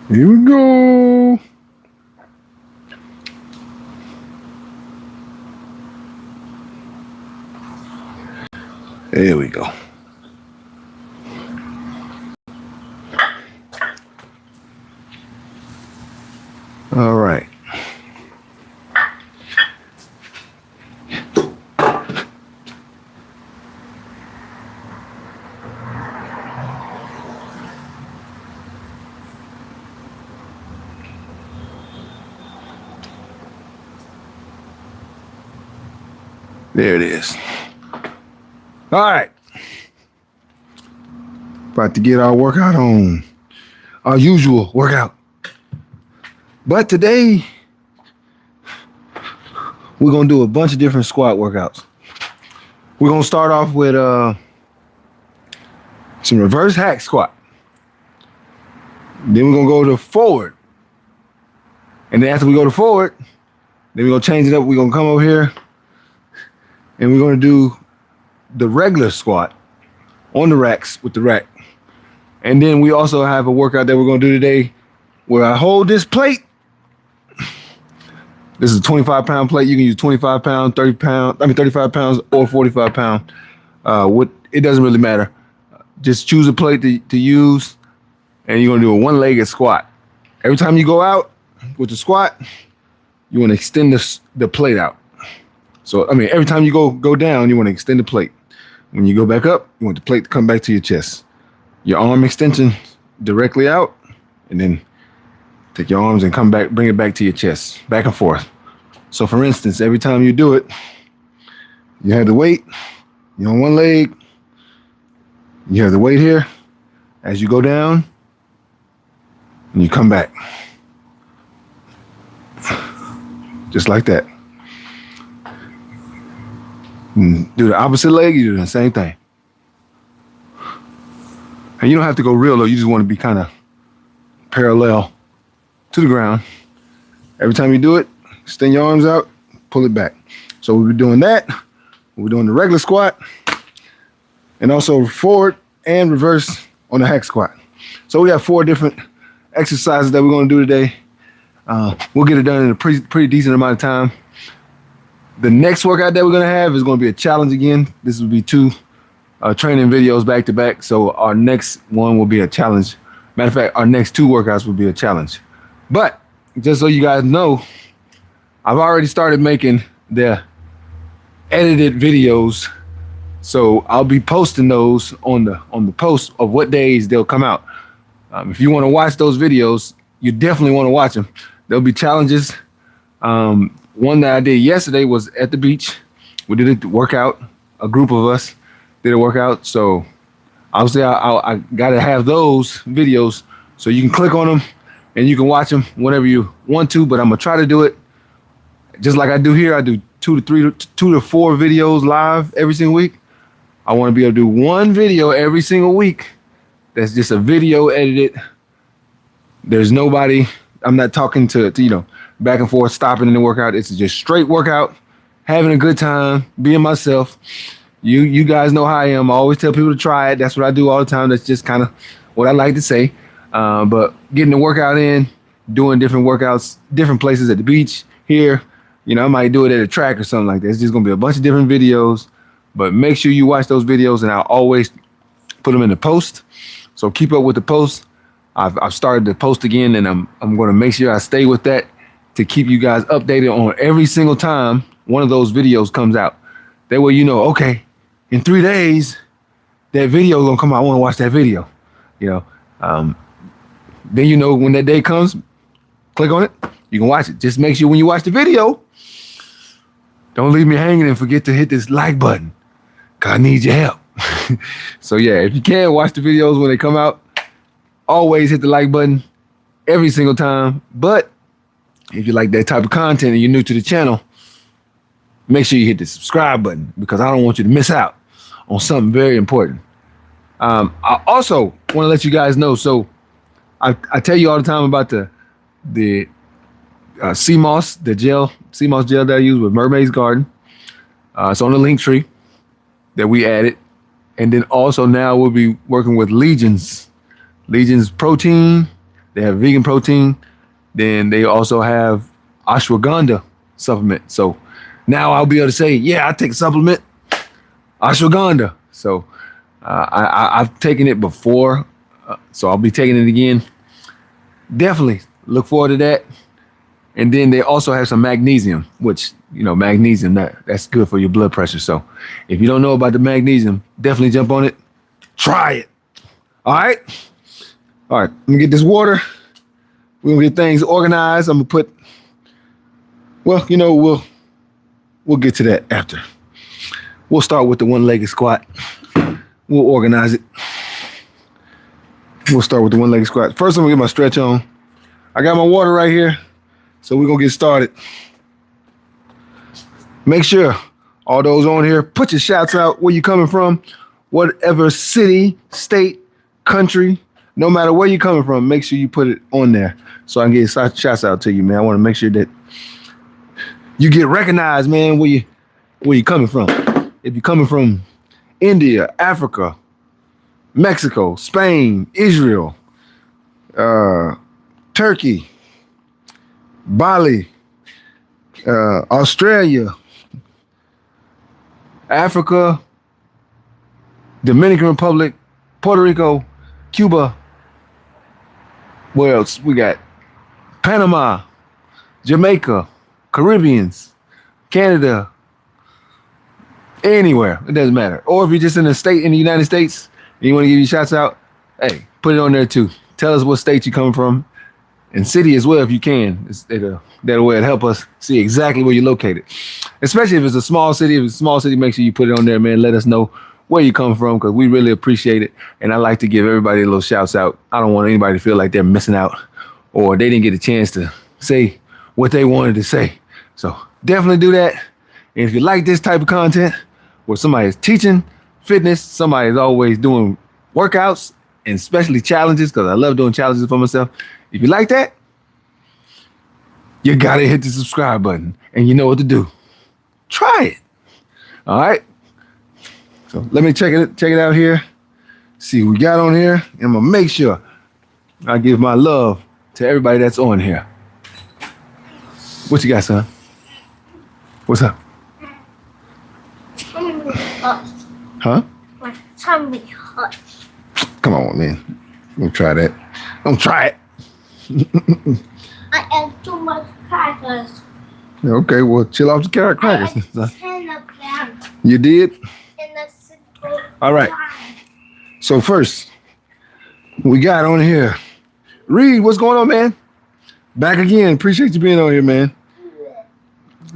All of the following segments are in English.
Here we go. There we go. All right. There it is. All right. About to get our workout on. Our usual workout. But today, we're going to do a bunch of different squat workouts. We're going to start off with some reverse hack squat. Then we're going to go to forward. And then after we go to forward, then we're going to change it up. We're going to come over here and we're going to do the regular squat on the racks with the rack. And then we also have a workout that we're going to do today where I hold this plate. This is a 25-pound plate. You can use 25 pounds, 35 pounds, or 45 pounds. It doesn't really matter. Just choose a plate to use, and you're gonna do a one-legged squat. Every time you go out with the squat, you want to extend the plate out. So every time you go down, you want to extend the plate. When you go back up, you want the plate to come back to your chest. Your arm extension directly out, and then take your arms and come back, bring it back to your chest, back and forth. So for instance, every time you do it, you have the weight, you're on one leg, you have the weight here. As you go down, and you come back. Just like that. And do the opposite leg, you do the same thing. And you don't have to go real low, you just want to be kind of parallel to the ground. Every time you do it, extend your arms out, pull it back. So we'll be doing that. We're doing the regular squat and also forward and reverse on the hack squat. So we have 4 different exercises that we're going to do today. We'll get it done in a pretty decent amount of time. The next workout that we're going to have is going to be a challenge again. This will be 2 training videos back to back. So our next one will be a challenge. Matter of fact, our next 2 workouts will be a challenge. But just so you guys know, I've already started making the edited videos. So I'll be posting those on the post of what days they'll come out. If you want to watch those videos, you definitely want to watch them. There'll be challenges. One that I did yesterday was at the beach. We did a workout. A group of us did a workout. So obviously I got to have those videos so you can click on them and you can watch them whenever you want to. But I'm going to try to do it just like I do here. I do 2 to 4 videos live every single week. I want to be able to do 1 video every single week. That's just a video edited. There's nobody, I'm not talking to back and forth, stopping in the workout. It's just straight workout, having a good time, being myself. You guys know how I am. I always tell people to try it. That's what I do all the time. That's just kind of what I like to say. But getting the workout in, doing different workouts, different places at the beach, here, I might do it at a track or something like that. It's just going to be a bunch of different videos. But make sure you watch those videos, and I'll always put them in the post. So keep up with the post. I've started the post again, and I'm going to make sure I stay with that to keep you guys updated on every single time one of those videos comes out. That way okay, in 3 days, that video is going to come out. I want to watch that video. Then when that day comes, click on it. You can watch it. Just make sure when you watch the video, don't leave me hanging and forget to hit this like button, because I need your help. So yeah, if you can, watch the videos when they come out. Always hit the like button every single time. But if you like that type of content and you're new to the channel, make sure you hit the subscribe button, because I don't want you to miss out on something very important. I also want to let you guys know. So I tell you all the time about the sea moss, sea moss gel that I use with Mermaid's Garden. It's on the link tree that we added. And then also now we'll be working with Legion's protein They have vegan protein. Then they also have ashwagandha supplement. So now I'll be able to say, yeah, I take a supplement, ashwagandha. So I've taken it before, so I'll be taking it again. Definitely look forward to that. And then they also have some magnesium, which, magnesium, that's good for your blood pressure. So if you don't know about the magnesium, definitely jump on it. Try it. All right. All right. Let me get this water. We're gonna get things organized. I'm gonna put, we'll get to that after. We'll start with the one-legged squat. We'll organize it. We'll start with the one-legged squat. First, I'm gonna get my stretch on. I got my water right here. So we're gonna get started. Make sure all those on here, put your shouts out where you coming from, whatever city, state, country, no matter where you coming from, make sure you put it on there so I can get shouts out to you, man. I want to make sure that you get recognized, man, where you coming from. If you're coming from India, Africa, Mexico, Spain, Israel, Turkey, Bali, Australia, Africa, Dominican Republic, Puerto Rico, Cuba. Where else? We got Panama, Jamaica, Caribbeans, Canada, anywhere. It doesn't matter. Or if you're just in a state in the United States and you want to give your shouts out, hey, put it on there too. Tell us what state you're coming from. And city as well, if you can. That way it'll help us see exactly where you're located. Especially if it's a small city. If it's a small city, make sure you put it on there, man. Let us know where you come from, because we really appreciate it. And I like to give everybody a little shouts out. I don't want anybody to feel like they're missing out or they didn't get a chance to say what they wanted to say. So definitely do that. And if you like this type of content where somebody's teaching fitness, somebody's always doing workouts and especially challenges, because I love doing challenges for myself. If you like that, you gotta hit the subscribe button and you know what to do. Try it. All right. So let me check it out here. See what we got on here. And I'm gonna make sure I give my love to everybody that's on here. What you got, son? What's up? Huh? My tummy hurts. Come on, man. Don't try that. Don't try it. I ate too much crackers. Okay, well, chill off the carrot crackers. I ate 10 of them You did? in a single All right. time. So first, we got on here. Reed, what's going on, man? Back again. Appreciate you being on here, man.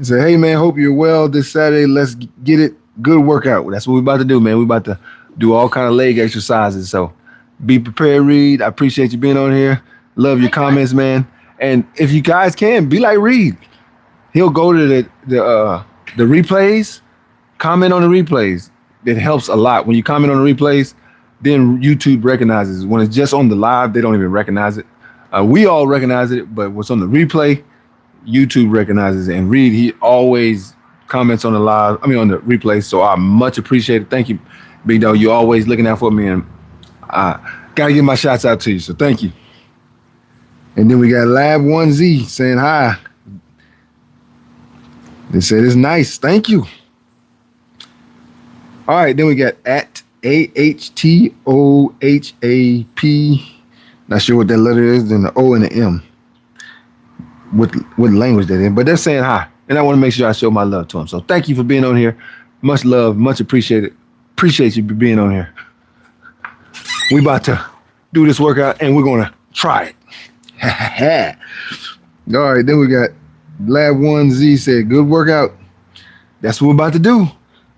Say, hey, man, hope you're well this Saturday. Let's get it. Good workout. That's what we're about to do, man. We're about to do all kind of leg exercises. So be prepared, Reed. I appreciate you being on here. Love your comments, man. And if you guys can, be like Reed. He'll go to the replays, comment on the replays. It helps a lot. When you comment on the replays, then YouTube recognizes. When it's just on the live, they don't even recognize it. We all recognize it, but what's on the replay, YouTube recognizes it. And Reed, he always comments on the live, on the replay. So I much appreciate it. Thank you, Big Dog. You're always looking out for me, and I gotta give my shots out to you. So thank you. And then we got Lab1Z saying hi. They said it's nice. Thank you. All right, then we got at AHTOHAP. Not sure what that letter is, then the O and the M. What language that is, but they're saying hi. And I want to make sure I show my love to them. So thank you for being on here. Much love, much appreciated. Appreciate you being on here. We about to do this workout and we're gonna try it. All right, then we got Lab1Z said, good workout. That's what we're about to do.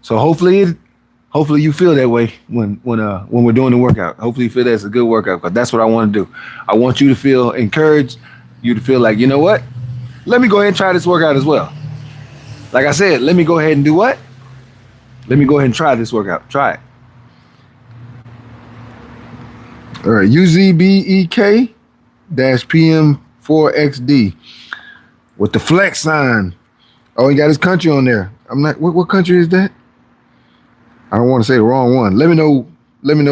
So hopefully you feel that way when we're doing the workout. Hopefully you feel that it's a good workout, because that's what I want to do. I want you to feel encouraged, you to feel like, you know what? Let me go ahead and try this workout as well. Like I said, let me go ahead and do what? Let me go ahead and try this workout. Try it. All right, UZBEK-PM4XD with the flex sign. Oh, he got his country on there. I'm not. What country is that? I don't want to say the wrong one. Let me know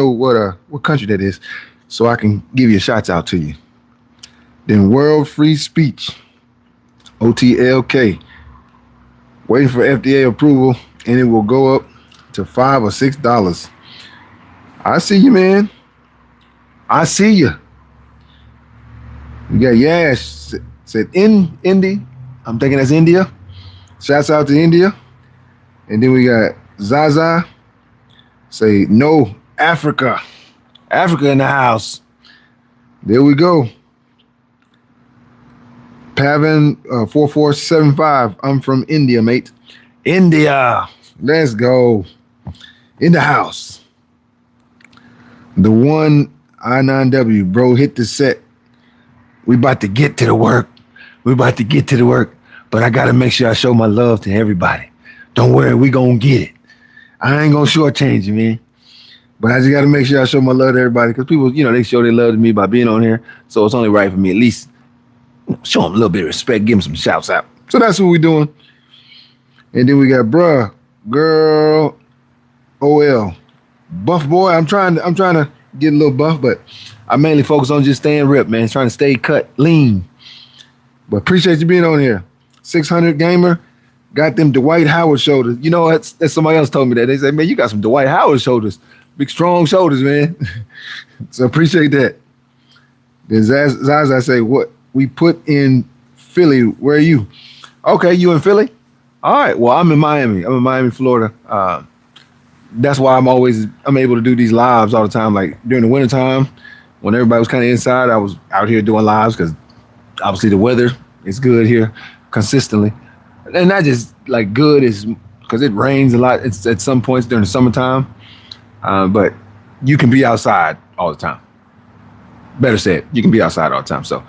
what country that is, so I can give you a shout out to you. Then World Free Speech, OTLK, waiting for FDA approval, and it will go up to $5 or $6. I see you, man. I see you. We got Yash said in Indy. I'm thinking that's India. Shouts out to India. And then we got Zaza say no Africa. Africa in the house. There we go. Pavan 4475. I'm from India, mate. India. Let's go. In the house. The one I9W, bro, hit the set. We about to get to the work. But I got to make sure I show my love to everybody. Don't worry, we going to get it. I ain't going to shortchange you, man. But I just got to make sure I show my love to everybody because people, they show their love to me by being on here. So it's only right for me at least show them a little bit of respect, give them some shouts out. So that's what we're doing. And then we got bruh, girl, OL. Buff boy, I'm trying to get a little buff, but I mainly focus on just staying ripped, man. Trying to stay cut, lean. But appreciate you being on here. 600 gamer, got them Dwight Howard shoulders. You know, that's somebody else told me that. They said, man, you got some Dwight Howard shoulders. Big, strong shoulders, man. So appreciate that. Then Zaza say, what we put in Philly, where are you? Okay, you in Philly? All right, well, I'm in Miami. I'm in Miami, Florida. That's why I'm able to do these lives all the time. Like during the wintertime, when everybody was kind of inside, I was out here doing lives because obviously the weather is good here consistently. And not just like good is because it rains a lot. It's at some points during the summertime, but you can be outside all the time. Better said, you can be outside all the time. So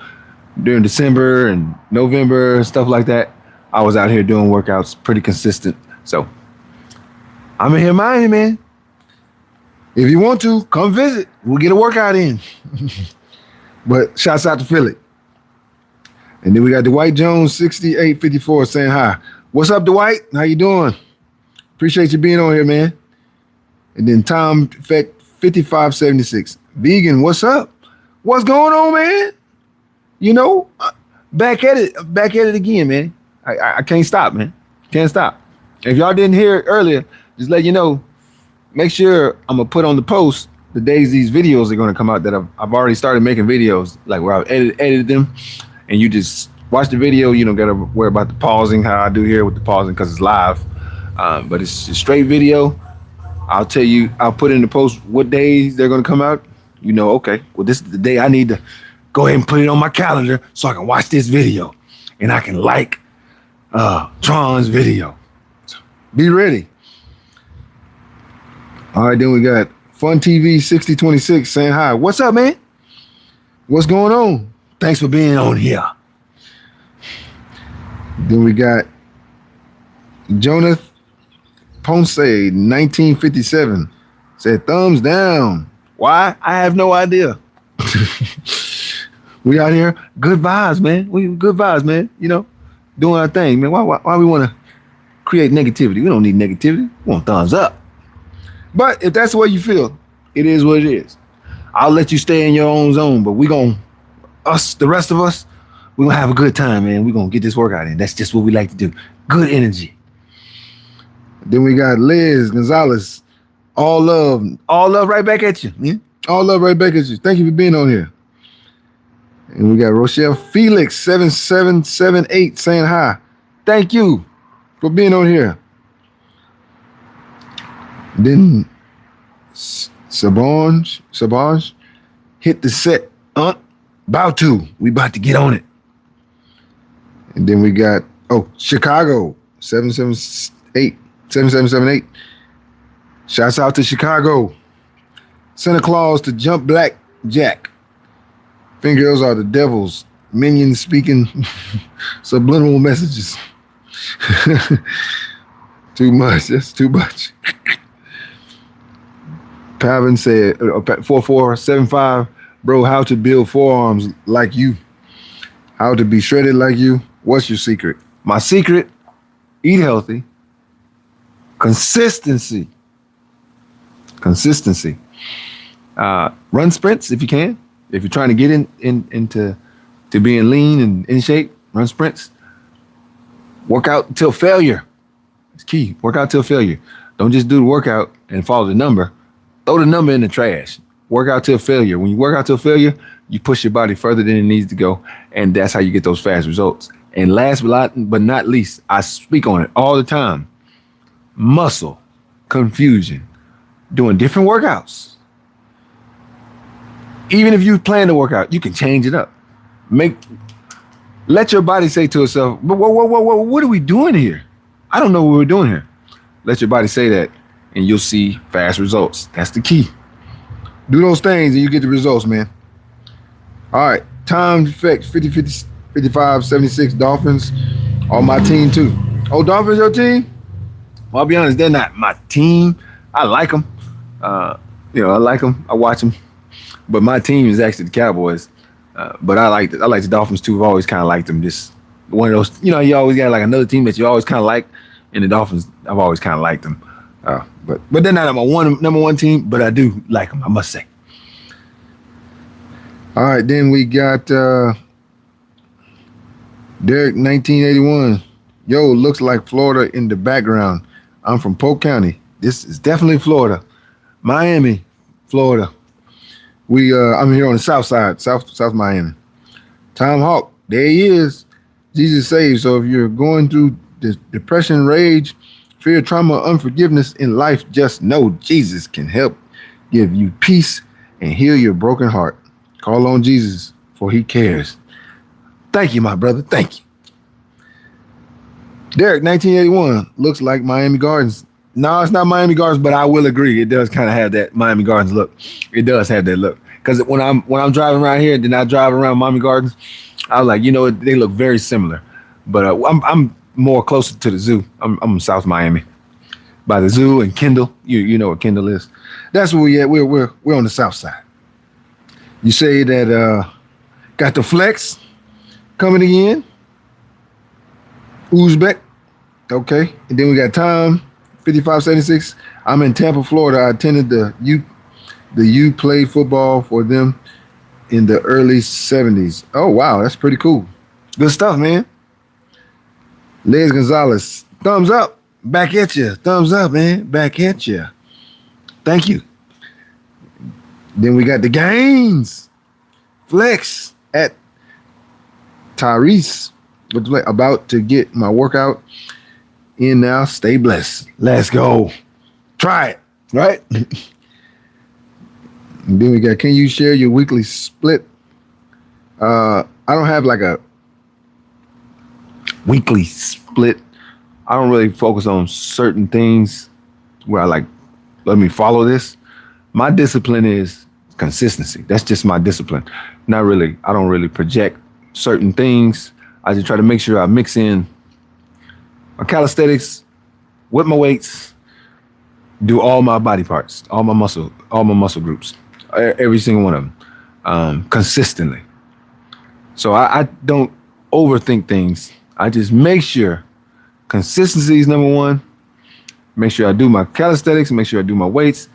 during December and November, stuff like that, I was out here doing workouts pretty consistent. So I'm in here, Miami, man. If you want to, come visit. We'll get a workout in. But shouts out to Philly. And then we got Dwight Jones, 6854, saying hi. What's up, Dwight? How you doing? Appreciate you being on here, man. And then Tom Effect, 5576. Vegan, what's up? What's going on, man? Back at it again, man. I can't stop, man. Can't stop. If y'all didn't hear it earlier, just let you know, make sure I'm going to put on the post the days these videos are going to come out that I've already started making videos, like where I've edited them, and you just watch the video. You don't got to worry about the pausing, how I do here with the pausing because it's live. But it's a straight video. I'll tell you, I'll put in the post what days they're going to come out. Okay, well, this is the day I need to go ahead and put it on my calendar so I can watch this video and I can like Tron's video. So be ready. All right, then we got Fun TV 6026 saying hi. What's up, man? What's going on? Thanks for being on here. Then we got Jonath Ponce 1957 said thumbs down. Why? I have no idea. We out here, good vibes, man. We good vibes, man. Doing our thing, man. Why we want to create negativity? We don't need negativity. We want thumbs up. But if that's the way you feel, it is what it is. I'll let you stay in your own zone, but the rest of us, we're going to have a good time, man. We're going to get this workout in. That's just what we like to do. Good energy. Then we got Liz Gonzalez. All love right back at you, man. All love right back at you. Thank you for being on here. And we got Rochelle Felix 7778 saying hi. Thank you for being on here. Then Sabanj hit the set. About to. We about to get on it. And then we got Chicago 7778. Shouts out to Chicago. Santa Claus to Jump Black Jack. Fingers are the devil's minions speaking subliminal messages. Too much. That's too much. Pavan said, 4475, bro, how to build forearms like you. How to be shredded like you. What's your secret? My secret, eat healthy. Consistency. Run sprints if you can. If you're trying to get into to being lean and in shape, run sprints. Work out until failure. It's key. Work out till failure. Don't just do the workout and follow the number. Throw the number in the trash. Work out till failure. When you work out till failure, you push your body further than it needs to go. And that's how you get those fast results. And last but not least, I speak on it all the time. Muscle confusion. Doing different workouts. Even if you plan to work out, you can change it up. Let your body say to itself, what are we doing here? I don't know what we're doing here. Let your body say that, and you'll see fast results. That's the key. Do those things, and you get the results, man. All right. Time effect 50, 50, 55, 76 Dolphins on my team, too. Oh, Dolphins, your team? Well, I'll be honest, they're not my team. I like them. I like them. I watch them. But my team is actually the Cowboys. But I like the Dolphins too. I've always kind of liked them. Just one of those, you always got like another team that you always kind of like, and the Dolphins, I've always kind of liked them. But they're not my number one team, but I do like them, I must say. All right, then we got Derek 1981. Yo, looks like Florida in the background. I'm from Polk County. This is definitely Florida. Miami, Florida. I'm here on the south side, South Miami. Tom Hawk, there he is. Jesus saves. So if you're going through this depression, rage, fear, trauma, unforgiveness in life, just know Jesus can help give you peace and heal your broken heart. Call on Jesus, for he cares. Thank you, my brother. Thank you. Derek, 1981, looks like Miami Gardens. No, it's not Miami Gardens, but I will agree. It does kind of have that Miami Gardens look. It does have that look. Because when I'm driving around here, then I drive around Miami Gardens, I was like, they look very similar. But I'm more closer to the zoo. I'm in South Miami, by the zoo and Kendall. You know what Kendall is. That's where we at. We're on the south side. You say that got the flex coming again. Uzbek, okay, and then we got Tom 5576. I'm in Tampa, Florida. I attended the U played football for them in the early 70s. Oh wow, that's pretty cool. Good stuff, man. Les Gonzalez, thumbs up, back at you. Thumbs up, man, back at you. Thank you. Then we got the Gains flex at Tyrese. About to get my workout in now. Stay blessed. Let's go. Try it. Right? And then we got, can you share your weekly split? I don't have like a weekly split. I don't really focus on certain things where I like, let me follow this. My discipline is consistency. That's just my discipline. Not really. I don't really project certain things. I just try to make sure I mix in my calisthenics with my weights, do all my body parts, all my muscle groups, every single one of them, consistently. So I don't overthink things. I just make sure consistency is number one. Make sure I do my calisthenics, make sure I do my weights,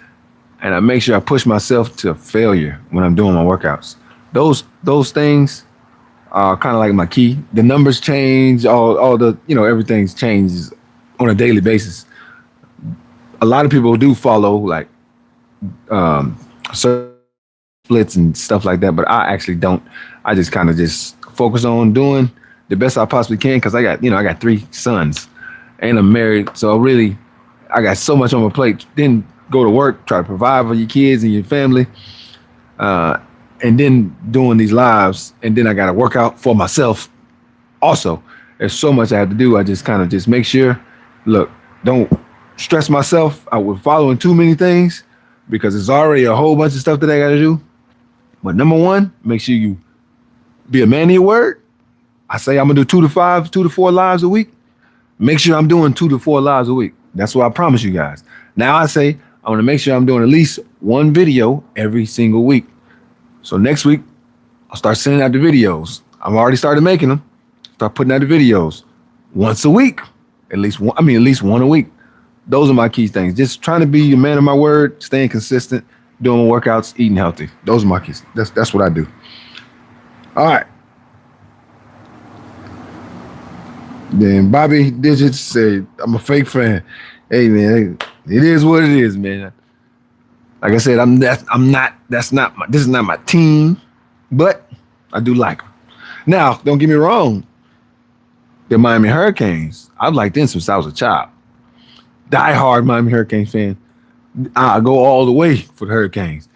and I make sure I push myself to failure when I'm doing my workouts. Those things kind of like my key. The numbers change, all the, everything changes on a daily basis. A lot of people do follow like certain splits and stuff like that, but I actually don't. I just kind of just focus on doing the best I possibly can because I got 3 sons and I'm married. So really, I got so much on my plate. Then go to work, try to provide for your kids and your family. And then doing these lives, and then I got to work out for myself. Also, there's so much I have to do. I just kind of just make sure, look, don't stress myself out with following too many things because it's already a whole bunch of stuff that I got to do. But number one, make sure you be a man of your word. I say I'm gonna do 2 to 4 lives a week. Make sure I'm doing 2 to 4 lives a week. That's what I promise you guys. Now I say I'm gonna make sure I'm doing at least 1 video every single week. So next week, I'll start sending out the videos. I've already started making them. Start putting out the videos once a week, at least one a week. Those are my key things. Just trying to be a man of my word, staying consistent, doing my workouts, eating healthy. Those are my keys. That's what I do. All right. Then Bobby Digits said, I'm a fake fan. Hey man, it is what it is, man. Like I said, this is not my team, but I do like them. Now, don't get me wrong. The Miami Hurricanes, I've liked them since I was a child. Die-hard Miami Hurricanes fan. I go all the way for the Hurricanes.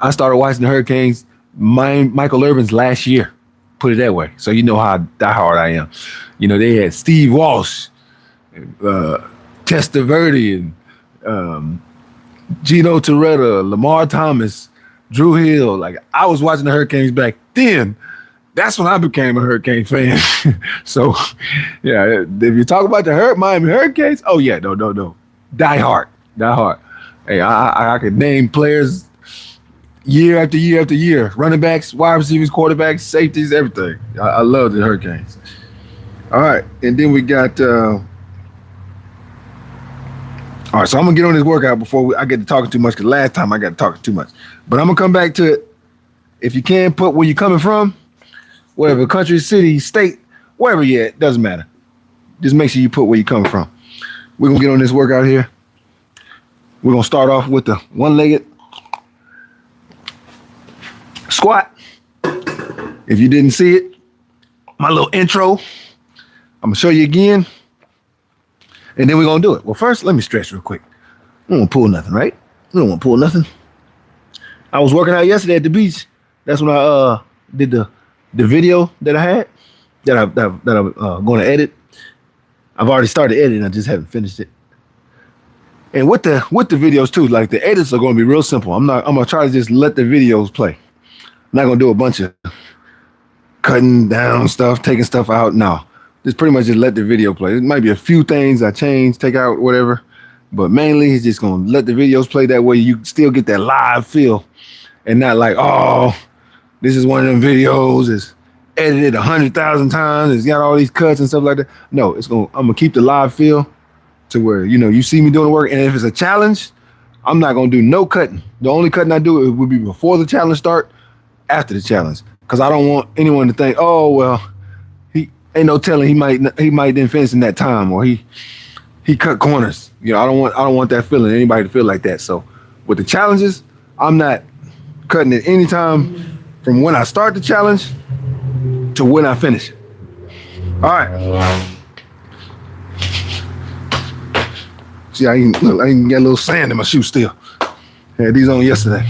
I started watching the Hurricanes Michael Irvin's last year. Put it that way. So you know how diehard I am. You know, they had Steve Walsh, Testaverde, and Gino Torretta, Lamar Thomas, Drew Hill. Like, I was watching the Hurricanes back then. That's when I became a Hurricane fan. So, yeah, if you talk about the Miami Hurricanes, oh yeah, no. Die hard. Hey, I could name players year after year after year. Running backs, wide receivers, quarterbacks, safeties, everything. I love the Hurricanes. All right, and then we got all right, so I'm gonna get on this workout before I get to talking too much, because last time I got to talking too much. But I'm gonna come back to it. If you can put where you're coming from, whatever country, city, state, wherever you're at, doesn't matter. Just make sure you put where you're coming from. We're gonna get on this workout here. We're gonna start off with the one-legged squat. If you didn't see it, my little intro, I'm gonna show you again, and then we're gonna do it. Well, first, let me stretch real quick. I don't want to pull nothing, right? I don't want to pull nothing. I was working out yesterday at the beach. That's when I did the video that I had that I'm going to edit. I've already started editing. I just haven't finished it. And with the videos too, like the edits are going to be real simple. I'm going to try to just let the videos play. I'm not going to do a bunch of cutting down stuff, taking stuff out. No, just pretty much just let the video play. It might be a few things I change, take out, whatever. But mainly it's just going to let the videos play. That way you still get that live feel and not like, oh, this is one of them videos. It's edited 100,000 times. It's got all these cuts and stuff like that. No, I'm gonna keep the live feel to where, you know, you see me doing the work. And if it's a challenge, I'm not gonna do no cutting. The only cutting I do, it would be before the challenge start, after the challenge, because I don't want anyone to think, oh well, he ain't no telling, he might didn't finish in that time, or he cut corners. You know, I don't want that feeling, anybody to feel like that. So with the challenges, I'm not cutting it anytime from when I start the challenge to when I finish it. All right. See, I can get a little sand in my shoe still. Had these on yesterday.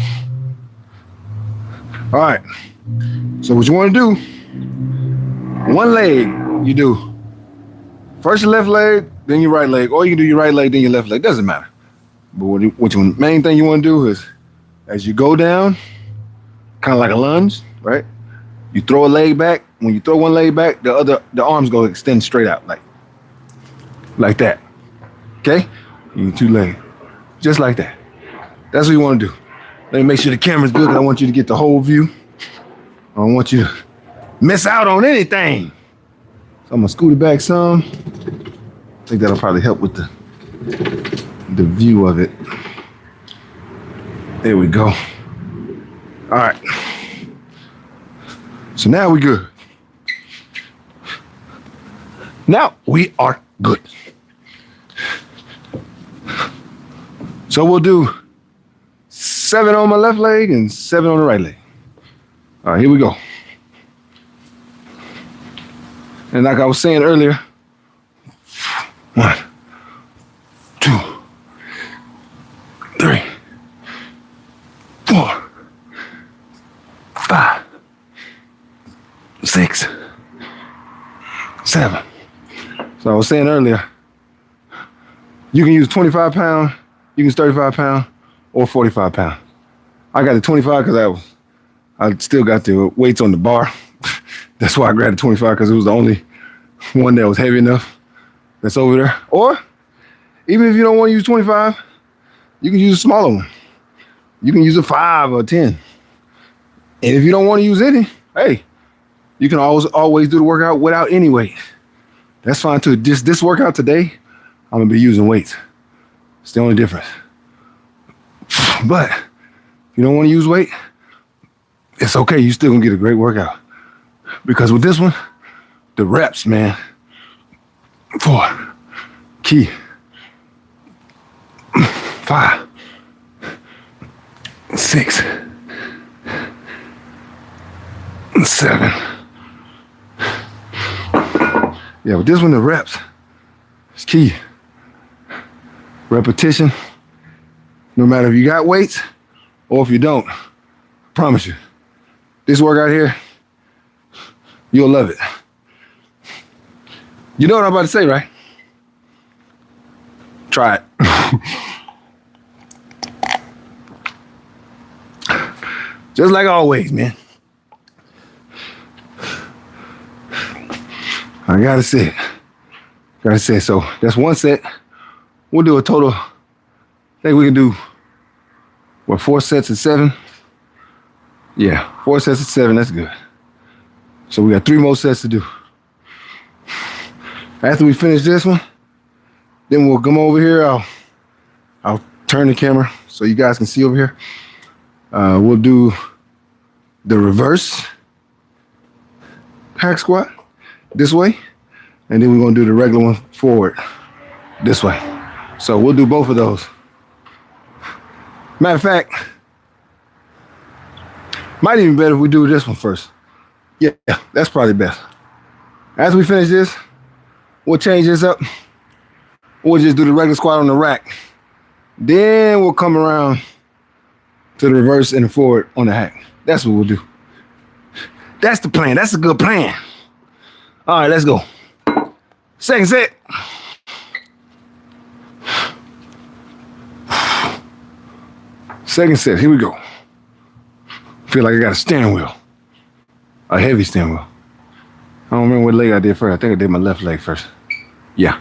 All right. So what you want to do, one leg you do. First your left leg, then your right leg. Or you can do your right leg, then your left leg. Doesn't matter. But main thing you want to do is, as you go down, kind of like a lunge, right? You throw a leg back. When you throw one leg back, the arms go extend straight out, like that. Okay? You need two legs, just like that. That's what you want to do. Let me make sure the camera's good, because I want you to get the whole view. I don't want you to miss out on anything. So I'm gonna scoot it back some. I think that'll probably help with the view of it. There we go. All right. So now we're good. Now we are good. So we'll do 7 on my left leg and 7 on the right leg. All right, here we go. And like I was saying earlier, 1, 2, 3, 4, 5, 6, 7. So I was saying earlier, you can use 25 pound, you can use 35 pound, or 45 pound. I got the 25 because I still got the weights on the bar. That's why I grabbed the 25, because it was the only one that was heavy enough that's over there. Or even if you don't want to use 25, you can use a smaller one. You can use a 5 or 10. And if you don't want to use any, hey, you can always do the workout without any weight. That's fine too. This workout today, I'm gonna be using weights. It's the only difference. But if you don't want to use weight, it's okay. You still gonna get a great workout. Because with this one, the reps, man, 4. Key. 5. 6. 7. Yeah, but this one, the reps, it's key. Repetition, no matter if you got weights or if you don't, I promise you, this workout here, you'll love it. You know what I'm about to say, right? Try it. Just like always, man. I gotta say it. So that's one set. We'll do a total, I think we can do, 4 sets of 7? Yeah, 4 sets of 7, that's good. So we got 3 more sets to do. After we finish this one, then we'll come over here. I'll turn the camera so you guys can see over here. We'll do the reverse hack squat this way, and then we're gonna do the regular one forward this way. So we'll do both of those. Matter of fact, might even better if we do this one first. Yeah, that's probably best. After we finish this, we'll change this up. We'll just do the regular squat on the rack. Then we'll come around to the reverse and the forward on the hack. That's what we'll do. That's the plan. That's a good plan. All right, let's go. Second set. Second set, here we go. Feel like I got a steering wheel. A heavy steering wheel. I don't remember what leg I did first. I think I did my left leg first. Yeah.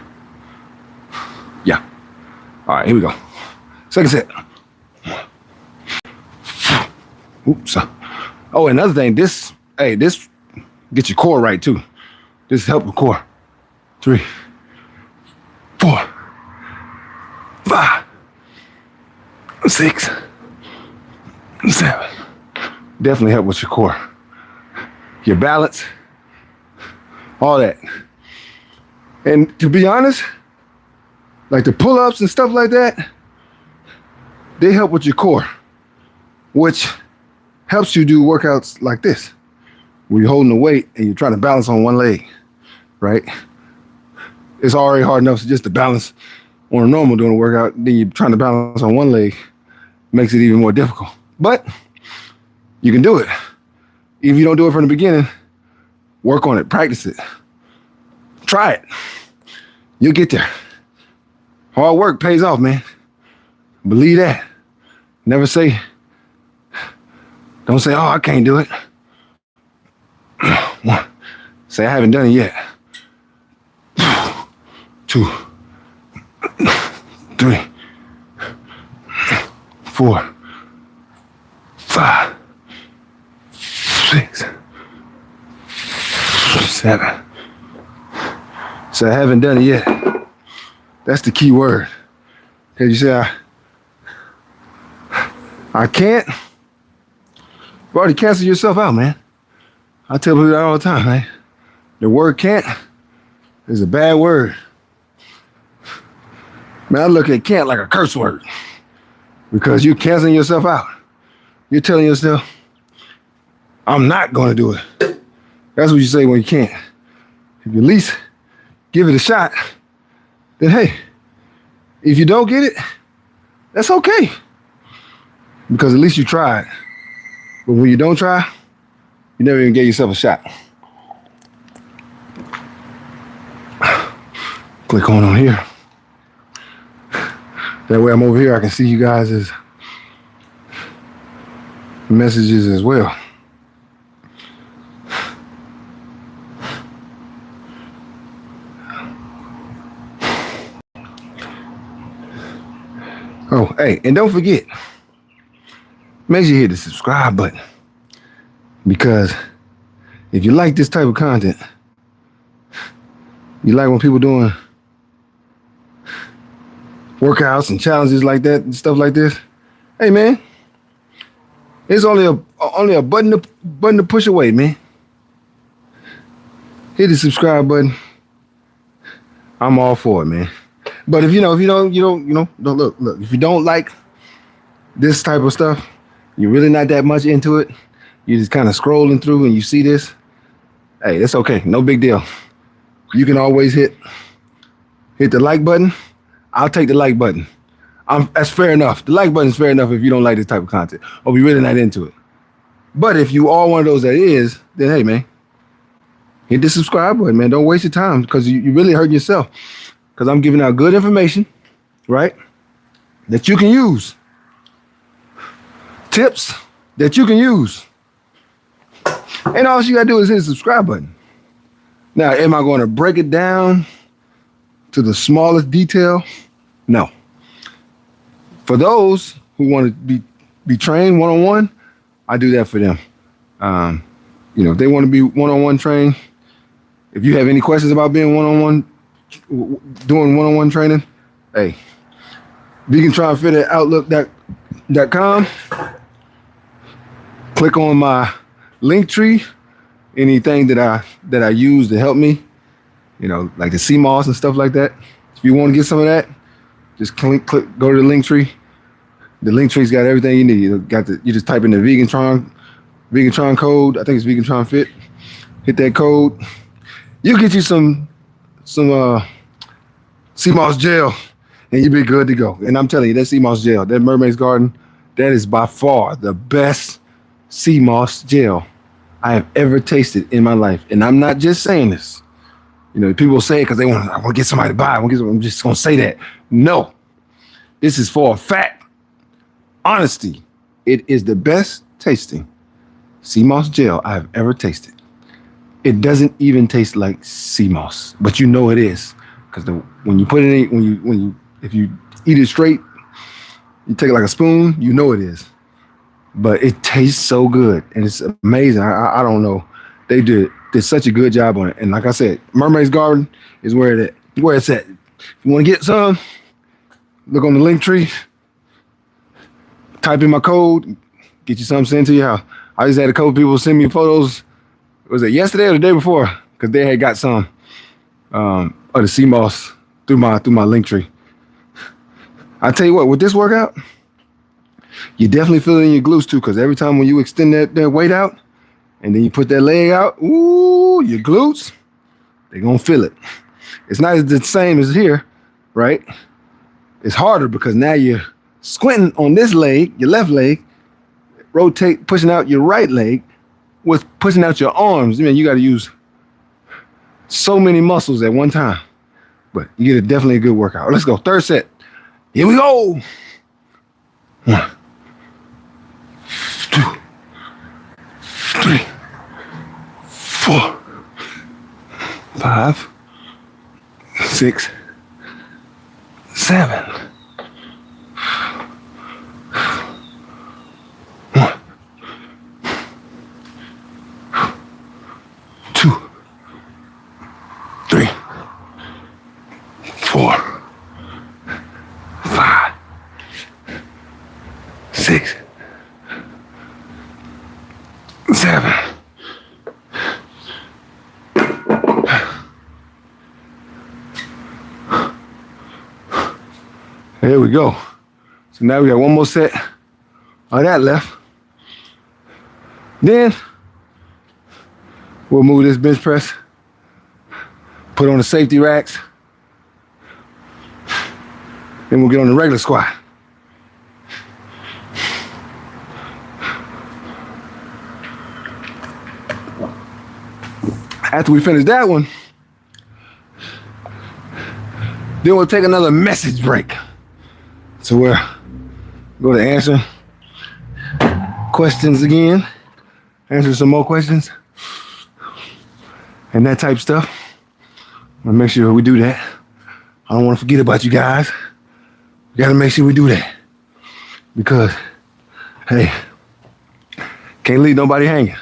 All right, here we go. Second set. Oops. Oh, another thing, this get your core right too. This help the core. 3, 4, 5, 6, 7. Definitely help with your core. Your balance, all that. And to be honest, like the pull-ups and stuff like that, they help with your core, which helps you do workouts like this, where you're holding the weight and you're trying to balance on one leg, right? It's already hard enough just to balance on a normal doing a workout. Then you're trying to balance on one leg, makes it even more difficult. But you can do it. If you don't do it from the beginning, work on it, practice it. Try it. You'll get there. Hard work pays off, man. Believe that. Don't say, oh, I can't do it. 1, say, I haven't done it yet. 2, 3, 4, 5, 6, 7. So I haven't done it yet. That's the key word. Cause you say I can't. You already cancel yourself out, man. I tell people that all the time, man. The word can't is a bad word. Man, I look at can't like a curse word. Because you're canceling yourself out. You're telling yourself, I'm not gonna do it. That's what you say when you can't. If you at least give it a shot, then hey, if you don't get it, that's okay. Because at least you tried. But when you don't try, you never even gave yourself a shot. Click on here. That way I'm over here, I can see you guys' messages as well. Oh, hey, and don't forget, make sure you hit the subscribe button. Because if you like this type of content, you like when people doing workouts and challenges like that and stuff like this, hey man, it's only a button to push away, man. Hit the subscribe button. I'm all for it, man. But if don't look. If you don't like this type of stuff, you're really not that much into it. You're just kind of scrolling through and you see this. Hey, that's okay. No big deal. You can always hit the like button. I'll take the like button. That's fair enough. The like button is fair enough if you don't like this type of content or you're really not into it. But if you are one of those that is, then hey, man, hit the subscribe button, man. Don't waste your time because you really hurt yourself. Because I'm giving out good information, right? That you can use. Tips that you can use. And all you gotta do is hit the subscribe button. Now, am I going to break it down to the smallest detail? No. For those who want to be trained one-on-one, I do that for them. If they want to be one-on-one trained, if you have any questions about being one-on-one, doing one-on-one training, hey, VeganTryingFit at Outlook.com. Click on my link tree. Anything that I use to help me, like the CMOS and stuff like that. If you want to get some of that, just go to the link tree. The link tree's got everything you need. You just type in the VeganTrying code. I think it's VeganTryingFit. Hit that code. You get you some CMOS gel, and you'll be good to go. And I'm telling you, that CMOS gel, that Mermaid's Garden, that is by far the best CMOS gel I have ever tasted in my life. And I'm not just saying this. People say it because I want to get somebody to buy it. I'm just going to say that. No. This is for a fact. Honesty. It is the best tasting CMOS gel I have ever tasted. It doesn't even taste like CMOS, but it is. Because when you put it in, if you eat it straight, you take it like a spoon, it is. But it tastes so good and it's amazing. I don't know. They did such a good job on it. And like I said, Mermaid's Garden is where it's at. If you want to get some, look on the link tree, type in my code, get you something sent to your house. I just had a couple people send me photos. Was it yesterday or the day before? Because they had got some of the CMOS through my link tree. I tell you what, with this workout, you definitely feel it in your glutes too, because every time when you extend that weight out and then you put that leg out, ooh, your glutes, they're going to feel it. It's not the same as here, right? It's harder because now you're squinting on this leg, your left leg, rotate, pushing out your right leg with pushing out your arms. You got to use so many muscles at one time, but you get definitely a good workout. Let's go. Third set. Here we go. 1, 2, 3, 4, 5, 6, 7. 1, 2, 3, 4, 5, 6, 7. There we go. So now we got one more set of that left. Then we'll move this bench press, put on the safety racks, then we'll get on the regular squat. After we finish that one, then we'll take another message break. So we'll go to answer questions again, answer some more questions, and that type stuff. I'll make sure we do that. I don't want to forget about you guys. We got to make sure we do that because, hey, can't leave nobody hanging.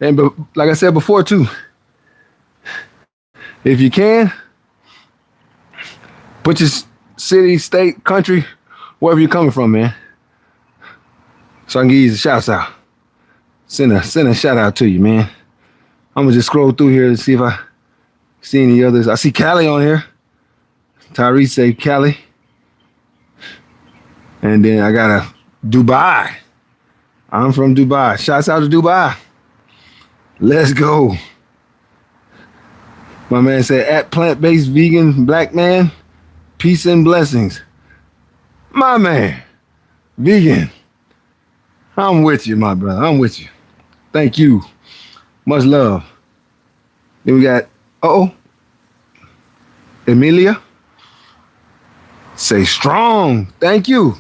And but like I said before too, if you can, put your city, state, country, wherever you're coming from, man, so I can give you the shouts out. Send a shout out to you, man. I'm gonna just scroll through here and see if I see any others. I see Callie on here. Tyrese say Cali. And then I got a Dubai. I'm from Dubai. Shouts out to Dubai. Let's go. My man said, at plant-based vegan black man, peace and blessings. My man, vegan. I'm with you, my brother. I'm with you. Thank you. Much love. Then we got, Emilia. Say strong. Thank you.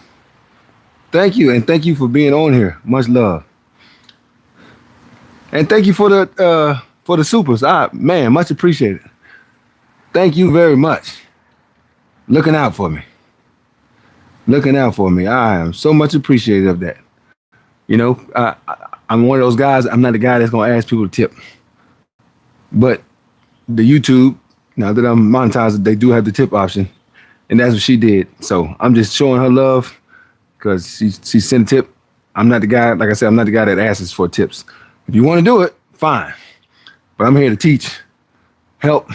Thank you. And thank you for being on here. Much love. And thank you for the supers. Man, much appreciated. Thank you very much. Looking out for me. Looking out for me. I am so much appreciative of that. You know, I'm one of those guys. I'm not the guy that's going to ask people to tip. But the YouTube, now that I'm monetized, they do have the tip option. And that's what she did. So I'm just showing her love because she sent a tip. I'm not the guy, like I said, I'm not the guy that asks for tips. If you want to do it, fine. But I'm here to teach, help,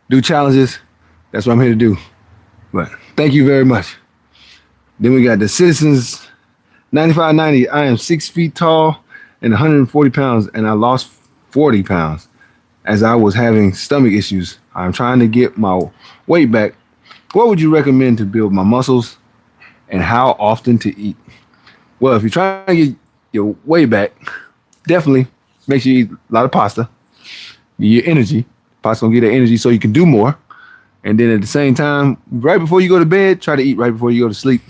do challenges. That's what I'm here to do. But thank you very much. Then we got the Citizens 9590. I am 6 feet tall and 140 pounds, and I lost 40 pounds as I was having stomach issues. I'm trying to get my weight back. What would you recommend to build my muscles and how often to eat? Well, if you're trying to get your weight back, definitely make sure you eat a lot of pasta. Your energy. Pasta gonna get that energy so you can do more. And then at the same time, right before you go to bed, try to eat right before you go to sleep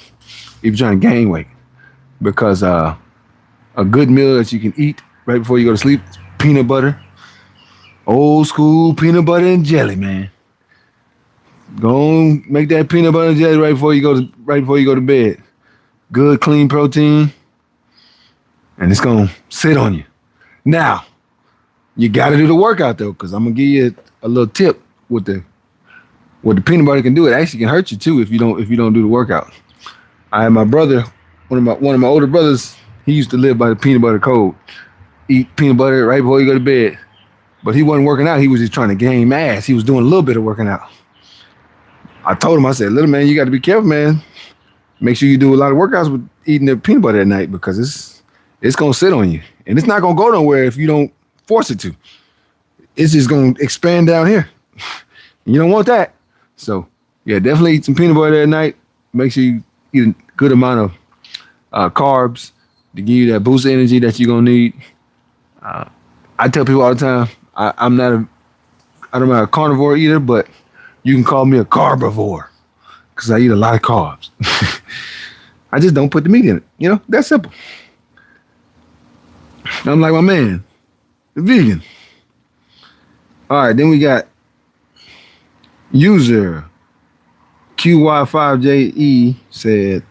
if you're trying to gain weight. Because a good meal that you can eat right before you go to sleep, peanut butter. Old school peanut butter and jelly, man. Go on, make that peanut butter and jelly right before you go to bed. Good, clean protein. And it's gonna sit on you. Now, you gotta do the workout though, because I'm gonna give you a little tip with what the peanut butter can do. It actually can hurt you too if you don't do the workout. I had my brother, one of my older brothers, he used to live by the peanut butter code. Eat peanut butter right before you go to bed. But he wasn't working out, he was just trying to gain mass. He was doing a little bit of working out. I told him, I said, little man, you got to be careful, man. Make sure you do a lot of workouts with eating the peanut butter at night because it's going to sit on you. And it's not going to go nowhere if you don't force it to. It's just going to expand down here. You don't want that. So, yeah, definitely eat some peanut butter at night. Make sure you eat a good amount of carbs to give you that boost of energy that you're going to need. I tell people all the time, I'm not a carnivore either, but you can call me a carbivore because I eat a lot of carbs. I just don't put the meat in it. You know, that's simple. I'm like my man, the vegan. All right, then we got user QY5JE said,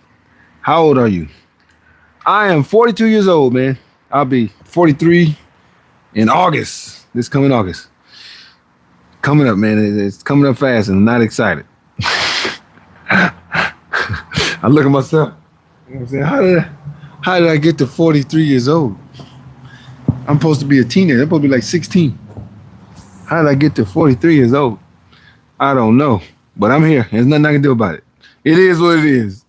how old are you? I am 42 years old, man. I'll be 43 in August, this coming August. Coming up, man. It's coming up fast and I'm not excited. I look at myself and I say, how did I get to 43 years old? I'm supposed to be a teenager. I'm supposed to be like 16. How did I get to 43 years old? I don't know, but I'm here. There's nothing I can do about it. It is what it is.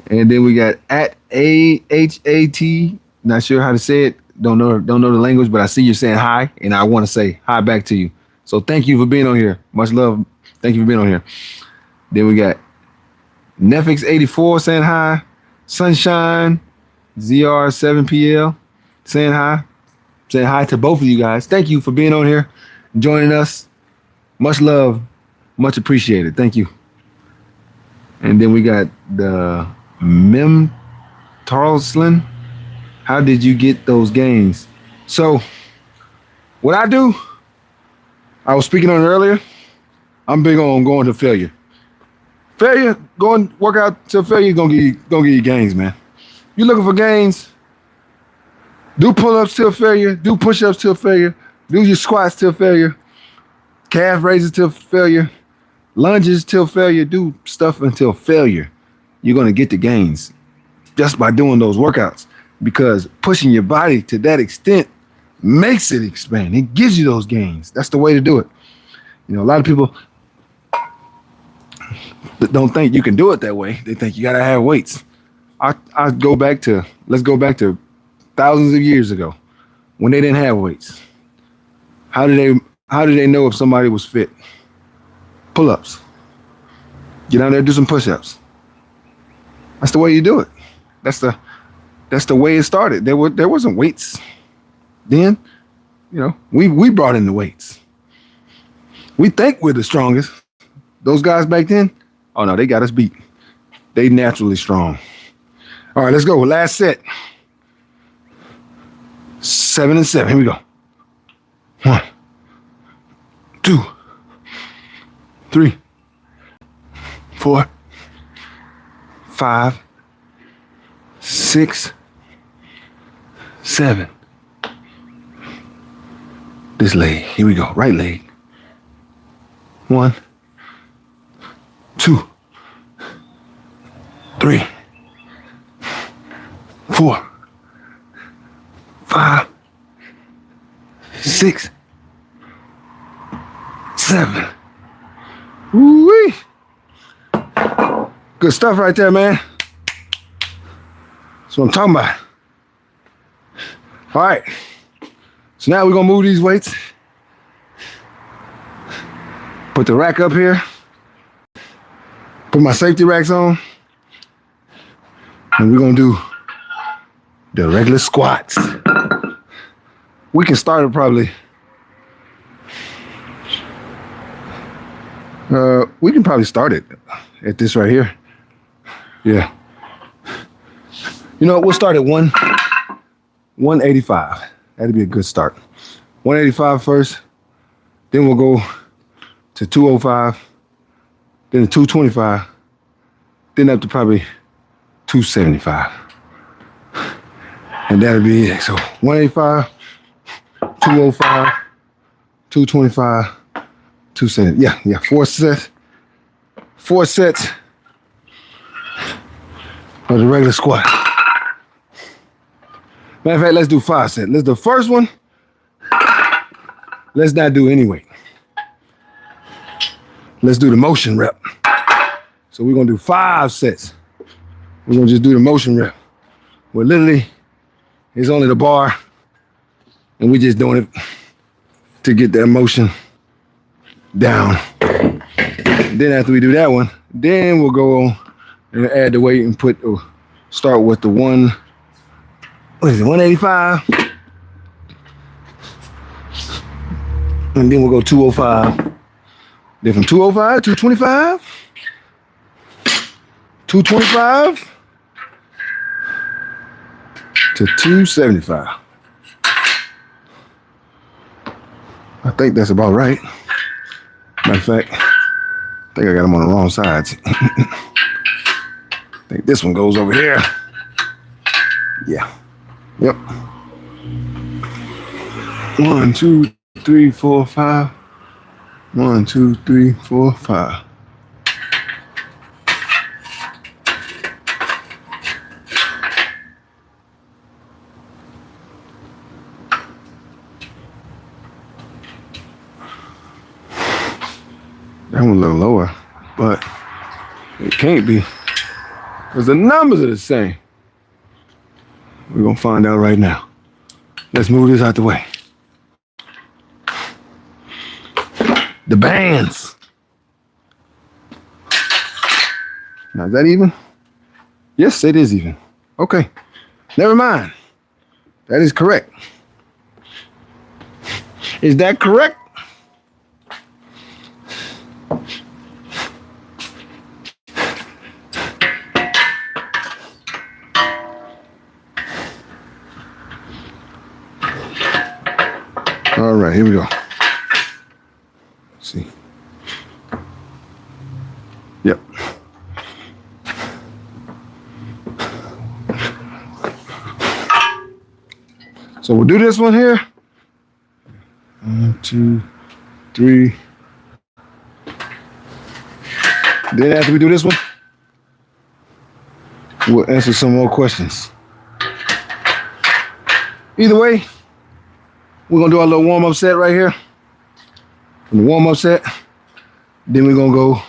And then we got at AHAT, not sure how to say it. Don't know the language, but I see you saying hi, and I want to say hi back to you. So thank you for being on here. Much love. Thank you for being on here. Then we got Netflix84 saying hi. Sunshine ZR7PL saying hi. Saying hi to both of you guys. Thank you for being on here, joining us. Much love. Much appreciated. Thank you. And then we got the Mem Tarlslin. How did you get those gains? So what I do, I was speaking on it earlier. I'm big on going to failure. Failure, going work out till failure, gonna give you gains, man. You're looking for gains. Do pull-ups till failure. Do push-ups till failure. Do your squats till failure. Calf raises till failure. Lunges till failure. Do stuff until failure. You're gonna get the gains just by doing those workouts. Because pushing your body to that extent makes it expand. It gives you those gains. That's the way to do it. You know, a lot of people that don't think you can do it that way. They think you gotta have weights. I go back to let's go back to thousands of years ago when they didn't have weights. How did they know if somebody was fit? Pull-ups. Get out there, do some push-ups. That's the way you do it. That's the way it started. There wasn't weights then. You know, we brought in the weights. We think we're the strongest. Those guys back then, oh no, they got us beat. They naturally strong. All right, let's go. Last set. 7 and 7. Here we go. 1, 2, 3, 4, 5, 6, 7. This leg. Here we go. Right leg. 1, 2, 3, 4, 5, 6, 7. Woo-wee. Good stuff right there, man. That's what I'm talking about. All right. So now we're gonna move these weights. Put the rack up here. Put my safety racks on. And we're gonna do the regular squats. We can start it probably. We can probably start it at this right here. Yeah. You know what? We'll start at 185. That'd be a good start. 185 first. Then we'll go to 205. Then to 225. Then up to probably 275. And that'll be it. So 185, 205, 225, 270. Yeah. 4 sets. 4 sets of the regular squat. Matter of fact, let's do 5 sets. Let's do the first one. Let's not do any weight. Let's do the motion rep. So we're gonna do 5 sets. We're gonna just do the motion rep. Where literally it's only the bar and we're just doing it to get that motion down. Then after we do that one, then we'll go on and add the weight and start with the 185. And then we'll go 205. Then from 205, 225, 225 to 275. I think that's about right. Matter of fact, I think I got them on the wrong sides. I think this one goes over here. Yeah. Yep. 1, 2, 3, 4, 5. 1, 2, 3, 4, 5. That one a little lower, but it can't be because the numbers are the same. We're gonna find out right now. Let's move this out the way. The bands. Now, is that even? Yes, it is even. Okay, never mind. That is correct. Is that correct? All right, here we go. Let's see. Yep. So we'll do this one here. 1, 2, 3. Then after we do this one, we'll answer some more questions. Either way, we're gonna do our little warm-up set right here. From the warm-up set, then we're gonna go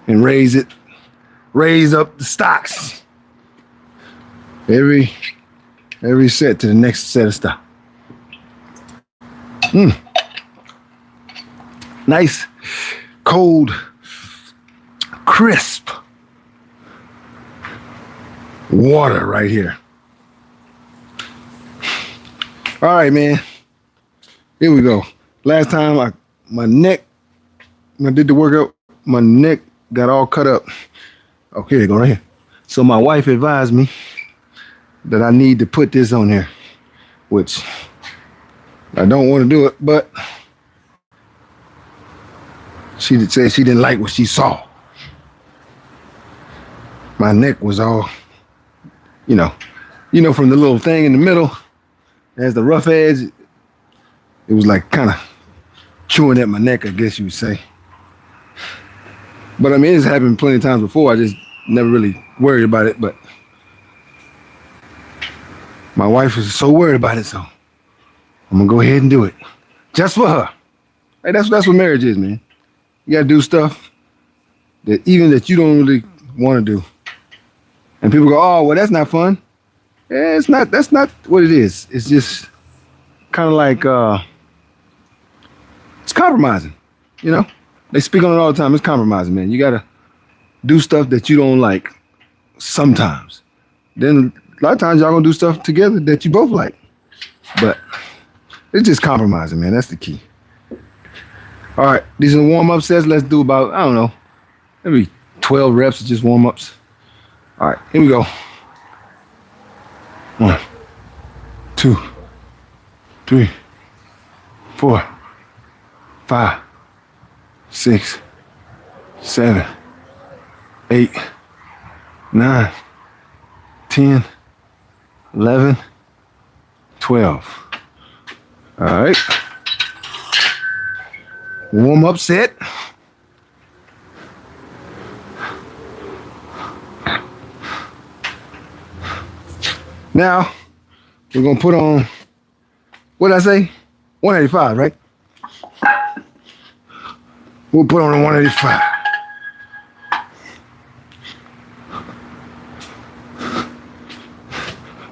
and raise up the stocks. Every set to the next set of stock. Nice, cold, crisp water right here. All right, man. Here we go. Last time my neck, when I did the workout, my neck got all cut up. Okay, here you go right here. So my wife advised me that I need to put this on here, which I don't want to do it, but she did say she didn't like what she saw. My neck was all, you know, from the little thing in the middle, as the rough edge, it was like kind of chewing at my neck, I guess you would say. But I mean, it's happened plenty of times before. I just never really worried about it, but my wife was so worried about it, so I'm gonna go ahead and do it. Just for her. Hey, that's what marriage is, man. You gotta do stuff that you don't really want to do. And people go, oh, well, that's not fun. Yeah, that's not what it is. It's just kind of like it's compromising, you know? They speak on it all the time. It's compromising, man. You gotta do stuff that you don't like sometimes. Then a lot of times y'all gonna do stuff together that you both like. But it's just compromising, man. That's the key. All right, these are the warm-up sets. Let's do about, I don't know, maybe 12 reps of just warm-ups. All right, here we go. 1, 2, 3, 4, 5, 6, 7, 8, 9, 10, 11, 12. All right. Warm up set. Now, we're going to put on, what did I say? 185, right? We'll put on a 185.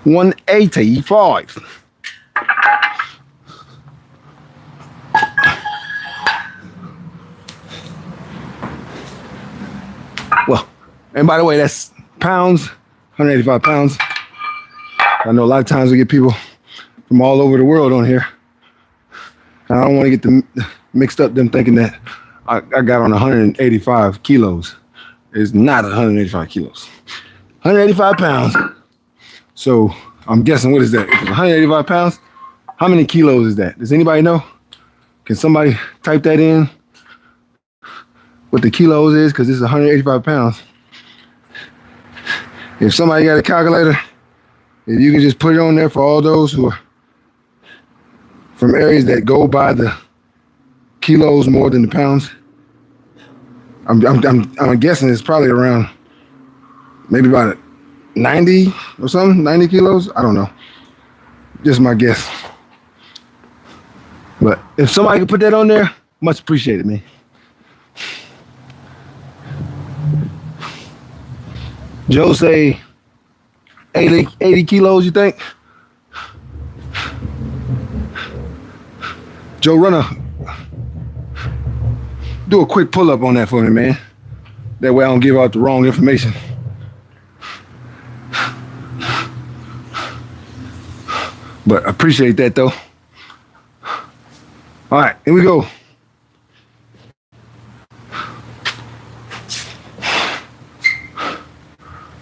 $185. Well, and by the way, that's pounds, 185 pounds. I know a lot of times we get people from all over the world on here. I don't want to get them mixed up, them thinking that I got on 185 kilos. It's not 185 kilos. 185 pounds. So I'm guessing, what is that? If it's 185 pounds, how many kilos is that? Does anybody know? Can somebody type that in? What the kilos is, because this is 185 pounds. If somebody got a calculator, if you can just put it on there for all those who are from areas that go by the kilos more than the pounds. I'm guessing it's probably around maybe about 90 or something, 90 kilos. I don't know. Just my guess. But if somebody could put that on there, much appreciated, man. Joe say 80 kilos, you think? Joe, do a quick pull-up on that for me, man. That way I don't give out the wrong information. But I appreciate that, though. All right, here we go.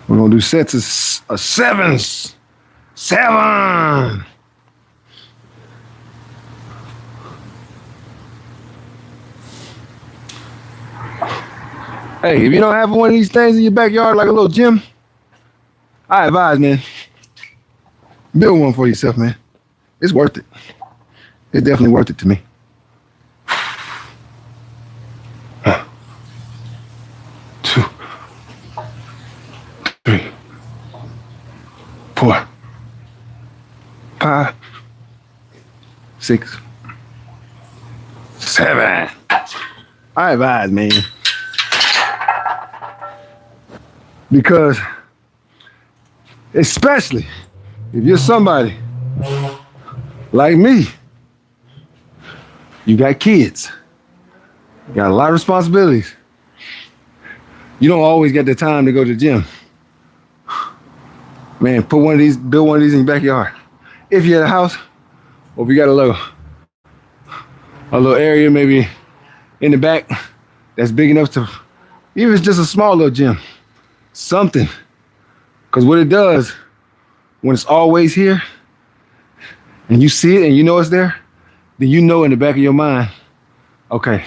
We're gonna do sets of sevens. 7. Hey, if you don't have one of these things in your backyard, like a little gym, I advise, man, build one for yourself, man. It's worth it. It's definitely worth it to me. 2, 3, 4, 5, 6, 7. I advise, man. Because especially if you're somebody like me, you got kids, you got a lot of responsibilities. You don't always get the time to go to the gym. Man, build one of these in your backyard. If you're at a house, or if you got a little area maybe in the back that's big enough to, even if it's just a small little gym, something. Because what it does, when it's always here, and you see it and you know it's there, then you know in the back of your mind, okay,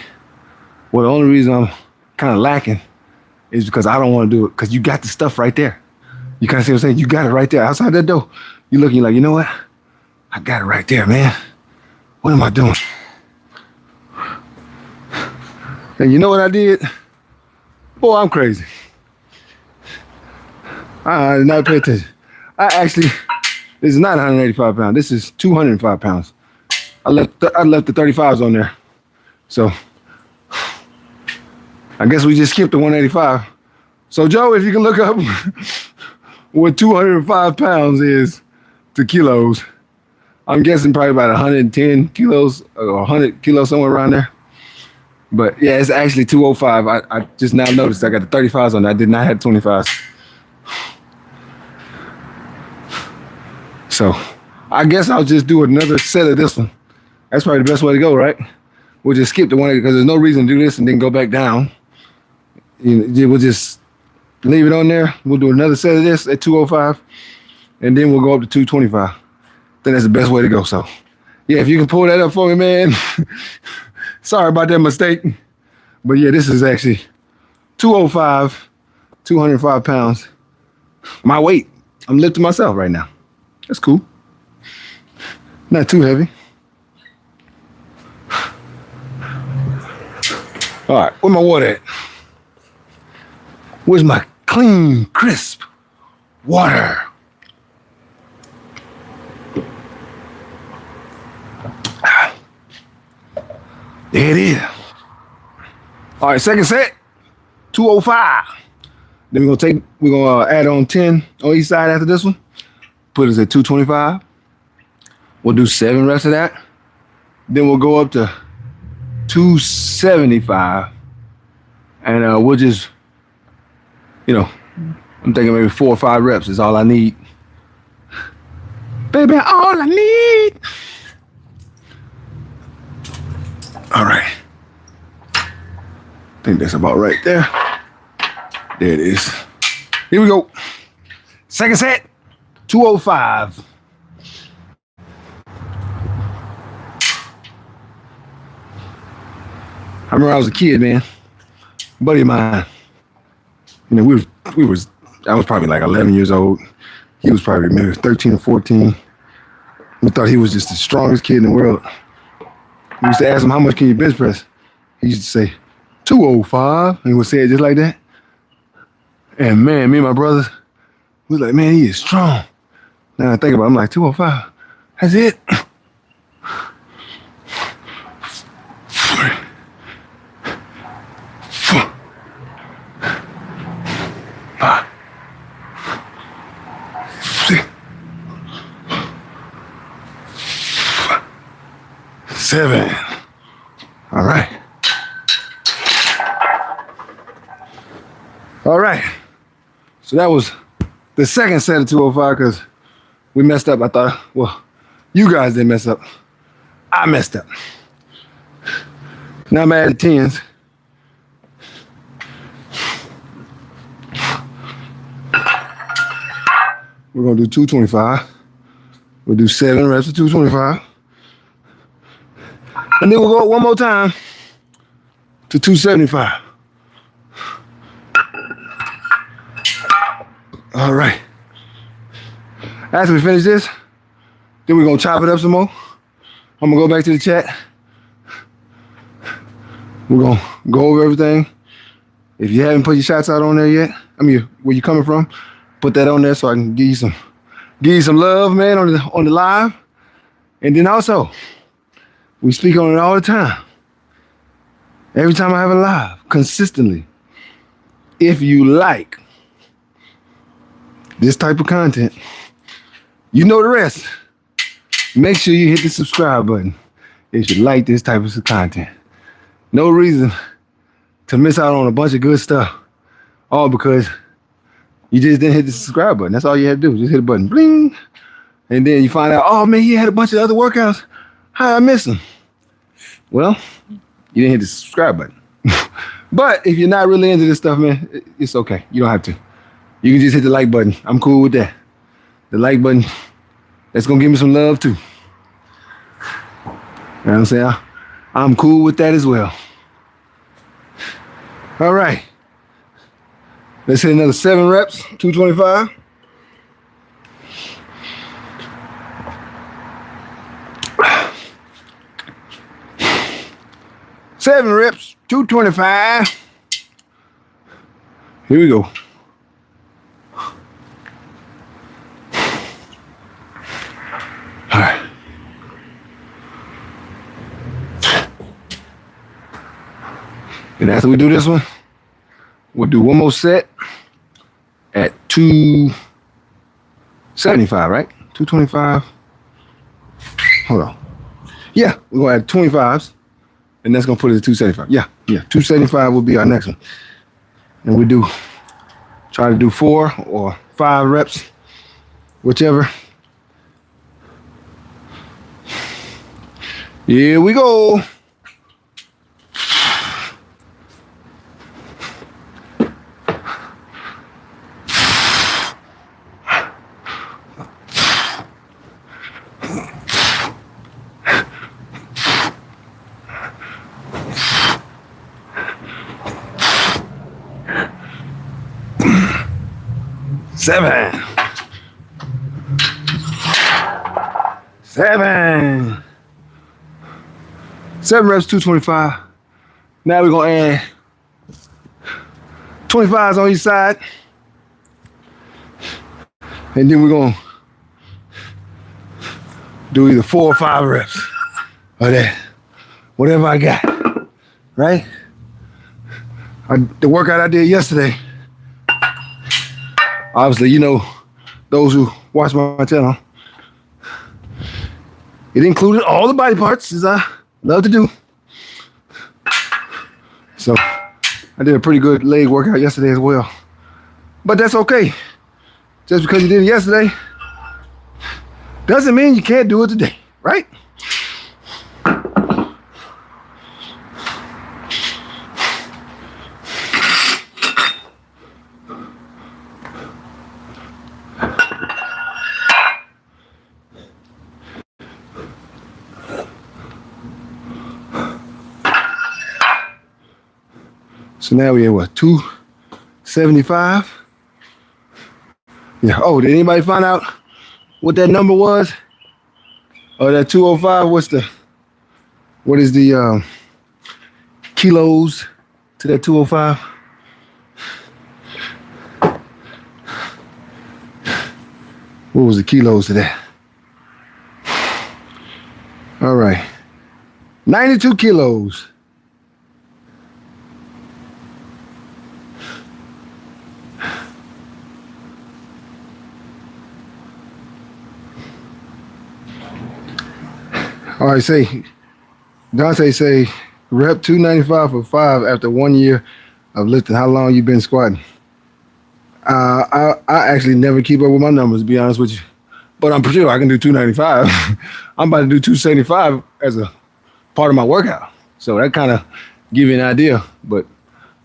well, the only reason I'm kind of lacking is because I don't want to do it, because you got the stuff right there. You kind of see what I'm saying? You got it right there outside that door. You're looking, you're like, you know what? I got it right there, man. What am I doing? And you know what I did? Boy, I'm crazy. I did not pay attention. This is not 185 pounds. This is 205 pounds. I left the 35s on there. So I guess we just skipped the 185. So Joe, if you can look up what 205 pounds is to kilos, I'm guessing probably about 110 kilos or 100 kilos, somewhere around there. But yeah, it's actually 205. I just now noticed I got the 35s on there. I did not have 25s. So I guess I'll just do another set of this one. That's probably the best way to go, right? We'll just skip the one because there's no reason to do this and then go back down. We'll just leave it on there. We'll do another set of this at 205, and then we'll go up to 225. I think that's the best way to go. So yeah, if you can pull that up for me, man. Sorry about that mistake. But yeah, this is actually 205, 205 pounds. My weight. I'm lifting myself right now. That's cool. Not too heavy. All right, where my water at? Where's my clean, crisp water? There it is. All right, second set, 205. Then we're gonna add on 10 on each side after this one. Put us at 225. We'll do 7 reps of that. Then we'll go up to 275. And we'll just, I'm thinking maybe 4 or 5 reps is all I need. Baby, all I need. All right. I think that's about right there. There it is. Here we go. Second set, 205. I remember I was a kid, man. A buddy of mine. I was probably like 11 years old. He was probably maybe 13 or 14. We thought he was just the strongest kid in the world. We used to ask him, how much can you bench press? He used to say, 205. And he would say it just like that. And man, me and my brothers, we was like, man, he is strong. Now I think about it, I'm like, 205. That's it. Seven. All right. All right. So that was the second set of 205 because we messed up. I thought, well, you guys didn't mess up. I messed up. Now I'm adding 10s. We're going to do 225. We'll do 7 reps of 225. And then we'll go up one more time to 275. All right. After we finish this, then we're gonna chop it up some more. I'm gonna go back to the chat. We're gonna go over everything. If you haven't put your shots out on there yet, where you coming from, put that on there so I can give you some love, man, on the live. And then also, we speak on it all the time. Every time I have a live, consistently. If you like, this type of content, you know the rest. Make sure you hit the subscribe button if you like this type of content. No reason to miss out on a bunch of good stuff, all because you just didn't hit the subscribe button. That's all you had to do. Just hit a button, bling, and then you find out, oh man, he had a bunch of other workouts. How I miss them? Well, you didn't hit the subscribe button. But if you're not really into this stuff, man, it's okay. You don't have to. You can just hit the like button. I'm cool with that. The like button, that's gonna give me some love too. You know what I'm saying? I'm cool with that as well. All right. Let's hit another 7 reps, 225. Seven reps, 225. Here we go. All right. And after we do this one, we'll do one more set at 275, right? 225. Hold on. Yeah, we're going to add 25s. And that's gonna put it at 275. Yeah, 275 will be our next one. And we try to do 4 or 5 reps, whichever. Here we go. Seven. 7 reps, 225. Now we're gonna add 25s on each side. And then we're gonna do either 4 or 5 reps of that. Whatever I got, right? The workout I did yesterday, obviously, you know, those who watch my channel, it included all the body parts, as I love to do. So I did a pretty good leg workout yesterday as well. But that's okay. Just because you did it yesterday doesn't mean you can't do it today, right? So now we're at what, 275? Yeah. Oh, did anybody find out what that number was? Or that 205? What is the kilos to that 205? What was the kilos to that? All right. 92 kilos. All right, Dante say rep 295 for 5 after 1 year of lifting. How long you been squatting? I actually never keep up with my numbers, to be honest with you. But I'm pretty sure I can do 295. I'm about to do 275 as a part of my workout. So that kind of give you an idea. But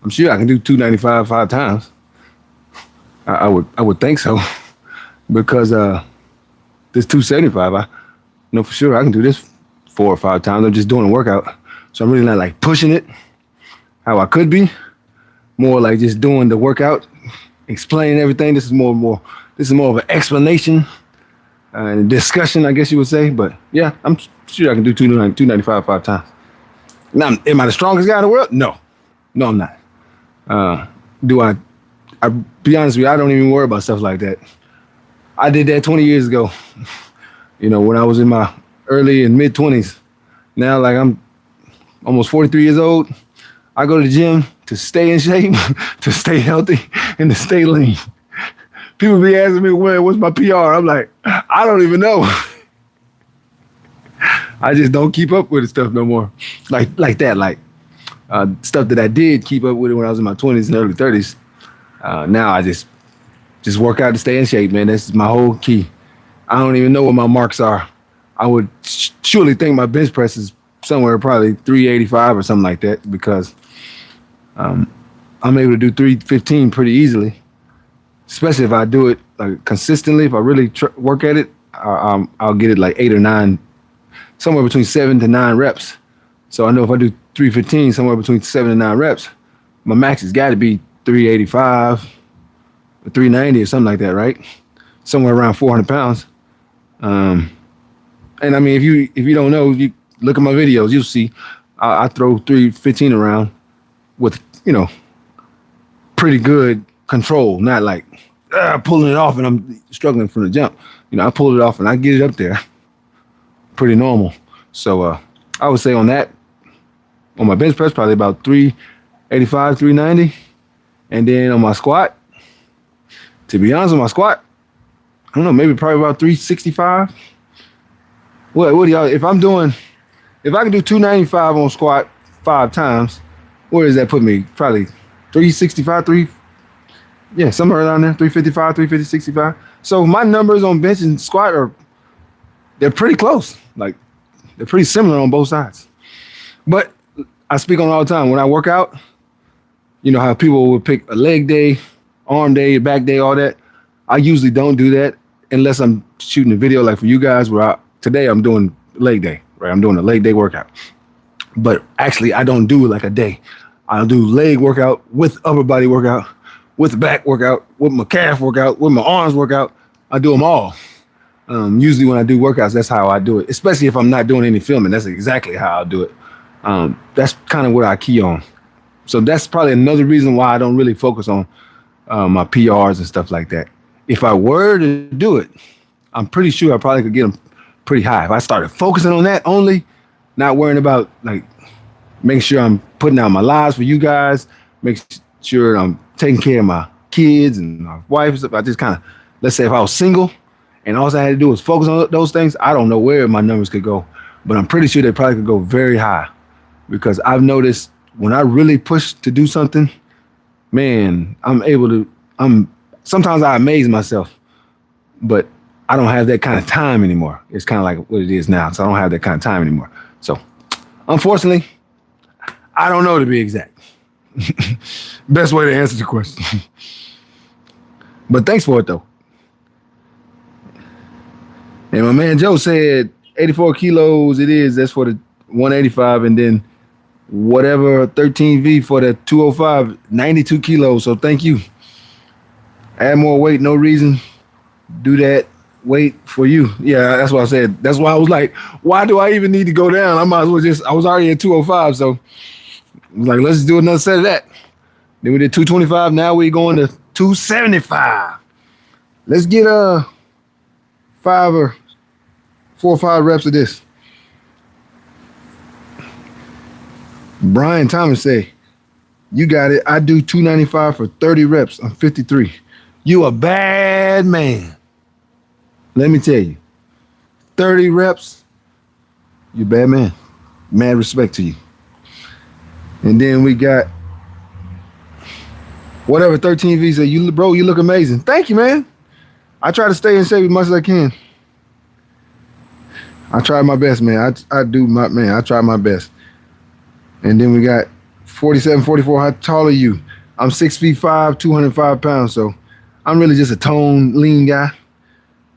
I'm sure I can do 295 5 times. I would think so. Because this 275, I know for sure I can do this 4 or 5 times. I'm just doing a workout. So I'm really not like pushing it how I could be. More like just doing the workout, explaining everything. This is more of an explanation and discussion, I guess you would say. But yeah, I'm sure I can do 295 5 times. Now, am I the strongest guy in the world? No, I'm not. I'll be honest with you, I don't even worry about stuff like that. I did that 20 years ago, when I was in my early and mid 20s. Now, like, I'm almost 43 years old. I go to the gym to stay in shape, to stay healthy, and to stay lean. People be asking me, "Well, what's my PR?" I'm like, I don't even know. I just don't keep up with the stuff no more. Like that. Like stuff that I did keep up with it when I was in my 20s and early 30s. Now I just work out to stay in shape, man. That's my whole key. I don't even know what my marks are. I would surely think my bench press is somewhere probably 385 or something like that because I'm able to do 315 pretty easily, especially if I do it like consistently. If I really work at it, I'll get it like 8 or 9, somewhere between 7 to 9 reps. So I know if I do 315, somewhere between 7 to 9 reps, my max has got to be 385 or 390 or something like that, right? Somewhere around 400 pounds. And I mean, if you don't know, you look at my videos, you'll see I throw 315 around with, pretty good control, not like pulling it off and I'm struggling from the jump. I pull it off and I get it up there pretty normal. So I would say on my bench press, probably about 385, 390. And then on my squat, to be honest with my squat, I don't know, maybe probably about 365. What do y'all, if I can do 295 on squat 5 times, where does that put me? Probably 365, somewhere around there, 355, 350, 65. So my numbers on bench and squat they're pretty close. Like, they're pretty similar on both sides. But I speak on it all the time. When I work out, you know how people would pick a leg day, arm day, back day, all that. I usually don't do that unless I'm shooting a video like for you guys where today I'm doing leg day, right? I'm doing a leg day workout. But actually, I don't do like a day. I'll do leg workout with upper body workout, with back workout, with my calf workout, with my arms workout. I do them all. Usually when I do workouts, that's how I do it, especially if I'm not doing any filming. That's exactly how I'll do it. That's kind of what I key on. So that's probably another reason why I don't really focus on my PRs and stuff like that. If I were to do it, I'm pretty sure I probably could get them pretty high. If I started focusing on that only, not worrying about like making sure I'm putting out my lives for you guys, make sure I'm taking care of my kids and my wife and stuff. I just kind of, let's say if I was single and all I had to do was focus on those things, I don't know where my numbers could go, but I'm pretty sure they probably could go very high because I've noticed when I really push to do something, man, sometimes I amaze myself, but I don't have that kind of time anymore. It's kind of like what it is now. So I don't have that kind of time anymore. So unfortunately, I don't know to be exact. Best way to answer the question. But thanks for it though. And my man Joe said 84 kilos it is. That's for the 185 and then whatever 13V for the 205, 92 kilos. So thank you. Add more weight, no reason. Do that weight for you. Yeah, that's what I said. That's why I was like, why do I even need to go down? I might as well I was already at 205. So I was like, let's do another set of that. Then we did 225. Now we're going to 275. Let's get 4 or 5 reps of this. Brian Thomas say, you got it. I do 295 for 30 reps. I'm 53. You a bad man. Let me tell you, 30 reps, you a bad man. Mad respect to you. And then we got whatever 13V said, you look amazing. Thank you, man. I try to stay in shape as much as I can. I try my best, man. I try my best. And then we got 47, 44. How tall are you? I'm 6'5", 205 pounds. So I'm really just a toned, lean guy.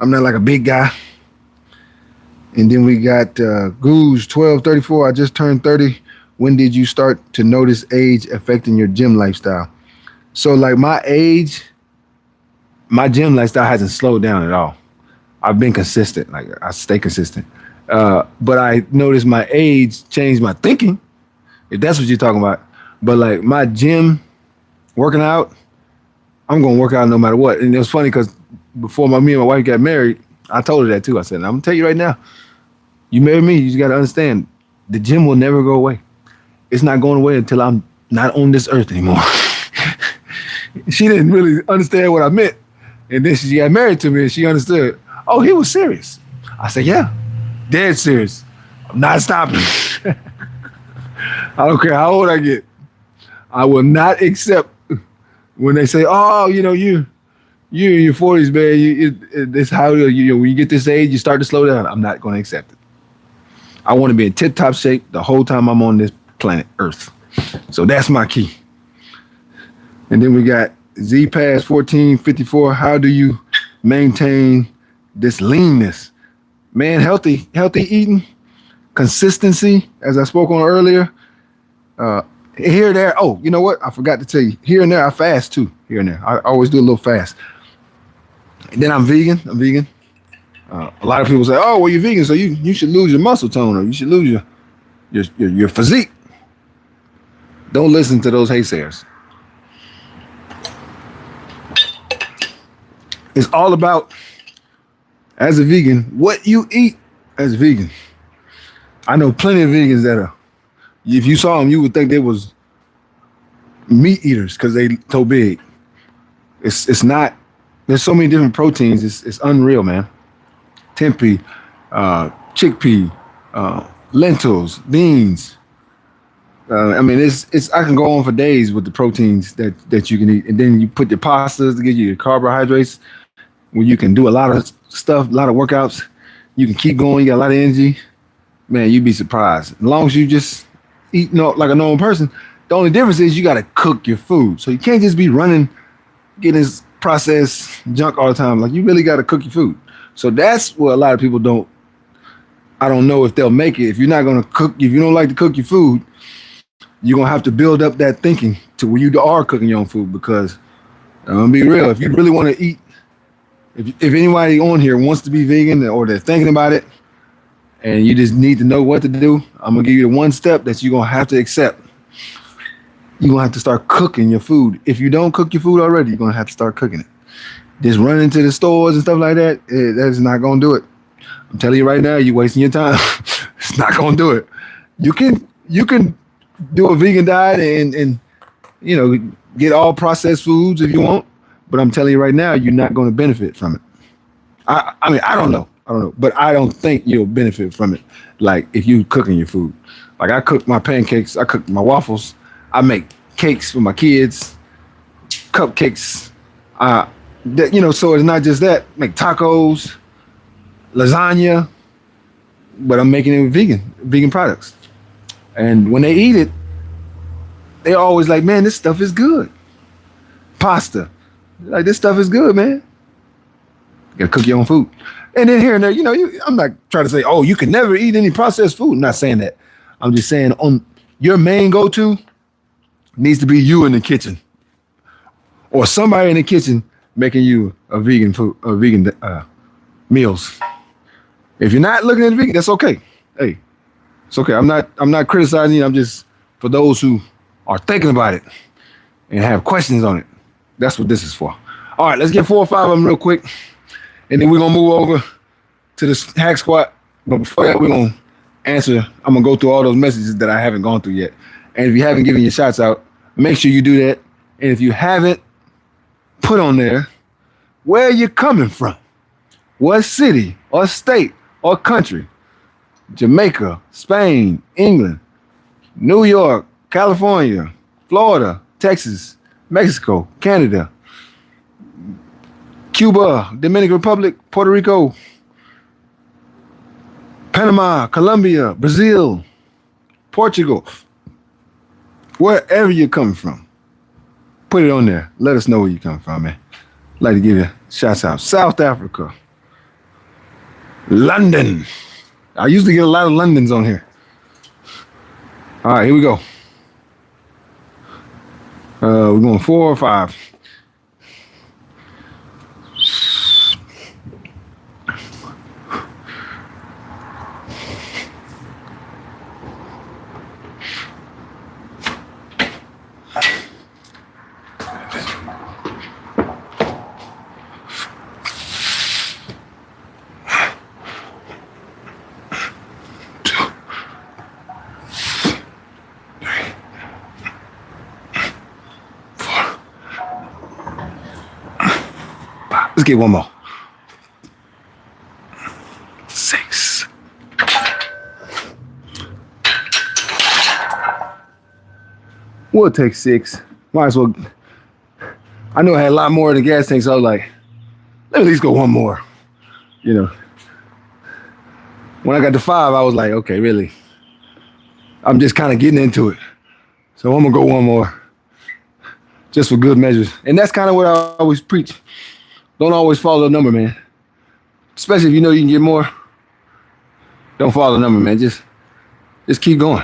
I'm not like a big guy. And then we got Goose 1234. I just turned 30. When did you start to notice age affecting your gym lifestyle? So like my age, my gym lifestyle hasn't slowed down at all. I've been consistent. Like I stay consistent. But I noticed my age changed my thinking, if that's what you're talking about. But like my gym, working out, I'm going to work out no matter what. And it was funny because before me and my wife got married, I told her that too. I said, I'm going to tell you right now, you marry me, you just got to understand, the gym will never go away. It's not going away until I'm not on this earth anymore. She didn't really understand what I meant And then she got married to me and she understood, oh, he was serious. I said, yeah, dead serious. I'm not stopping. I don't care how old I get. I will not accept when they say, oh, you in your 40s, man. It's how when you get this age, you start to slow down. I'm not going to accept it. I want to be in tip-top shape the whole time I'm on this planet Earth. So that's my key. And then we got Z-Pass 1454. How do you maintain this leanness? Man, healthy eating, consistency, as I spoke on earlier. Here and there. Oh, you know what? I forgot to tell you. Here and there, I fast too. Here and there. I always do a little fast. And then I'm vegan. A lot of people say, oh, well, you're vegan, so you should lose your muscle tone or you should lose your physique. Don't listen to those haysayers. It's all about, as a vegan, what you eat as a vegan. I know plenty of vegans that are, if you saw them, you would think they was meat eaters because they so big. It's not. There's so many different proteins. It's unreal, man. Tempeh, chickpea, lentils, beans. I mean, it's. I can go on for days with the proteins that you can eat, and then you put the pastas to give you your carbohydrates, where you can do a lot of stuff, a lot of workouts. You can keep going. You got a lot of energy. Man, you'd be surprised. As long as you just eat like a normal person. The only difference is you got to cook your food. So you can't just be running, getting this processed junk all the time. Like, you really got to cook your food. So that's what a lot of people don't. I don't know if they'll make it. If you're not going to cook, if you don't like to cook your food, you're going to have to build up that thinking to where you are cooking your own food. Because I'm going to be real. If you really want to eat, if anybody on here wants to be vegan or they're thinking about it, and you just need to know what to do, I'm going to give you the one step that you're going to have to accept. You're going to have to start cooking your food. If you don't cook your food already, you're going to have to start cooking it. Just running to the stores and stuff like that, that's not going to do it. I'm telling you right now, you're wasting your time. It's not going to do it. You can do a vegan diet and get all processed foods if you want, but I'm telling you right now, you're not going to benefit from it. I mean, I don't know, but I don't think you'll benefit from it. Like if you cooking your food, like I cook my pancakes, I cook my waffles, I make cakes for my kids, cupcakes. So it's not just that. Make tacos, lasagna, but I'm making it with vegan products. And when they eat it, they always like, man, this stuff is good. Pasta, like this stuff is good, man. You gotta cook your own food. And then here and there, I'm not trying to say, oh, you can never eat any processed food. I'm not saying that. I'm just saying on your main go-to needs to be you in the kitchen or somebody in the kitchen making you a vegan food, meals. If you're not looking at vegan, that's okay. Hey, it's okay. I'm not criticizing you. I'm just, for those who are thinking about it and have questions on it, that's what this is for. All right, let's get 4 or 5 of them real quick. And then we're going to move over to this hack squat. But before that, we're going to answer. I'm going to go through all those messages that I haven't gone through yet. And if you haven't given your shots out, make sure you do that. And if you haven't, put on there where you're coming from. What city or state or country. Jamaica, Spain, England, New York, California, Florida, Texas, Mexico, Canada, Cuba, Dominican Republic, Puerto Rico, Panama, Colombia, Brazil, Portugal, wherever you're coming from, put it on there. Let us know where you're coming from, man. I'd like to give you shouts out. South Africa, London. I usually get a lot of Londons on here. All right, here we go. We're going 4 or 5. Let's get one more. 6. We'll take 6. Might as well. I knew I had a lot more in the gas tank, so I was like, let me at least go one more. You know. When I got to 5, I was like, okay, really. I'm just kind of getting into it. So I'm gonna go one more. Just for good measures. And that's kind of what I always preach. Don't always follow the number, man. Especially if you know you can get more. Don't follow the number, man. Just keep going.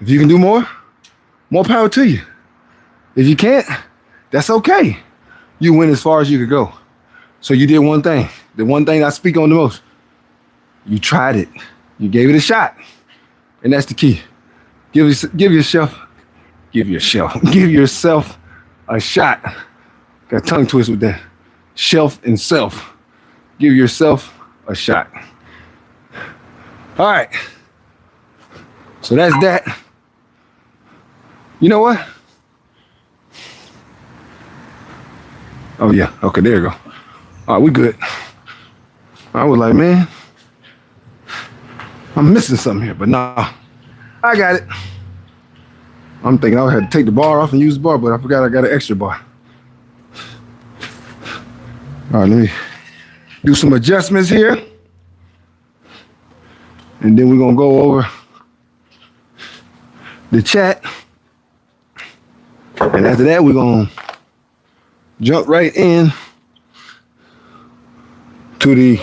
If you can do more power to you. If you can't, that's okay. You went as far as you could go. So you did one thing. The one thing I speak on the most. You tried it. You gave it a shot. And that's the key. Give yourself a shot. Got a tongue twist with that. Shelf and self. Give yourself a shot. All right. So that's that. You know what? Oh yeah. Okay, there you go. All right, we good. I was like, man, I'm missing something here, but nah, I got it. I'm thinking I had to take the bar off and use the bar, but I forgot I got an extra bar. All right, let me do some adjustments here. And then we're gonna go over the chat. And after that, we're gonna jump right in to the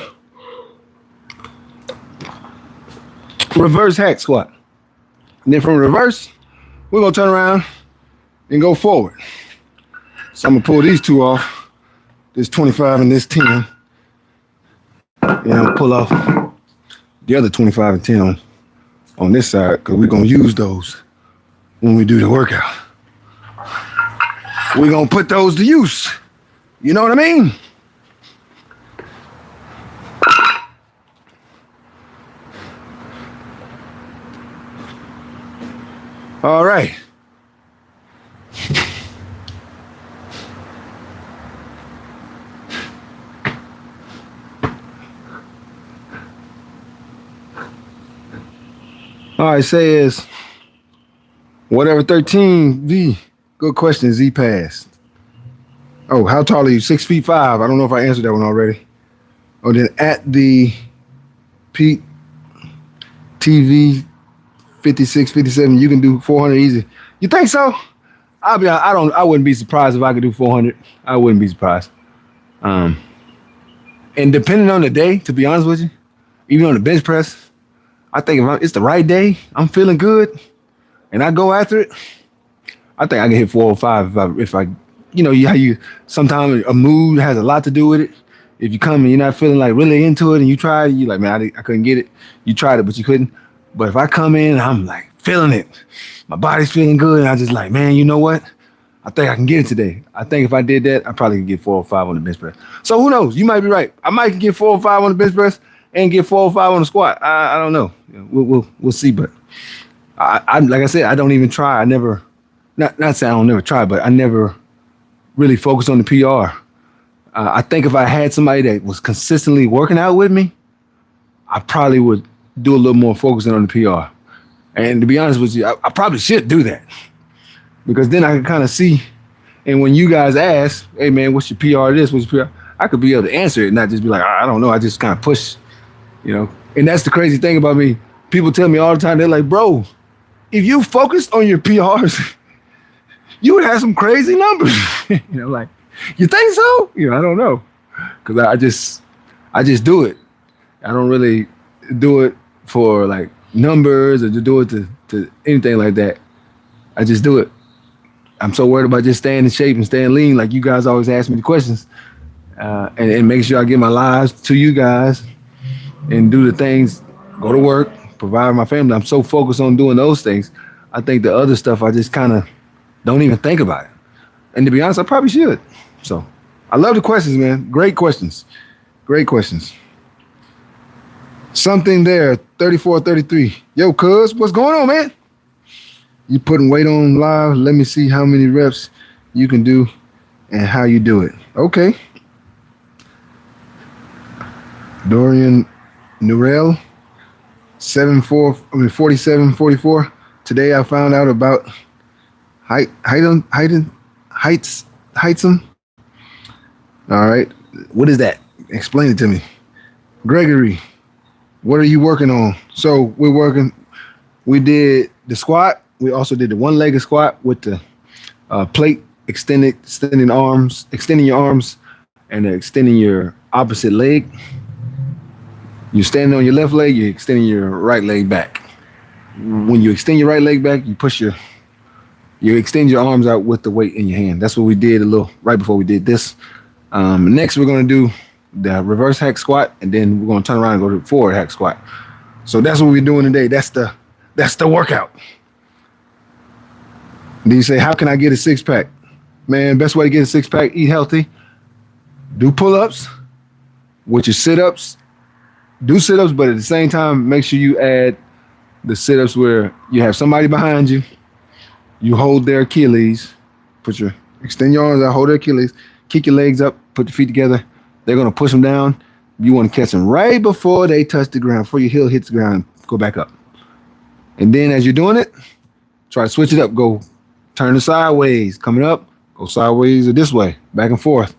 reverse hack squat. And then from reverse, we're gonna turn around and go forward. So I'm gonna pull these two off, this 25 and this 10. And I'm gonna pull off the other 25 and 10 on this side, because we're gonna use those when we do the workout. We're gonna put those to use. You know what I mean? All right. All right, says, whatever 13V. Good question, Z passed. Oh, how tall are you? 6'5". I don't know if I answered that one already. Oh, then at the Pete TV 56, 57, you can do 400 easy. You think so? I wouldn't be surprised if I could do 400. I wouldn't be surprised. And depending on the day, to be honest with you, even on the bench press, I think if it's the right day, I'm feeling good, and I go after it, I think I can hit 405 if I you know, how you sometimes a mood has a lot to do with it. If you come and you're not feeling like really into it and you try it, you like, man, I couldn't get it. You tried it, but you couldn't. But if I come in and I'm like feeling it, my body's feeling good, and I just like, man, you know what? I think I can get it today. I think if I did that, I probably could get 405 on the bench press. So who knows? You might be right. I might get 405 on the bench press and get 405 on the squat. I don't know. We'll see. But I like I said, I don't even try. I never, not saying I don't never try, but I never really focus on the PR. I think if I had somebody that was consistently working out with me, I probably would do a little more focusing on the PR. And to be honest with you, I probably should do that, because then I can kind of see. And when you guys ask, hey man, what's your PR this, what's your PR? I could be able to answer it, not just be like, I don't know. I just kind of push, you know. And that's the crazy thing about me. People tell me all the time, they're like, bro, if you focused on your PRs, you would have some crazy numbers. You know, like, you think so? You know, I don't know. Because I just do it. I don't really do it for like numbers or to do it to anything like that. I just do it. I'm so worried about just staying in shape and staying lean, like you guys always ask me the questions, and make sure I give my lives to you guys and do the things, go to work, provide my family. I'm so focused on doing those things. I think the other stuff, I just kind of don't even think about it. And to be honest, I probably should. So I love the questions, man. Great questions. Great questions. Something there, 34, 33. Yo, cuz, what's going on, man? You putting weight on live? Let me see how many reps you can do and how you do it. Okay. Dorian Nurel, 4744. Today I found out about Heightsum. All right. What is that? Explain it to me. Gregory, what are you working on? So we did the squat. We also did the one-legged squat with the plate extending your arms, and extending your opposite leg. You're standing on your left leg, you're extending your right leg back. When you extend your right leg back, you extend your arms out with the weight in your hand. That's what we did right before we did this. Next, we're going to do the reverse hack squat, and then we're going to turn around and go to the forward hack squat. So that's what we're doing today. That's the workout. Then you say, how can I get a six-pack? Man, best way to get a six-pack, eat healthy, do pull-ups with your sit-ups, do sit-ups, but at the same time, make sure you add the sit-ups where you have somebody behind you, you hold their Achilles, extend your arms out, hold their Achilles, kick your legs up, put the feet together. They're going to push them down. You want to catch them right before they touch the ground, before your heel hits the ground, go back up. And then as you're doing it, try to switch it up, go turn it sideways, coming up, go sideways or this way, back and forth.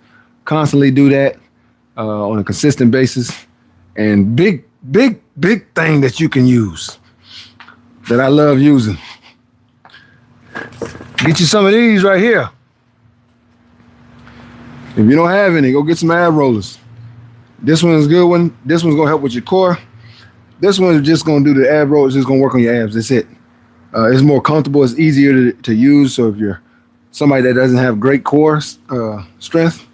Constantly do that on a consistent basis. And big thing that you can use that I love using. Get you some of these right here. If you don't have any, go get some ab rollers. This one is a good one. This one's gonna help with your core. This one is just gonna do the ab roll. It's just gonna work on your abs. That's it. It's more comfortable. It's easier to use. So if you're somebody that doesn't have great core strength,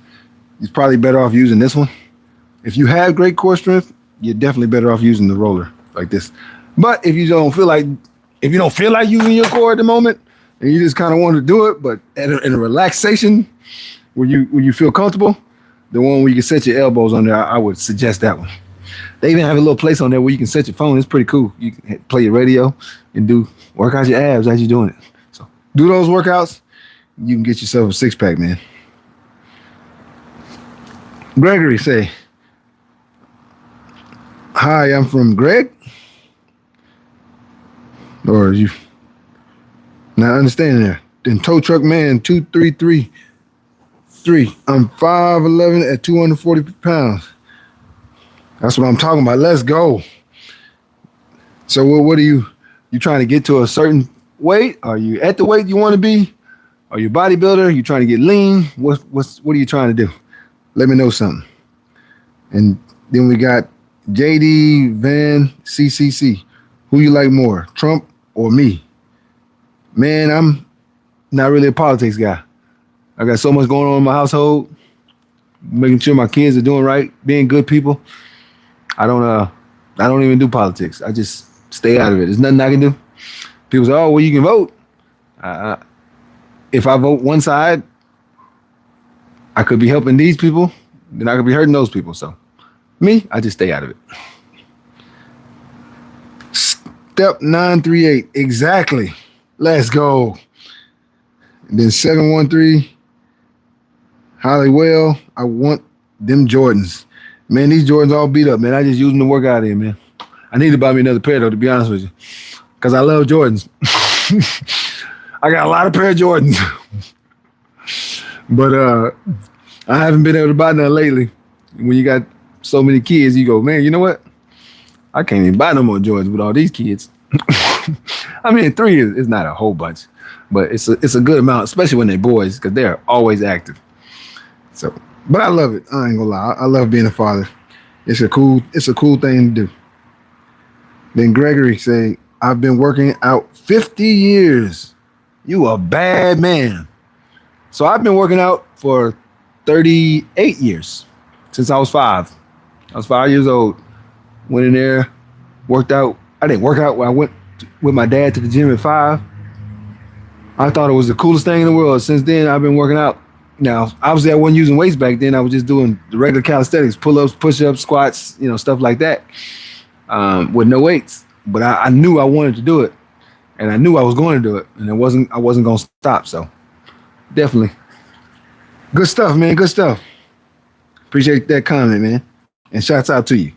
you're probably better off using this one. If you have great core strength, you're definitely better off using the roller like this. But if you don't feel like using your core at the moment, and you just kind of want to do it, but in a relaxation where you feel comfortable, the one where you can set your elbows on there, I would suggest that one. They even have a little place on there where you can set your phone. It's pretty cool. You can play your radio and work out your abs as you're doing it. So do those workouts. You can get yourself a six-pack, man. Gregory say, hi, I'm from Greg. Or are you not understanding there? Then tow truck man 2333. I'm 5'11" at 240 pounds. That's what I'm talking about. Let's go. So what are you trying to get to a certain weight? Are you at the weight you want to be? Are you a bodybuilder? You trying to get lean? What are you trying to do? Let me know something. And then we got JD Van CCC. Who you like more, Trump or me? Man, I'm not really a politics guy. I got so much going on in my household, making sure my kids are doing right, being good people. I don't even do politics. I just stay out of it. There's nothing I can do. People say, oh, well, you can vote. If I vote one side, I could be helping these people, then I could be hurting those people. So me, I just stay out of it. Step 938, exactly. Let's go. And then 713, Hollywell, I want them Jordans. Man, these Jordans all beat up, man. I just use them to work out in, man. I need to buy me another pair, though, to be honest with you, because I love Jordans. I got a lot of pair of Jordans. But I haven't been able to buy none lately. When you got so many kids, you go, man, you know what? I can't even buy no more Jordans with all these kids. I mean, 3 is not a whole bunch, but it's a good amount, especially when they're boys, because they're always active. So, but I love it. I ain't gonna lie. I love being a father. It's a cool thing to do. Then Gregory say, I've been working out 50 years. You a bad man. So I've been working out for 38 years, since I was 5. I was 5 years old. Went in there, worked out. I didn't work out when I went with my dad to the gym at 5. I thought it was the coolest thing in the world. Since then, I've been working out. Now, obviously, I wasn't using weights back then. I was just doing the regular calisthenics, pull-ups, push-ups, squats, stuff like that, with no weights. But I knew I wanted to do it, and I knew I was going to do it, and I wasn't going to stop. So, definitely, good stuff, man. Good stuff. Appreciate that comment, man, and shouts out to you.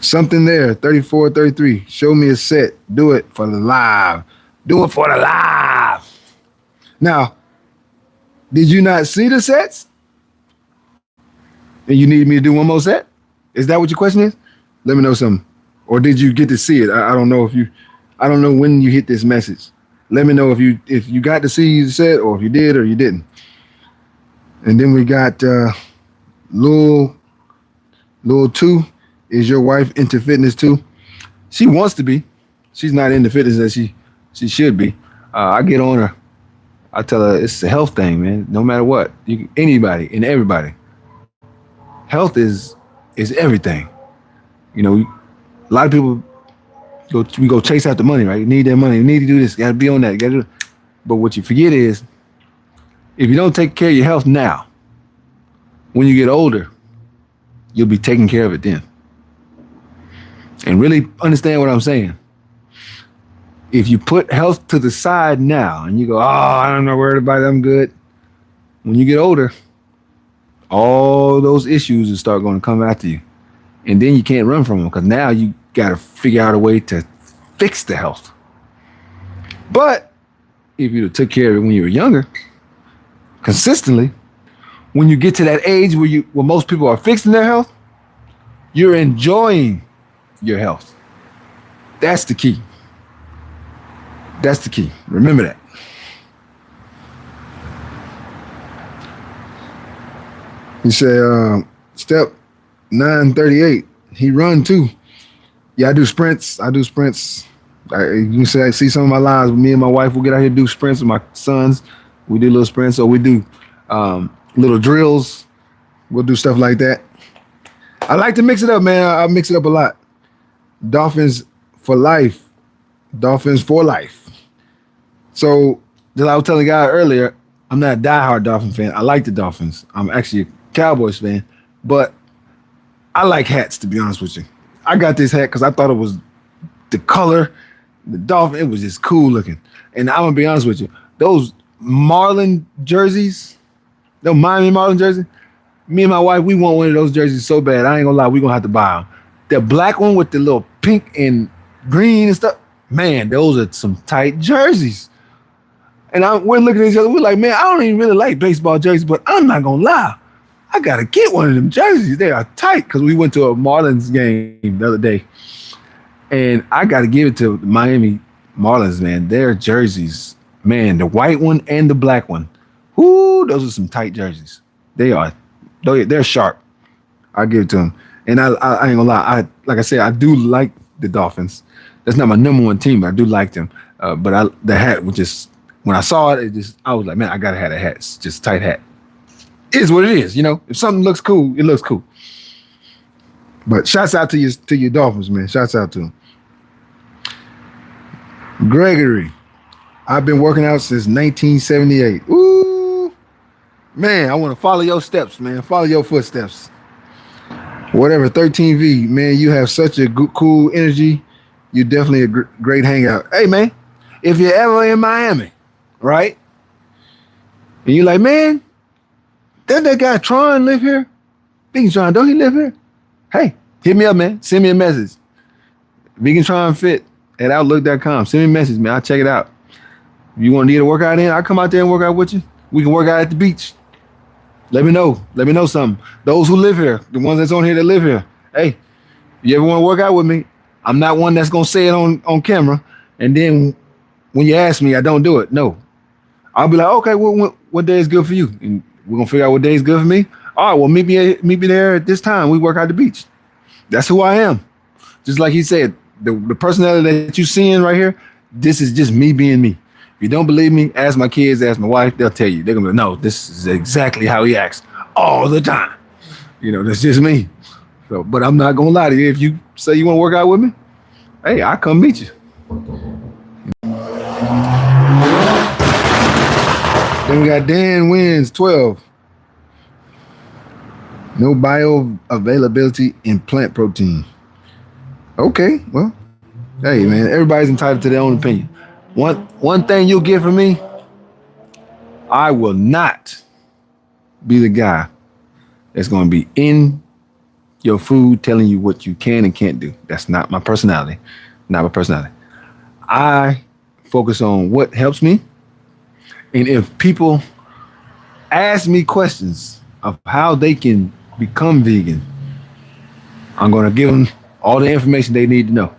Something there, 34, 33. Show me a set. Do it for the live. Do it for the live. Now, did you not see the sets? And you need me to do one more set? Is that what your question is? Let me know something. Or did you get to see it? I don't know if you, I don't know when you hit this message. Let me know if you got to see the set or if you did or you didn't. And then we got Lil 2. Is your wife into fitness too? She wants to be. She's not into fitness as she should be. I get on her. I tell her it's a health thing, man. No matter what, anybody and everybody. Health is everything. You know, a lot of people go chase after money, right? You need that money. You need to do this. You gotta be on that. You gotta do it. But what you forget is, if you don't take care of your health now, when you get older, you'll be taking care of it then. And really understand what I'm saying. If you put health to the side now and you go, I'm not worried about it, I'm good. When you get older, all those issues will start going to come after you. And then you can't run from them because now you got to figure out a way to fix the health. But if you took care of it when you were younger, consistently, when you get to that age where most people are fixing their health, you're enjoying your health. That's the key. That's the key. Remember that. He said, step 938. He run too. Yeah, I do sprints. You can say I see some of my lives. Me and my wife will get out here and do sprints with my sons. We do little sprints, or we do little drills. We'll do stuff like that. I like to mix it up, man. I mix it up a lot. Dolphins for life. Dolphins for life. So, as I was telling the guy earlier, I'm not a diehard Dolphin fan. I like the Dolphins. I'm actually a Cowboys fan, but I like hats, to be honest with you. I got this hat because I thought it was the color, the Dolphin. It was just cool looking. And I'm gonna be honest with you, those Marlin jerseys, those Miami Marlin jerseys. Me and my wife, we want one of those jerseys so bad. I ain't gonna lie, we're gonna have to buy them. The black one with the little pink and green and stuff, man, those are some tight jerseys. And we're looking at each other, we're like, man, I don't even really like baseball jerseys, but I'm not gonna lie, I gotta get one of them jerseys. They are tight, because we went to a Marlins game the other day, and I gotta give it to the Miami Marlins, man. Their jerseys, man, the white one and the black one, whoo, those are some tight jerseys. They're sharp. I'll give it to them. And I ain't gonna lie, like I said, I do like the Dolphins. That's not my number one team, but I do like them. But the hat was just, when I saw it, I was like, man, I gotta have a hat. It's just a tight hat. It is what it is, you know. If something looks cool, it looks cool. But shouts out to your Dolphins, man. Shouts out to them. Gregory, I've been working out since 1978. Ooh, man, I want to follow your steps, man. Follow your footsteps. Whatever, 13V, man, you have such a cool energy. You're definitely a great hangout. Hey, man, if you're ever in Miami, right? And you're like, man, doesn't that guy Tron live here? Vegan Tron, don't he live here? Hey, hit me up, man. Send me a message. Vegan Tron Fit at Outlook.com. Send me a message, man. I'll check it out. If you want to need a workout in, I'll come out there and work out with you. We can work out at the beach. Let me know. Let me know something. Those who live here, the ones that's on here that live here. Hey, you ever want to work out with me? I'm not one that's going to say it on camera. And then when you ask me, I don't do it. No. I'll be like, okay, what day is good for you? And we're going to figure out what day is good for me. All right, well, meet me there at this time. We work out at the beach. That's who I am. Just like he said, the personality that you're seeing right here, this is just me being me. If you don't believe me, ask my kids, ask my wife, they'll tell you. They're going to be like, no, this is exactly how he acts all the time. You know, that's just me. So, but I'm not going to lie to you. If you say you want to work out with me, hey, I'll come meet you. Then we got Dan Wins 12. No bioavailability in plant protein. Okay, well, hey, man, everybody's entitled to their own opinion. One thing you'll get from me, I will not be the guy that's going to be in your food telling you what you can and can't do. That's not my personality. Not my personality. I focus on what helps me. And if people ask me questions of how they can become vegan, I'm going to give them all the information they need to know.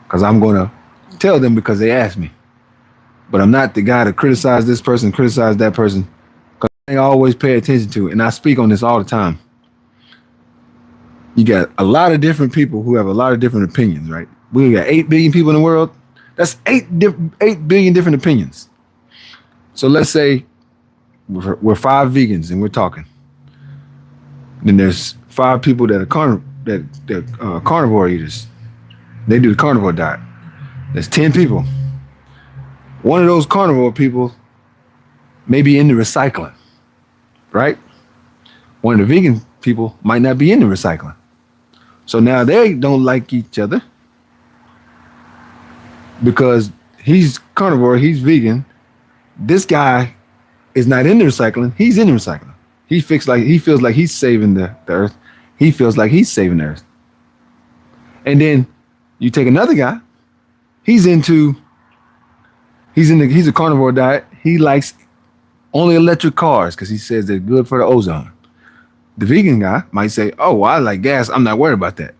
Because I'm going to tell them because they asked me. But I'm not the guy to criticize this person, criticize that person. Because I always pay attention to it. And I speak on this all the time. You got a lot of different people who have a lot of different opinions, right? We got 8 billion people in the world. That's 8 billion different opinions. So let's say we're 5 vegans and we're talking. Then there's 5 people that are carnivore eaters. They do the carnivore diet. There's 10 people. One of those carnivore people may be into recycling, right? One of the vegan people might not be into recycling. So now they don't like each other because he's carnivore, he's vegan. This guy is not into recycling. He's into recycling. He feels like he's saving the earth. He feels like he's saving the earth. And then you take another guy. He's a carnivore diet. He likes only electric cars because he says they're good for the ozone. The vegan guy might say, "Oh, well, I like gas. I'm not worried about that."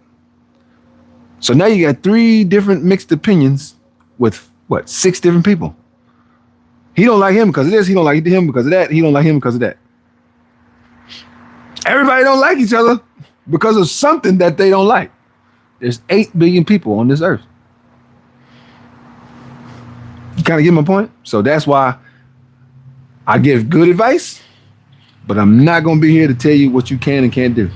So now you got 3 different mixed opinions with 6 different people. He don't like him because of this. He don't like him because of that. He don't like him because of that. Everybody don't like each other because of something that they don't like. There's 8 billion people on this earth. You kind of get my point? So that's why I give good advice, but I'm not going to be here to tell you what you can and can't do.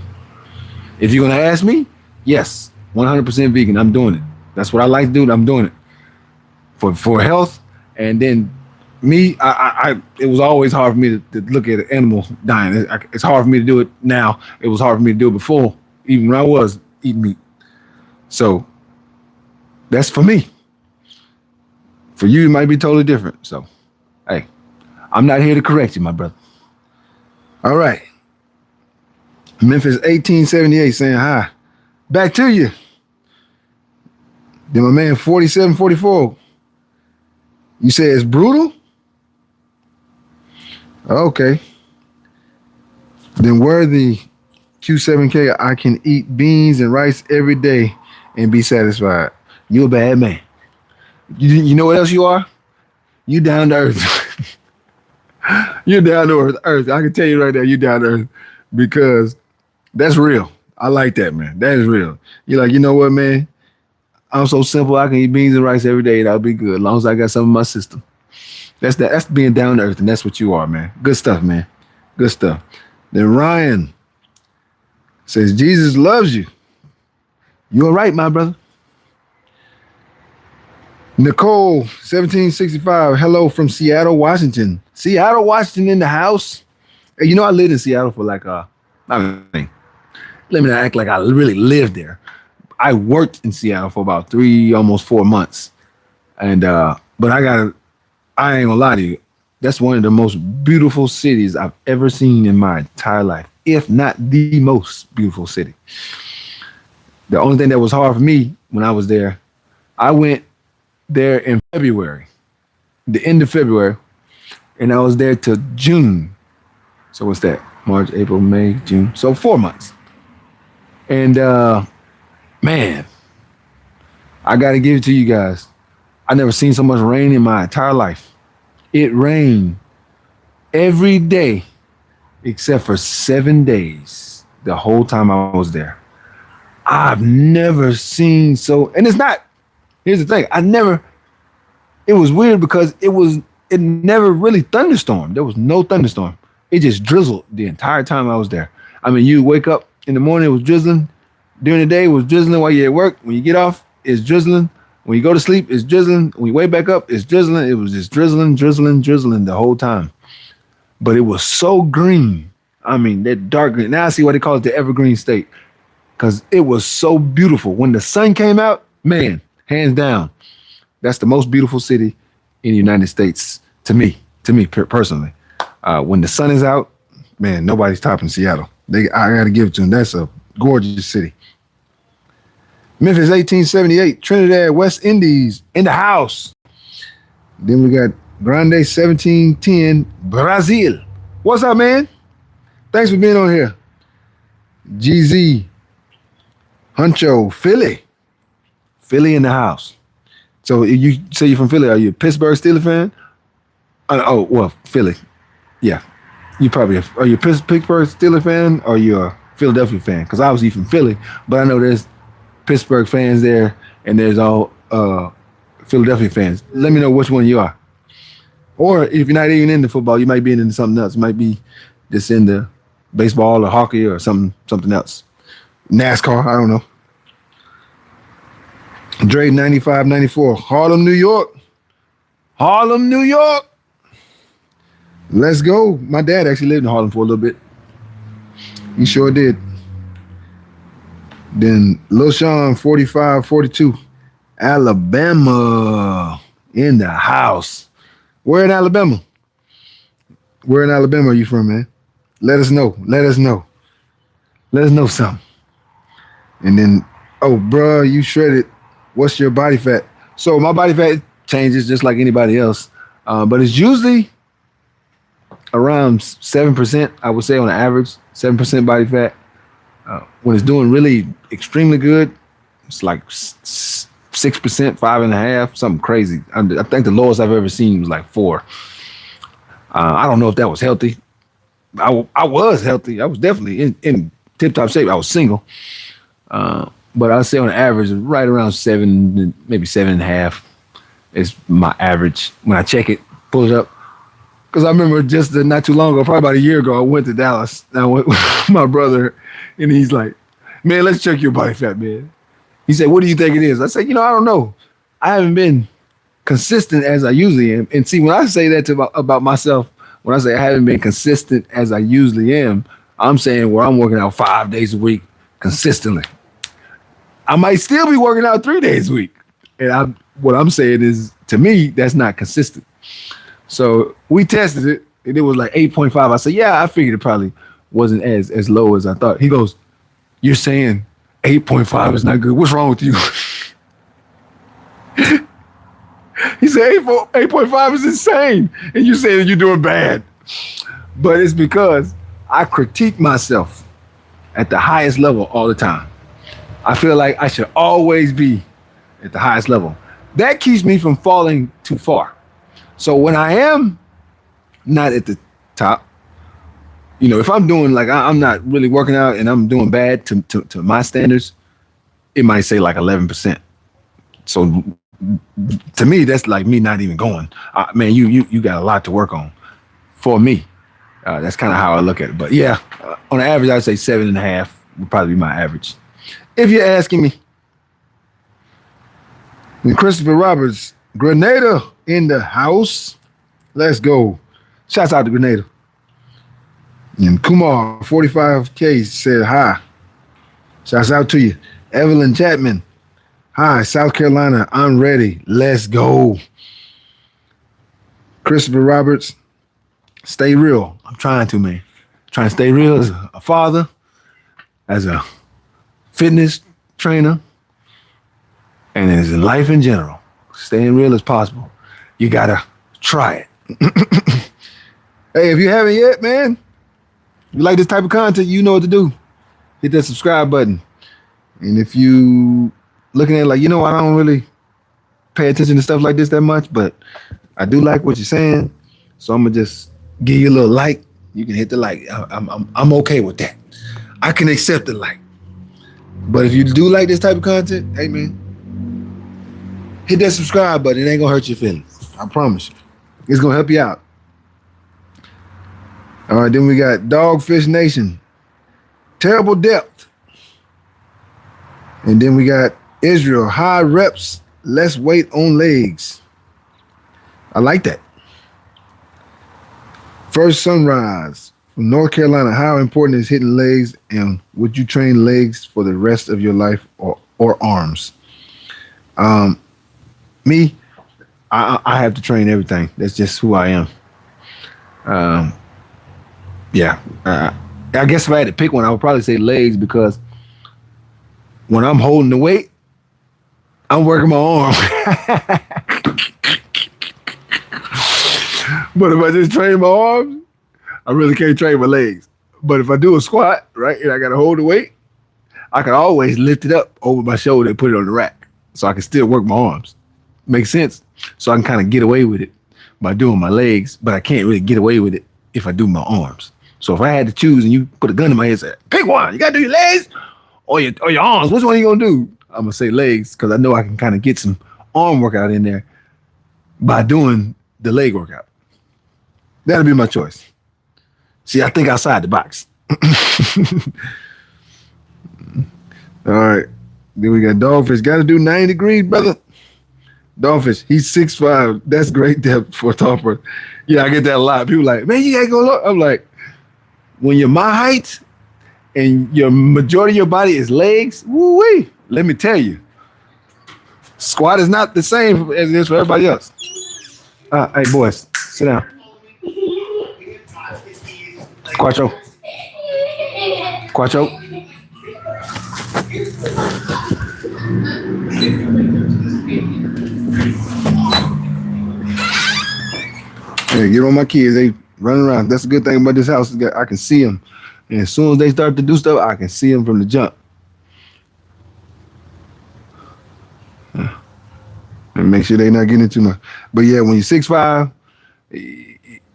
If you're going to ask me, yes, 100% vegan. I'm doing it. That's what I like to do. I'm doing it for health. And then me, it was always hard for me to look at an animal dying. It's hard for me to do it now. It was hard for me to do it before, even when I was eating meat. So that's for me. For you, it might be totally different. So, hey, I'm not here to correct you, my brother. All right. Memphis 1878 saying hi. Back to you. Then my man 4744. You say it's brutal? Okay. Then where the Q7K, I can eat beans and rice every day and be satisfied. You a bad man. You know what else you are? You down to earth. You're down to earth. I can tell you right there, you down to earth because that's real. I like that, man. That is real. You're like, you know what, man? I'm so simple. I can eat beans and rice every day. That'll be good as long as I got some in my system. That's being down to earth, and that's what you are, man. Good stuff, man. Good stuff. Then Ryan says, Jesus loves you. You're right, my brother. Nicole, 1765. Hello from Seattle, Washington. Seattle, Washington in the house. Hey, you know, I lived in Seattle for let me not act like I really lived there. I worked in Seattle for about 3, almost 4 months. And, but I ain't gonna lie to you. That's one of the most beautiful cities I've ever seen in my entire life, if not the most beautiful city. The only thing that was hard for me when I was there, I went there in February, the end of February, and I was there till June. So what's that? March, April, May, June. So 4 months. And man, I gotta give it to you guys. I never seen so much rain in my entire life. It rained every day except for 7 days the whole time I was there. I've never seen so, and it's not, here's the thing, it was weird because it never really thunderstormed. There was no thunderstorm. It just drizzled the entire time I was there. I mean, you wake up in the morning, it was drizzling. During the day, it was drizzling while you're at work. When you get off, it's drizzling. When you go to sleep, it's drizzling. When you wake back up, it's drizzling. It was just drizzling the whole time. But it was so green. I mean, that dark green. Now I see why they call it the evergreen state. Because it was so beautiful. When the sun came out, man, hands down, that's the most beautiful city in the United States to me personally. When the sun is out, man, nobody's topping Seattle. I got to give it to them. Gorgeous city. Memphis, 1878. Trinidad, West Indies in the house. Then we got Grande, 1710. Brazil. What's up, man? Thanks for being on here. GZ. Huncho, Philly. Philly in the house. So you say you're from Philly. Are you a Pittsburgh Steelers fan? Philly. Yeah. You probably are you a Pittsburgh Steelers fan or you a Philadelphia fan? Because I was from Philly, but I know there's Pittsburgh fans there and there's all Philadelphia fans. Let me know which one you are. Or if you're not even into football, you might be into something else. You might be just into baseball or hockey or something else. NASCAR, I don't know. Dre, 95, 94. Harlem, New York. Harlem, New York. Let's go. My dad actually lived in Harlem for a little bit. He sure did. Then Lil Sean, 45, 42. Alabama in the house. Where in Alabama? Where in Alabama are you from, man? Let us know. Let us know. Let us know something. And then, oh, bro, you shredded. What's your body fat? So my body fat changes just like anybody else, but it's usually around 7%. I would say on average, 7% body fat. When it's doing really extremely good, it's like 6%, 5.5%, something crazy. I think the lowest I've ever seen was like 4. I don't know if that was healthy. I was healthy. I was definitely in tip-top shape. I was single. But I'd say on average, right around 7, maybe 7.5 is my average. When I check it, pull it up. Because I remember just not too long ago, probably about a year ago, I went to Dallas. I went with my brother, and he's like, man, let's check your body fat, man. He said, what do you think it is? I said, I don't know. I haven't been consistent as I usually am. And see, when I say that about myself, when I say I haven't been consistent as I usually am, I'm saying where I'm working out 5 days a week consistently. I might still be working out 3 days a week. And what I'm saying is, to me, that's not consistent. So we tested it, and it was like 8.5. I said, yeah, I figured it probably wasn't as low as I thought. He goes, you're saying 8.5 is not good. What's wrong with you? He said 8.5 is insane. And you saying you're doing bad. But it's because I critique myself at the highest level all the time. I feel like I should always be at the highest level. That keeps me from falling too far. So when I am not at the top, if I'm doing like I'm not really working out and I'm doing bad to my standards, it might say like 11%. So to me, that's like me not even going. Man, you got a lot to work on. For me, that's kind of how I look at it. But yeah, on average, I'd say 7.5 would probably be my average. If you're asking me. And Christopher Roberts, Grenada in the house. Let's go. Shouts out to Grenada. And Kumar, 45K, said hi. Shouts out to you. Evelyn Chapman. Hi, South Carolina. I'm ready. Let's go. Christopher Roberts, stay real. I'm trying to, man. Trying to stay real as a father, as a fitness trainer, and as in life in general. Staying real as possible. You gotta try it. Hey, if you haven't yet, man, if you like this type of content, you know what to do. Hit that subscribe button. And if you looking at it like, I don't really pay attention to stuff like this that much, but I do like what you're saying. So I'm gonna just give you a little like. You can hit the like. I'm okay with that. I can accept the like. But if you do like this type of content, hey man, hit that subscribe button. It ain't gonna hurt your feelings. I promise you. It's gonna help you out. All right, then we got Dogfish Nation. Terrible depth. And then we got Israel. High reps, less weight on legs. I like that. First Sunrise from North Carolina. How important is hitting legs, and would you train legs for the rest of your life or arms? Me, I have to train everything. That's just who I am. I guess if I had to pick one, I would probably say legs, because when I'm holding the weight, I'm working my arm. But if I just train my arms, I really can't train my legs. But if I do a squat, right, and I gotta hold the weight, I can always lift it up over my shoulder and put it on the rack. So I can still work my arms. Makes sense? So I can kind of get away with it by doing my legs, but I can't really get away with it if I do my arms. So if I had to choose and you put a gun in my head and say, pick one, you gotta do your legs or your arms, which one are you gonna do? I'm gonna say legs because I know I can kind of get some arm workout in there by doing the leg workout. That'll be my choice. See, I think outside the box. All right. Then we got Dogfish. Got to do 90 degrees, brother. Dogfish, he's 6'5". That's great depth for a tall person. Yeah, I get that a lot. People like, man, you got to go low. I'm like, when you're my height and your majority of your body is legs, woo-wee, let me tell you, squat is not the same as it is for everybody else. Hey, boys, sit down. Quattro. Quattro. Hey, get on my kids. They running around. That's a good thing about this house is that I can see them. And as soon as they start to do stuff, I can see them from the jump. And make sure they're not getting too much. But yeah, when you're 6'5",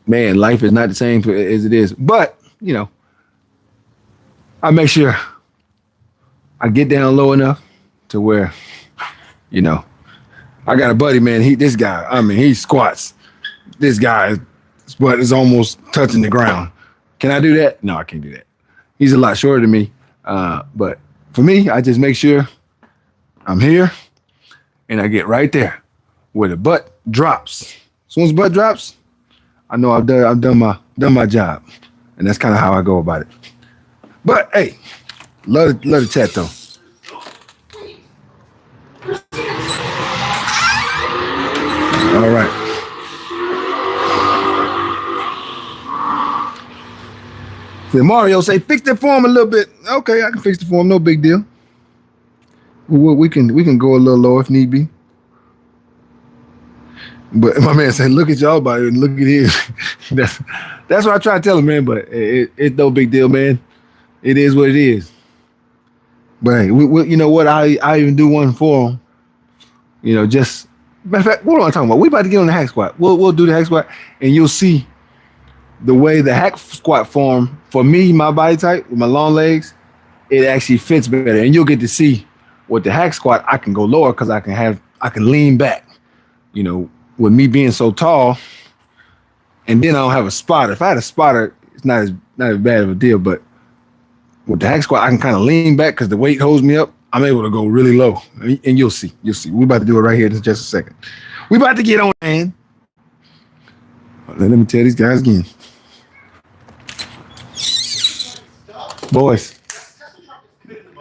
man, life is not the same as it is. But, you know, I make sure I get down low enough to where, you know, I got a buddy, man. This guy, he squats. This guy's butt is almost touching the ground. Can I do that? No, I can't do that. He's a lot shorter than me. But for me, I just make sure I'm here and I get right there where the butt drops. As soon as the butt drops, I know I've done my job. And that's kind of how I go about it. But hey, love the chat though. All right. So Mario say, fix the form a little bit. Okay, I can fix the form, no big deal. We can go a little low if need be. But my man said, look at y'all body and look at his. that's what I try to tell him, man. But it's no big deal, man. It is what it is. But hey, we you know what? I even do one for him. You know, just matter of fact, what am I talking about? We about to get on the hack squat. We'll do the hack squat, and you'll see the way the hack squat form for me, my body type with my long legs, it actually fits better, and you'll get to see with the hack squat. I can go lower because I can lean back. You know, with me being so tall, and then I don't have a spotter. If I had a spotter, it's not as bad of a deal. But with the hack squat, I can kind of lean back because the weight holds me up. I'm able to go really low, and you'll see. We're about to do it right here in just a second. We about to get on, man. Let me tell these guys again. Boys,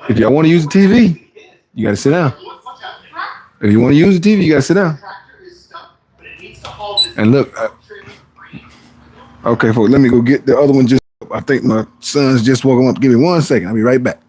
if y'all want to use the TV, you got to sit down. If you want to use the TV, you got to sit down. And look, okay, folks, let me go get the other one. I think my son's just woken up. Give me 1 second. I'll be right back.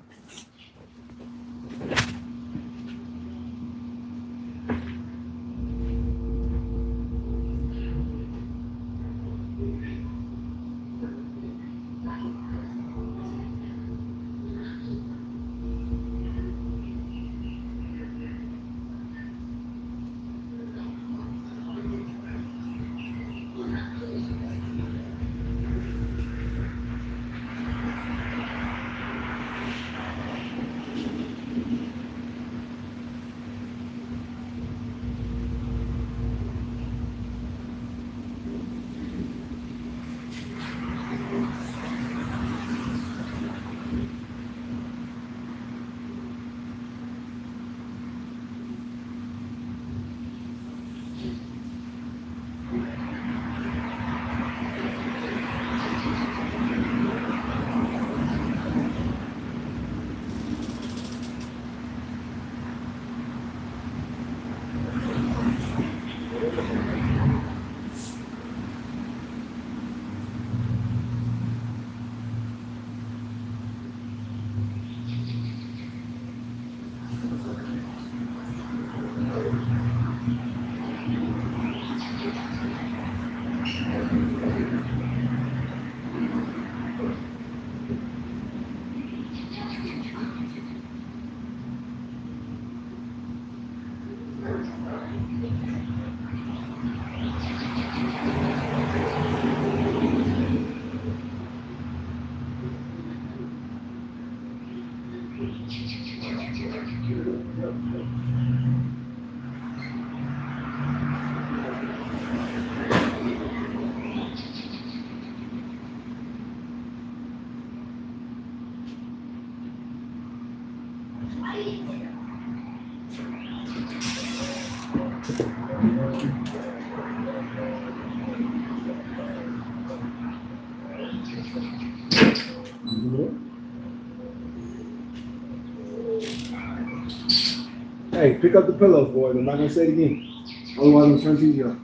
Hey, pick up the pillows, boys. I'm not gonna say it again. Otherwise, I'm gonna turn TV off.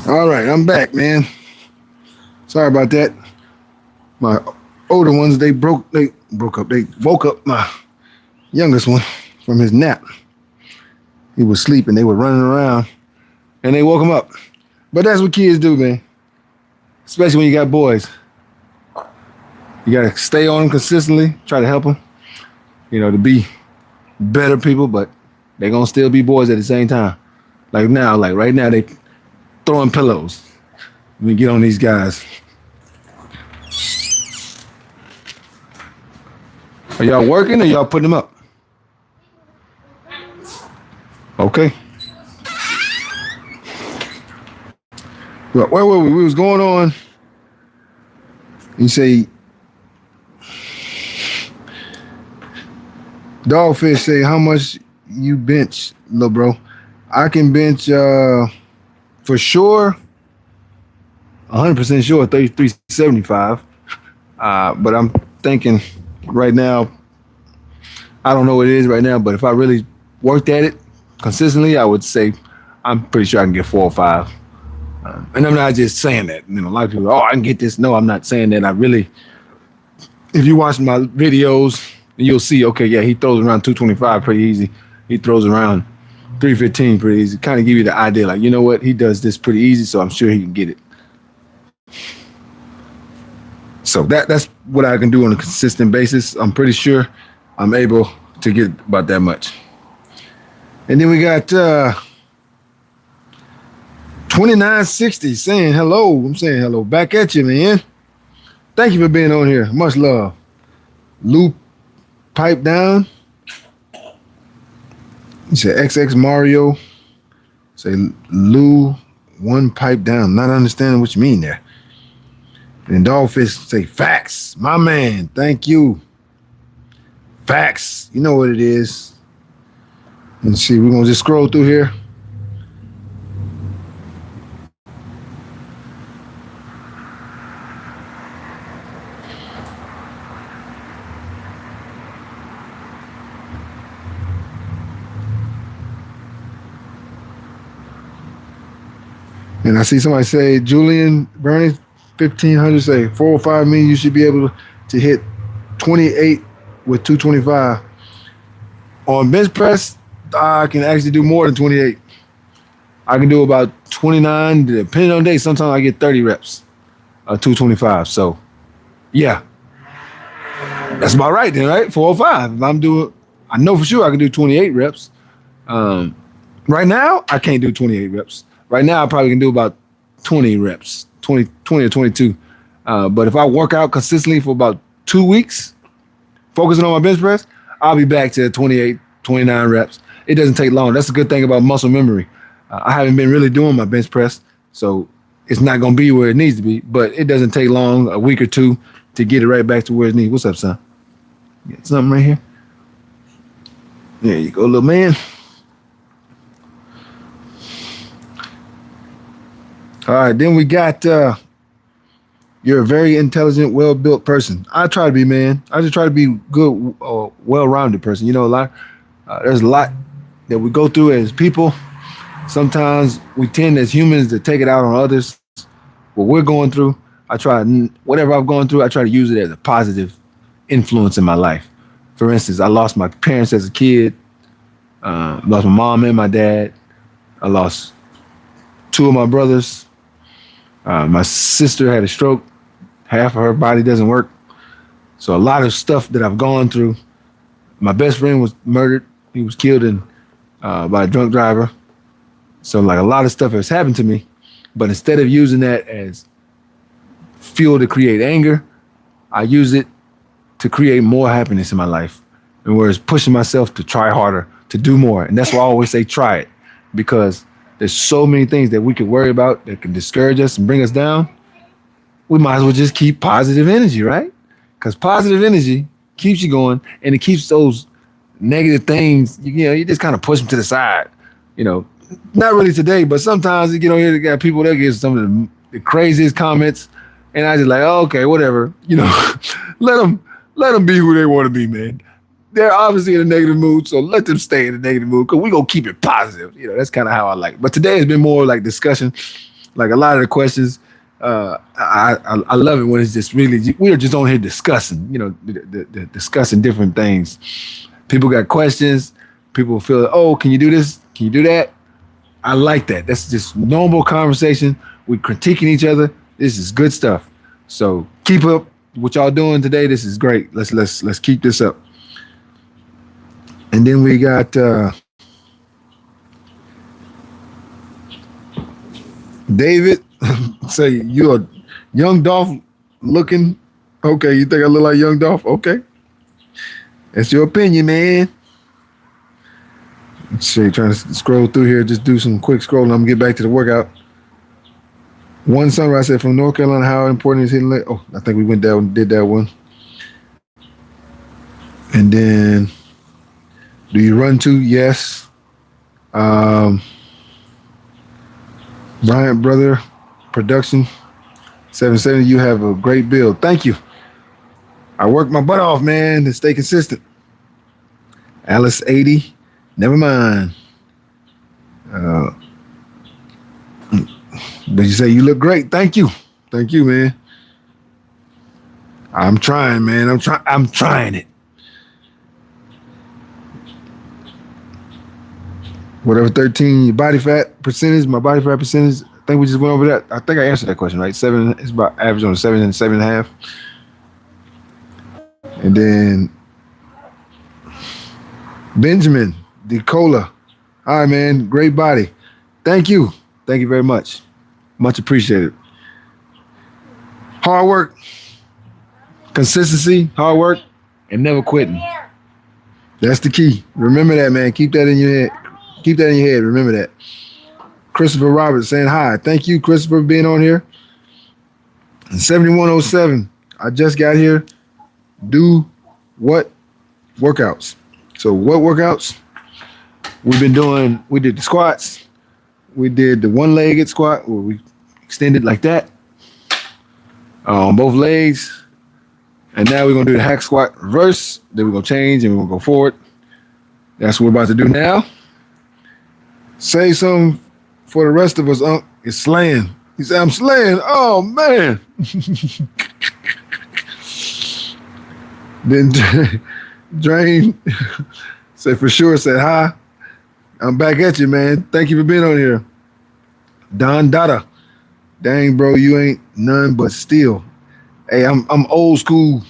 All right, I'm back, man. Sorry about that. My older ones, they broke up. They woke up my youngest one from his nap. He was sleeping. They were running around, and they woke him up. But that's what kids do, man. Especially when you got boys. You gotta stay on them consistently. Try to help them, to be better people. But they're gonna still be boys at the same time. Like right now, they throwing pillows. Let me get on these guys. Are y'all working or y'all putting them up? Okay. Well, where were we? We was going on. You say, Dogfish say, how much you bench, little bro? I can bench, for sure, 100% sure, 3375. But I'm thinking right now, I don't know what it is right now, but if I really worked at it consistently, I would say I'm pretty sure I can get 4 or 5. And I'm not just saying that. A lot of people, I can get this. No, I'm not saying that. If you watch my videos, you'll see, okay, yeah, he throws around 225 pretty easy. He throws around 315 pretty easy. Kind of give you the idea, like, you know what? He does this pretty easy, so I'm sure he can get it. So that's what I can do on a consistent basis. I'm pretty sure I'm able to get about that much. And then we got 2960 saying hello. I'm saying hello back at you, man. Thank you for being on here. Much love. Lou pipe down. You said XX Mario. Say Lou one pipe down. Not understanding what you mean there. And Dogfish say facts. My man. Thank you. Facts. You know what it is. And see, we're gonna just scroll through here. And I see somebody say, Julian Bernie, 1500, say 4 or 5 million, you should be able to hit 28 with 225. On bench press, I can actually do more than 28. I can do about 29, depending on the day. Sometimes I get 30 reps, 225. So, yeah, that's about right then, right? 4 or 5. If I know for sure I can do 28 reps. Right now, I can't do 28 reps. Right now, I probably can do about 20 reps, 20 or 22. But if I work out consistently for about 2 weeks, focusing on my bench press, I'll be back to 28, 29 reps. It doesn't take long. That's a good thing about muscle memory. I haven't been really doing my bench press, so it's not going to be where it needs to be. But it doesn't take long, a week or two, to get it right back to where it needs. What's up, son? Got something right here? There you go, little man. All right, then we got, you're a very intelligent, well-built person. I try to be, man. I just try to be good, well-rounded person. There's a lot that we go through as people. Sometimes we tend as humans to take it out on others. What we're going through, whatever I've gone through, I try to use it as a positive influence in my life. For instance, I lost my parents as a kid, lost my mom and my dad. I lost 2 of my brothers. My sister had a stroke. Half of her body doesn't work. So a lot of stuff that I've gone through. My best friend was murdered. He was killed by a drunk driver. So like a lot of stuff has happened to me. But instead of using that as fuel to create anger, I use it to create more happiness in my life. And whereas pushing myself to try harder, to do more. And that's why I always say try it. Because there's so many things that we could worry about that can discourage us and bring us down. We might as well just keep positive energy, right? Because positive energy keeps you going, and it keeps those negative things, you just kind of push them to the side. Not really today, but sometimes, you got people that give some of the craziest comments, and I just like, oh, okay, whatever. Let Let them be who they want to be, man. They're obviously in a negative mood, so let them stay in a negative mood because we're going to keep it positive. That's kind of how I like it. But today has been more like discussion. Like a lot of the questions, I love it when it's just really, we are just on here discussing, the discussing different things. People got questions. People feel, oh, can you do this? Can you do that? I like that. That's just normal conversation. We're critiquing each other. This is good stuff. So keep up what y'all doing today. This is great. Let's keep this up. And then we got David say you're young Dolph looking. Okay, you think I look like young Dolph? Okay. That's your opinion, man. Let's see, trying to scroll through here, just do some quick scrolling. I'm gonna get back to the workout. One sunrise said from North Carolina, how important is hitting leg? Oh, I think we went down, did that one. And then, do you run too? Yes. Bryant Brother Production 770, you have a great build. Thank you. I work my butt off, man, to stay consistent. Alice 80, never mind. But you say you look great. Thank you. Thank you, man. I'm trying, man. I'm trying it. Whatever 13, your body fat percentage, my body fat percentage. I think we just went over that. I think I answered that question, right? 7, it's about average on 7 and 7.5. And then Benjamin DeCola. All right, man. Great body. Thank you. Thank you very much. Much appreciated. Hard work, consistency, hard work, and never quitting. That's the key. Remember that, man. Keep that in your head. Keep that in your head. Remember that. Christopher Roberts saying hi. Thank you, Christopher, for being on here. 7107. I just got here. Do what workouts? So what workouts? We've been doing, we did the squats. We did the one-legged squat where we extended like that on both legs. And now we're going to do the hack squat reverse. Then we're going to change and we're going to go forward. That's what we're about to do now. Say something for the rest of us, Unc. It's slaying. He said, I'm slaying. Oh, man. Then Drain said for sure, said hi. I'm back at you, man. Thank you for being on here. Don Dada. Dang, bro, you ain't none but steel. Hey, I'm old school.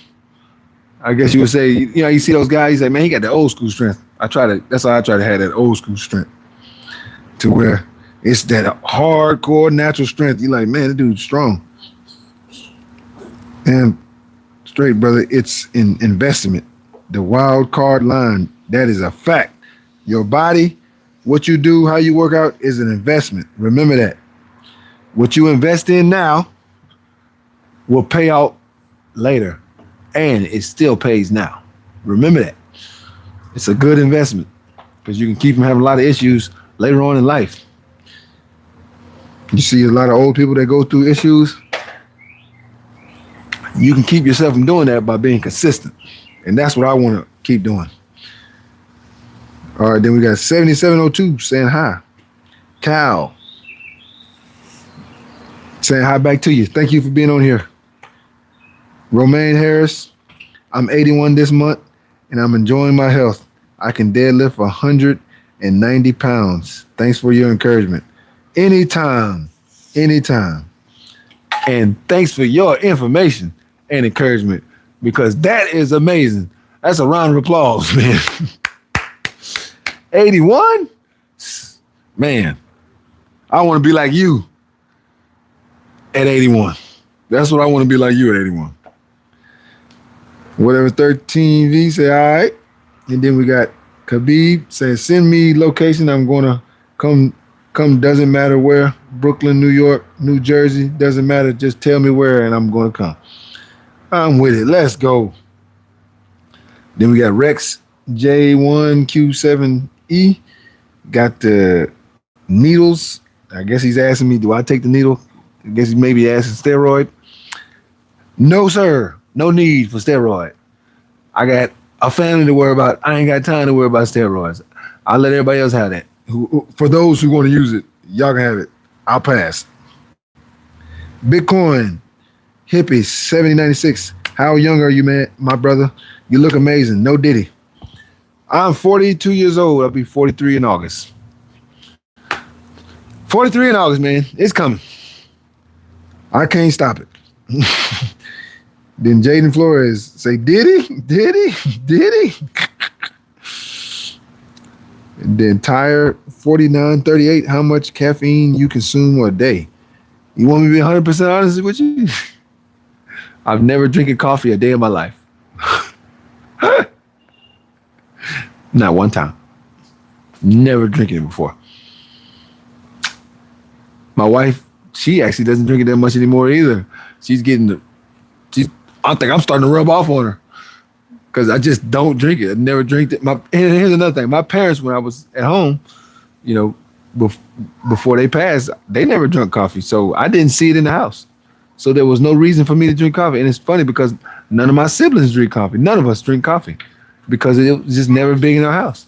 I guess you would say, you see those guys, you say, man, he got the old school strength. That's how I try to have that old school strength. To where it's that hardcore natural strength. You're like, man, that dude's strong. And straight, brother, it's an investment. The wild card line, that is a fact. Your body, what you do, how you work out is an investment. Remember that. What you invest in now will pay out later. And it still pays now. Remember that. It's a good investment because you can keep from having a lot of issues later on in life. You see a lot of old people that go through issues. You can keep yourself from doing that by being consistent. And that's what I want to keep doing. All right, then we got 7702 saying hi. Cal saying hi back to you. Thank you for being on here. Romaine Harris, I'm 81 this month and I'm enjoying my health. I can deadlift 190 pounds. Thanks for your encouragement. Anytime. And thanks for your information and encouragement because that is amazing. That's a round of applause, man. 81? Man, I want to be like you at 81. That's what I want to be like you at 81. Whatever 13V say, all right. And then we got Khabib saying, send me location. I'm going to come, doesn't matter where. Brooklyn, New York, New Jersey, doesn't matter. Just tell me where and I'm going to come. I'm with it. Let's go. Then we got Rex J1Q7E. Got the needles. I guess he's asking me, do I take the needle? I guess he may be asking steroid. No, sir. No need for steroid. I got a family to worry about. I ain't got time to worry about steroids. I'll let everybody else have that. For those who want to use it, y'all can have it. I'll pass. Bitcoin, hippie, 7096. How young are you, man? My brother. You look amazing. No Diddy. I'm 42 years old. I'll be 43 in August. 43 in August, man. It's coming. I can't stop it. Then Jaden Flores say, Diddy? Diddy? Diddy? And then Tire 4938, how much caffeine you consume a day? You want me to be 100% honest with you? I've never drinking coffee a day in my life. Not one time. Never drinking it before. My wife, she actually doesn't drink it that much anymore either. I think I'm starting to rub off on her because I just don't drink it. I never drank it. And here's another thing. My parents, when I was at home, you know, before they passed, they never drank coffee. So I didn't see it in the house. So there was no reason for me to drink coffee. And it's funny because none of my siblings drink coffee. None of us drink coffee because it was just never big in our house.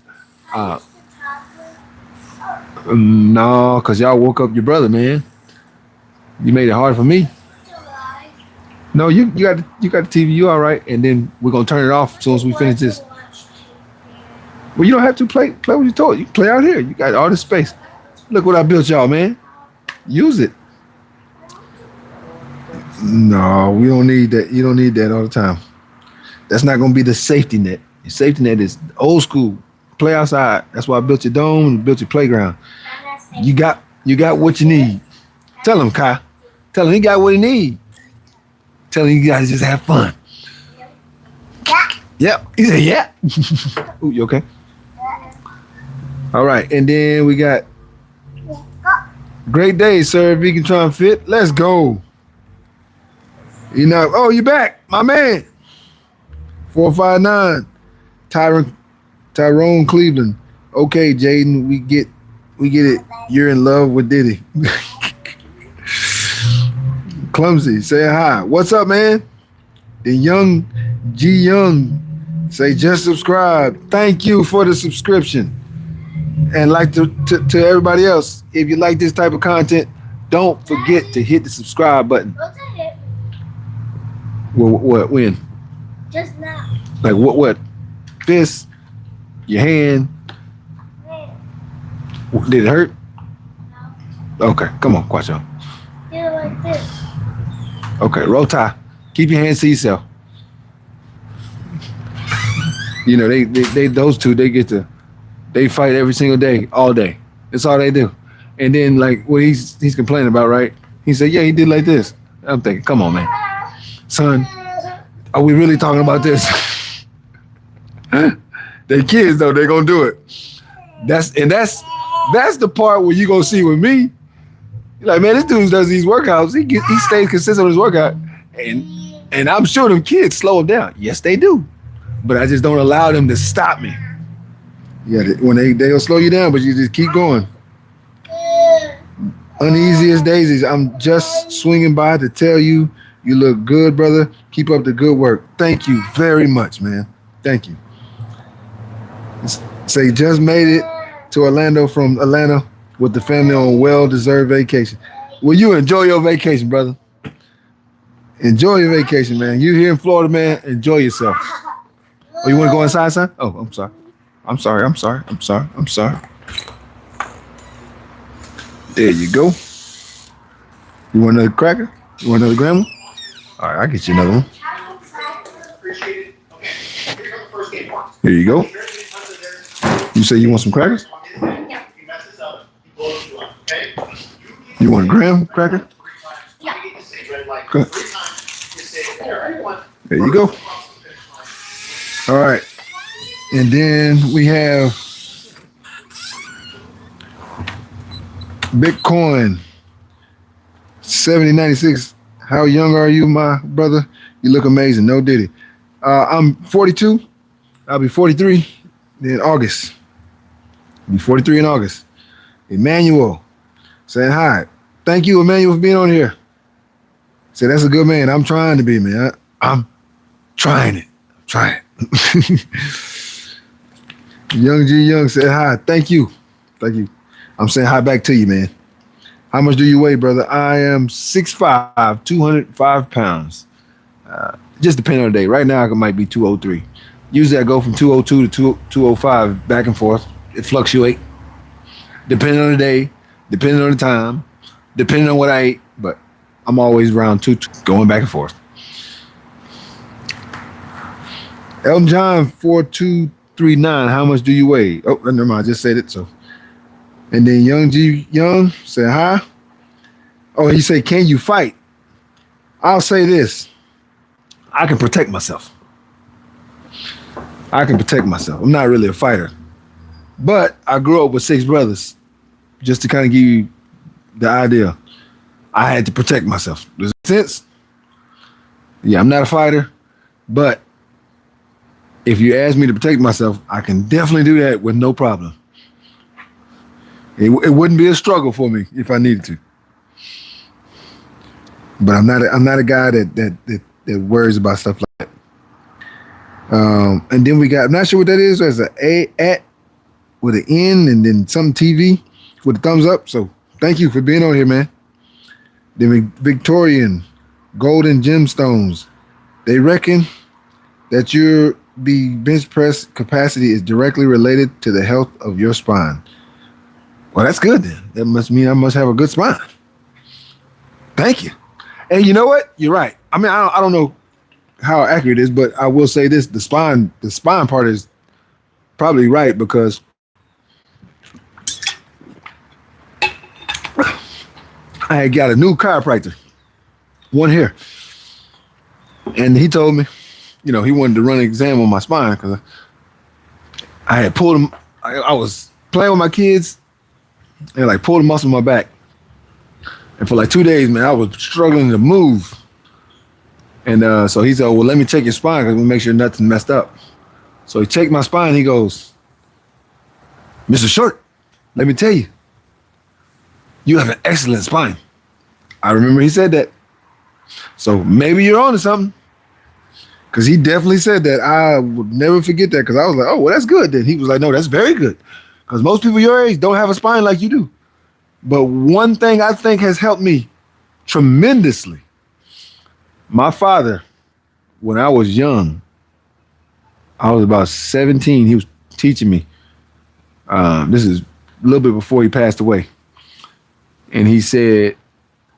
No, because y'all woke up your brother, man. You made it hard for me. No, you got the TV. You all right? And then we're gonna turn it off as soon as we finish this. Well, you don't have to play with your toy. You can play out here. You got all this space. Look what I built y'all, man. Use it. No, we don't need that. You don't need that all the time. That's not gonna be the safety net. Your safety net is old school. Play outside. That's why I built your dome and built your playground. You got what you need. Tell him, Kai. Tell him he got what he need. Tell him you guys just have fun. Yeah. Yep. He said, yeah. Ooh, you okay? All right. And then we got great day, sir. If you can try and fit, let's go. You know, oh, you back, my man. 459. Tyrone Cleveland. Okay, Jaden, we get it. You're in love with Diddy. Clumsy, say hi. What's up, man? The young G Young say just subscribe. Thank you for the subscription. And like to everybody else, if you like this type of content, don't forget to hit the subscribe button. What's a hit? What? When? Just now. Like what? Fist? Your hand? Did it hurt? No. Okay, come on, watch out. Do it like this. Okay, roll tie. Keep your hands to yourself. You know, they those two, they fight every single day, all day. That's all they do. And then like what he's complaining about, right? He said, yeah, he did like this. I'm thinking, come on, man. Son, are we really talking about this? They kids though, they're gonna do it. That's the part where you gonna see with me. You're like, man, this dude does these workouts. He stays consistent with his workout. And I'm sure them kids slow him down. Yes, they do. But I just don't allow them to stop me. Yeah, when they'll slow you down, but you just keep going. Uneasy as daisies. I'm just swinging by to tell you, you look good, brother. Keep up the good work. Thank you very much, man. Thank you. Say just made it to Orlando from Atlanta with the family on well-deserved vacation. Well, you enjoy your vacation, brother. Enjoy your vacation, man. You here in Florida, man. Enjoy yourself. Oh, you want to go inside, son? Oh, I'm sorry. I'm sorry. There you go. You want another cracker? You want another grandma? All right, I'll get you another one. Here you go. You say you want some crackers? You want a graham cracker? Good. There you go. All right. And then we have Bitcoin 7096. How young are you, my brother? You look amazing. No Diddy. I'm 42. I'll be 43 in August. I'll be 43 in August. Emmanuel saying hi. Thank you, Emmanuel, for being on here. Say that's a good man. I'm trying to be, man. I'm trying it. Try it. Young G Young said hi. Thank you. Thank you. I'm saying hi back to you, man. How much do you weigh, brother? I am 6'5", 205 pounds. Just depending on the day. Right now, I might be 203. Usually, I go from 202 to 205 back and forth. It fluctuates depending on the day, depending on the time, depending on what I ate. But I'm always around going back and forth. Elton John 4239. How much do you weigh? Oh, never mind. I just said it. So, and then Young G Young said hi. Oh, he said, "Can you fight?" I'll say this: I can protect myself. I can protect myself. I'm not really a fighter, but I grew up with 6 brothers. Just to kind of give you the idea, I had to protect myself. Does that make sense? Yeah, I'm not a fighter, but if you ask me to protect myself, I can definitely do that with no problem. It wouldn't be a struggle for me if I needed to. But I'm not a guy that worries about stuff like that. And then we got, I'm not sure what that is. There's an at with an N and then some TV with a thumbs up. So thank you for being on here, man. Then Victorian Golden Gemstones. They reckon that your bench press capacity is directly related to the health of your spine. Well, that's good then. That must mean I must have a good spine. Thank you. And you know what? You're right. I mean, I don't know how accurate it is, but I will say this: the spine part is probably right because I had got a new chiropractor, one here, and he told me, you know, he wanted to run an exam on my spine because I had pulled him. I was playing with my kids and like pulled a muscle in my back. And for like 2 days, man, I was struggling to move. And so he said, well, let me check your spine because we'll make sure nothing messed up. So he checked my spine. He goes, Mr. Short, let me tell you, you have an excellent spine. I remember he said that. So maybe you're on to something. Because he definitely said that. I would never forget that because I was like, oh, well, that's good. Then he was like, no, that's very good. Because most people your age don't have a spine like you do. But one thing I think has helped me tremendously. My father, when I was young, I was about 17. He was teaching me. This is a little bit before he passed away. And he said,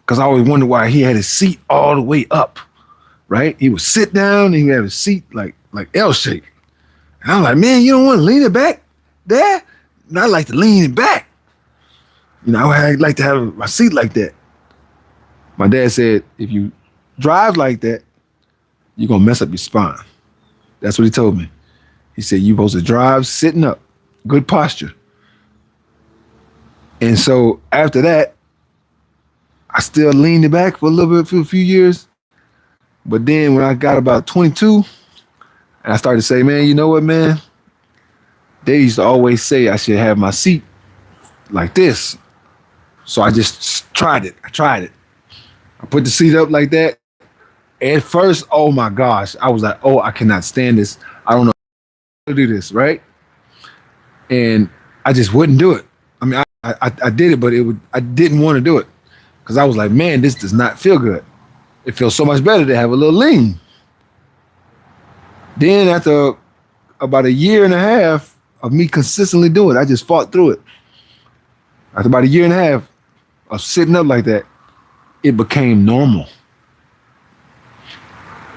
because I always wondered why he had his seat all the way up, right? He would sit down and he would have his seat like L shape. And I'm like, man, you don't want to lean it back there? And I like to lean it back. You know, I'd like to have my seat like that. My dad said, if you drive like that, you're going to mess up your spine. That's what he told me. He said, you're supposed to drive sitting up, good posture. And so after that, I still leaned it back for a little bit, for a few years. But then when I got about 22, and I started to say, man, you know what, man? They used to always say I should have my seat like this. So I just tried it. I put the seat up like that. At first, oh my gosh, I was like, oh, I cannot stand this. I don't know how to do this, right? And I just wouldn't do it. I mean, I did it, but I didn't want to do it because I was like, man, this does not feel good. It feels so much better to have a little lean. Then after about 1.5 years of me consistently doing it, I just fought through it. After about 1.5 years of sitting up like that, it became normal.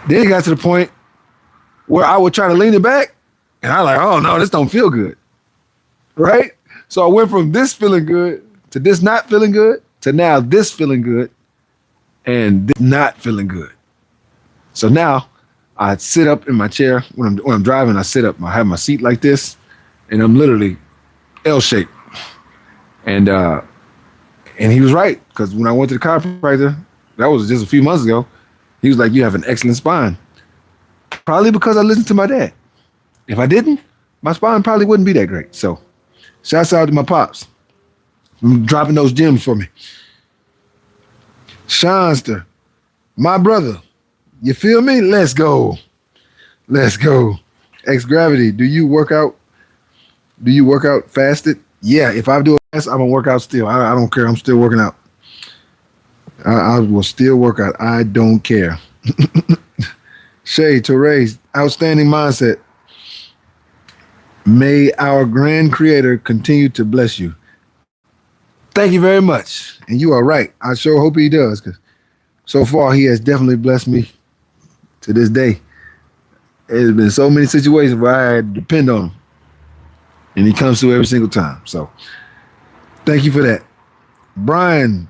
Then it got to the point where I would try to lean it back, and I was like, oh no, this don't feel good, right? So I went from this feeling good to this not feeling good to now this feeling good and this not feeling good. So now I sit up in my chair when I'm driving. I sit up. I have my seat like this, and I'm literally L-shaped. And he was right because when I went to the chiropractor, that was just a few months ago. He was like, "You have an excellent spine." Probably because I listened to my dad. If I didn't, my spine probably wouldn't be that great. So, shouts out to my pops, dropping those gems for me. Shanster, my brother, you feel me? Let's go. X Gravity, do you work out? Do you work out fasted? Yeah, if I do a fast, I'm gonna work out still. I don't care. I'm still working out. I will still work out. I don't care. Shay Torres, outstanding mindset. May our grand creator continue to bless you. Thank you very much. And you are right. I sure hope he does, because so far he has definitely blessed me to this day. There's been so many situations where I had to depend on him. And he comes through every single time. So thank you for that. Brian,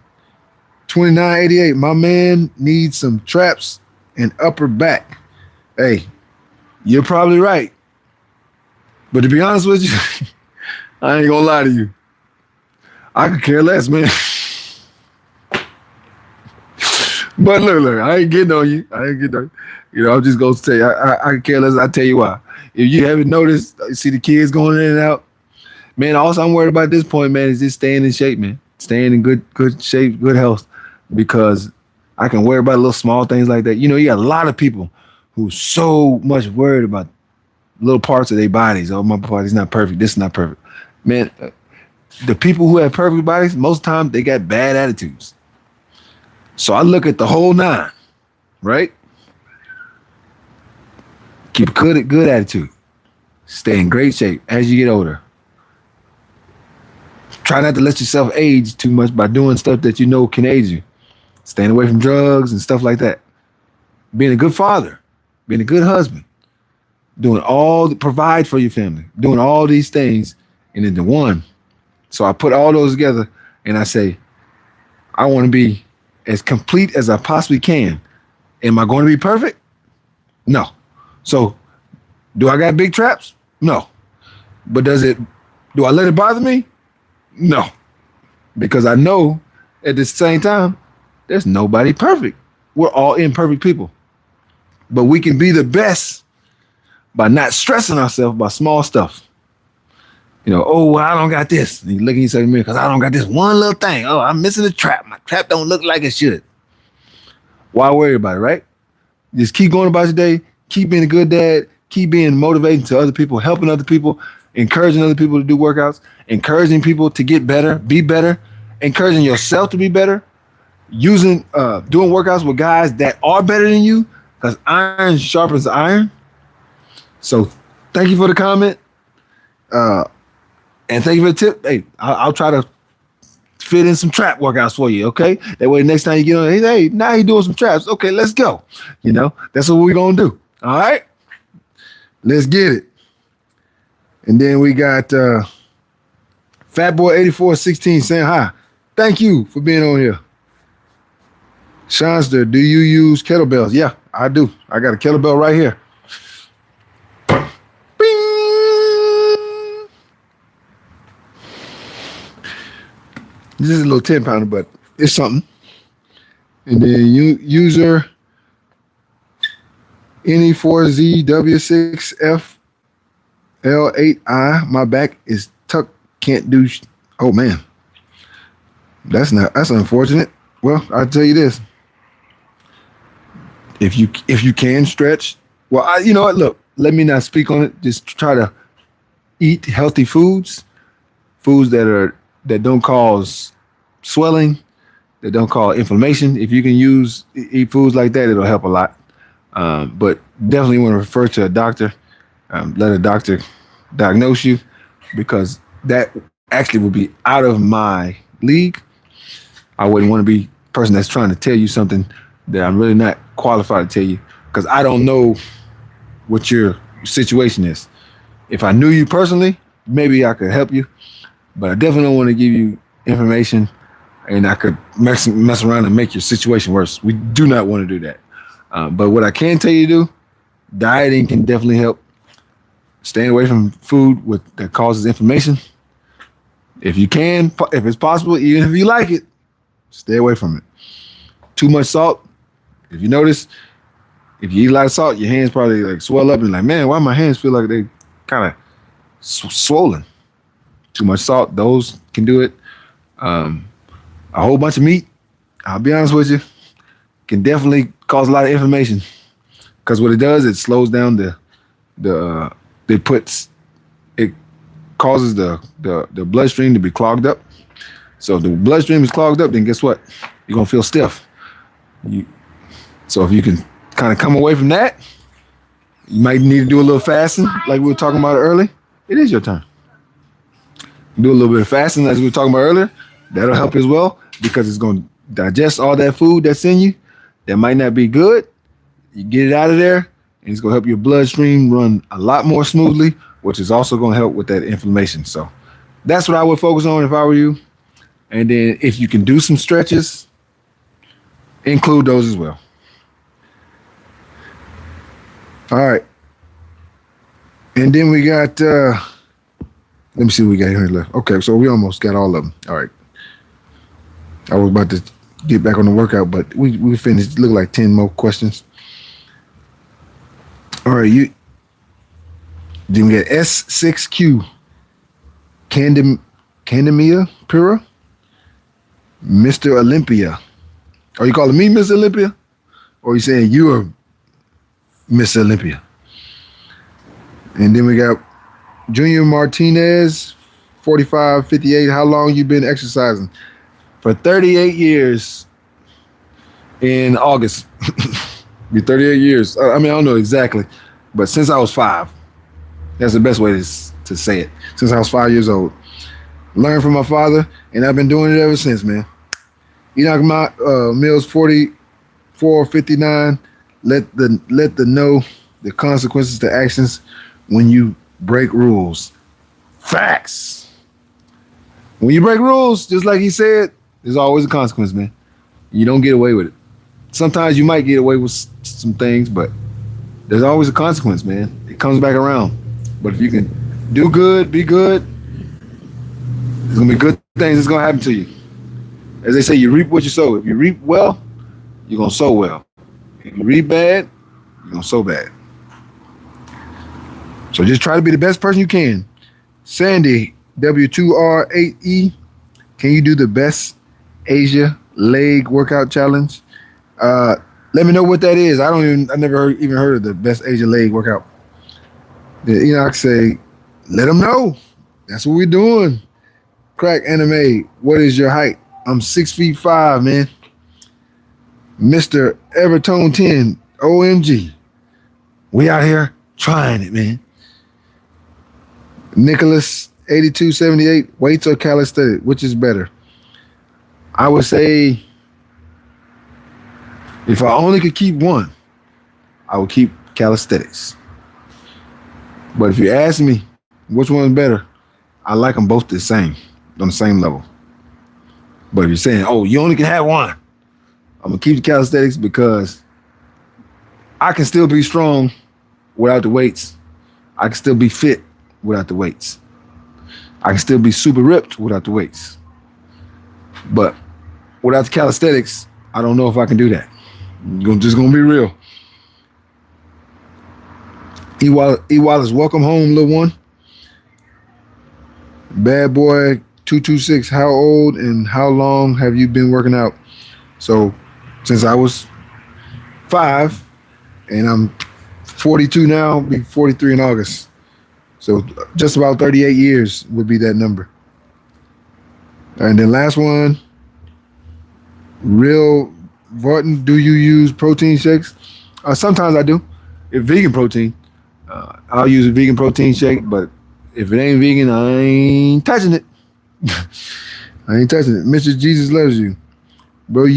2988, my man needs some traps and upper back. Hey, you're probably right. But to be honest with you, I ain't gonna lie to you. I could care less, man. But look, I ain't getting on you. I ain't getting on you. You know, I'm just gonna tell you, I could care less. I'll tell you why. If you haven't noticed, you see the kids going in and out. Man, all I'm worried about at this point, man, is just staying in shape, man. Staying in good shape, good health. Because I can worry about little small things like that. You know, you got a lot of people who so much worried about little parts of their bodies. Oh, my body's not perfect. This is not perfect. Man, the people who have perfect bodies, most times they got bad attitudes. So I look at the whole nine, right? Keep a good attitude. Stay in great shape as you get older. Try not to let yourself age too much by doing stuff that you know can age you. Staying away from drugs and stuff like that. Being a good father, being a good husband, provide for your family, doing all these things, and then the one. So I put all those together and I say, I want to be as complete as I possibly can. Am I going to be perfect? No. So do I got big traps? No. But do I let it bother me? No. Because I know at the same time, there's nobody perfect. We're all imperfect people. But we can be the best by not stressing ourselves about small stuff. You know, oh, well, I don't got this. And you look at yourself in the mirror because I don't got this one little thing. Oh, I'm missing a trap. My trap don't look like it should. Why worry about it, right? Just keep going about your day. Keep being a good dad. Keep being motivating to other people, helping other people, encouraging other people to do workouts, encouraging people to get better, be better, encouraging yourself to be better, doing workouts with guys that are better than you, because iron sharpens iron. So thank you for the comment. And thank you for the tip. Hey, I'll try to fit in some trap workouts for you, okay? That way next time you get on, hey, now you're doing some traps. Okay, let's go. You know, that's what we're going to do. All right? Let's get it. And then we got Fatboy8416 saying hi. Thank you for being on here. Shanster, do you use kettlebells? Yeah, I do. I got a kettlebell right here. Bing! This is a little 10-pounder, but it's something. And then user NE4ZW6FL8I. My back is tucked. Can't do. Oh man, that's unfortunate. Well, I'll tell you this. If you can stretch, well, you know what? Look, let me not speak on it. Just try to eat healthy foods that don't cause swelling, that don't cause inflammation. If you can eat foods like that, it'll help a lot. But definitely want to refer to a doctor. Let a doctor diagnose you, because that actually would be out of my league. I wouldn't want to be a person that's trying to tell you something that I'm really not qualified to tell you, because I don't know what your situation is. If I knew you personally, maybe I could help you, but I definitely don't want to give you information and I could mess around and make your situation worse. We do not want to do that. But what I can tell you to do, dieting can definitely help. Staying away from food that causes inflammation. If you can, if it's possible, even if you like it, stay away from it. Too much salt. If you notice, if you eat a lot of salt, your hands probably like swell up and like, man, why my hands feel like they kind of swollen? Too much salt, those can do it. A whole bunch of meat, I'll be honest with you, can definitely cause a lot of inflammation, because what it does, it slows down the it causes the bloodstream to be clogged up. So if the bloodstream is clogged up, then guess what? You're gonna feel stiff. So if you can kind of come away from that, you might need to do a little fasting, like we were talking about earlier. It is your turn. Do a little bit of fasting, as we were talking about earlier. That'll help as well because it's going to digest all that food that's in you that might not be good. You get it out of there, and it's going to help your bloodstream run a lot more smoothly, which is also going to help with that inflammation. So that's what I would focus on if I were you. And then if you can do some stretches, include those as well. All right. And then we got, let me see what we got here left. Okay, so we almost got all of them. All right. I was about to get back on the workout, but we finished. Look like 10 more questions. All right, then we got S6Q, Candemia Pura, Mr. Olympia. Are you calling me Mr. Olympia? Or are you saying you're Miss Olympia? And then we got Junior Martinez, 4558. How long you been exercising? For 38 years in August. Be 38 years. I mean, I don't know exactly, but since I was 5. That's the best way to say it. Since I was 5 years old. Learned from my father, and I've been doing it ever since, man. Enoch Mills, 4459. Let the know the consequences to actions when you break rules. Facts. When you break rules, just like he said, there's always a consequence, man. You don't get away with it. Sometimes you might get away with some things, but there's always a consequence, man. It comes back around. But if you can do good, be good, there's gonna be good things that's gonna happen to you. As they say, you reap what you sow. If you reap well, you're gonna sow well. If you reap bad, you're gonna sow bad. So just try to be the best person you can. Sandy, W2R8E, can you do the best Asia leg workout challenge? Let me know what that is. I never even heard of the best Asia leg workout. The Enoch say, let them know. That's what we're doing. Crack Anime, what is your height? I'm 6'5", man. Mr. Evertone 10, OMG. We out here trying it, man. Nicholas 8278, weights or calisthenics, which is better? I would say if I only could keep one, I would keep calisthenics. But if you ask me which one's better, I like them both the same, on the same level. But if you're saying, oh, you only can have one, I'm gonna keep the calisthenics because I can still be strong without the weights. I can still be fit without the weights. I can still be super ripped without the weights. But without the calisthenics, I don't know if I can do that. I'm just gonna be real. E Wallace, welcome home, little one. Bad boy 226, how old and how long have you been working out? So since I was 5, and I'm 42 now, be 43 in August. So just about 38 years would be that number. And then last one, Real Vorton, do you use protein shakes? Sometimes I do. If vegan protein, I'll use a vegan protein shake, but if it ain't vegan, I ain't touching it. I ain't touching it. Mr. Jesus loves you. Bro,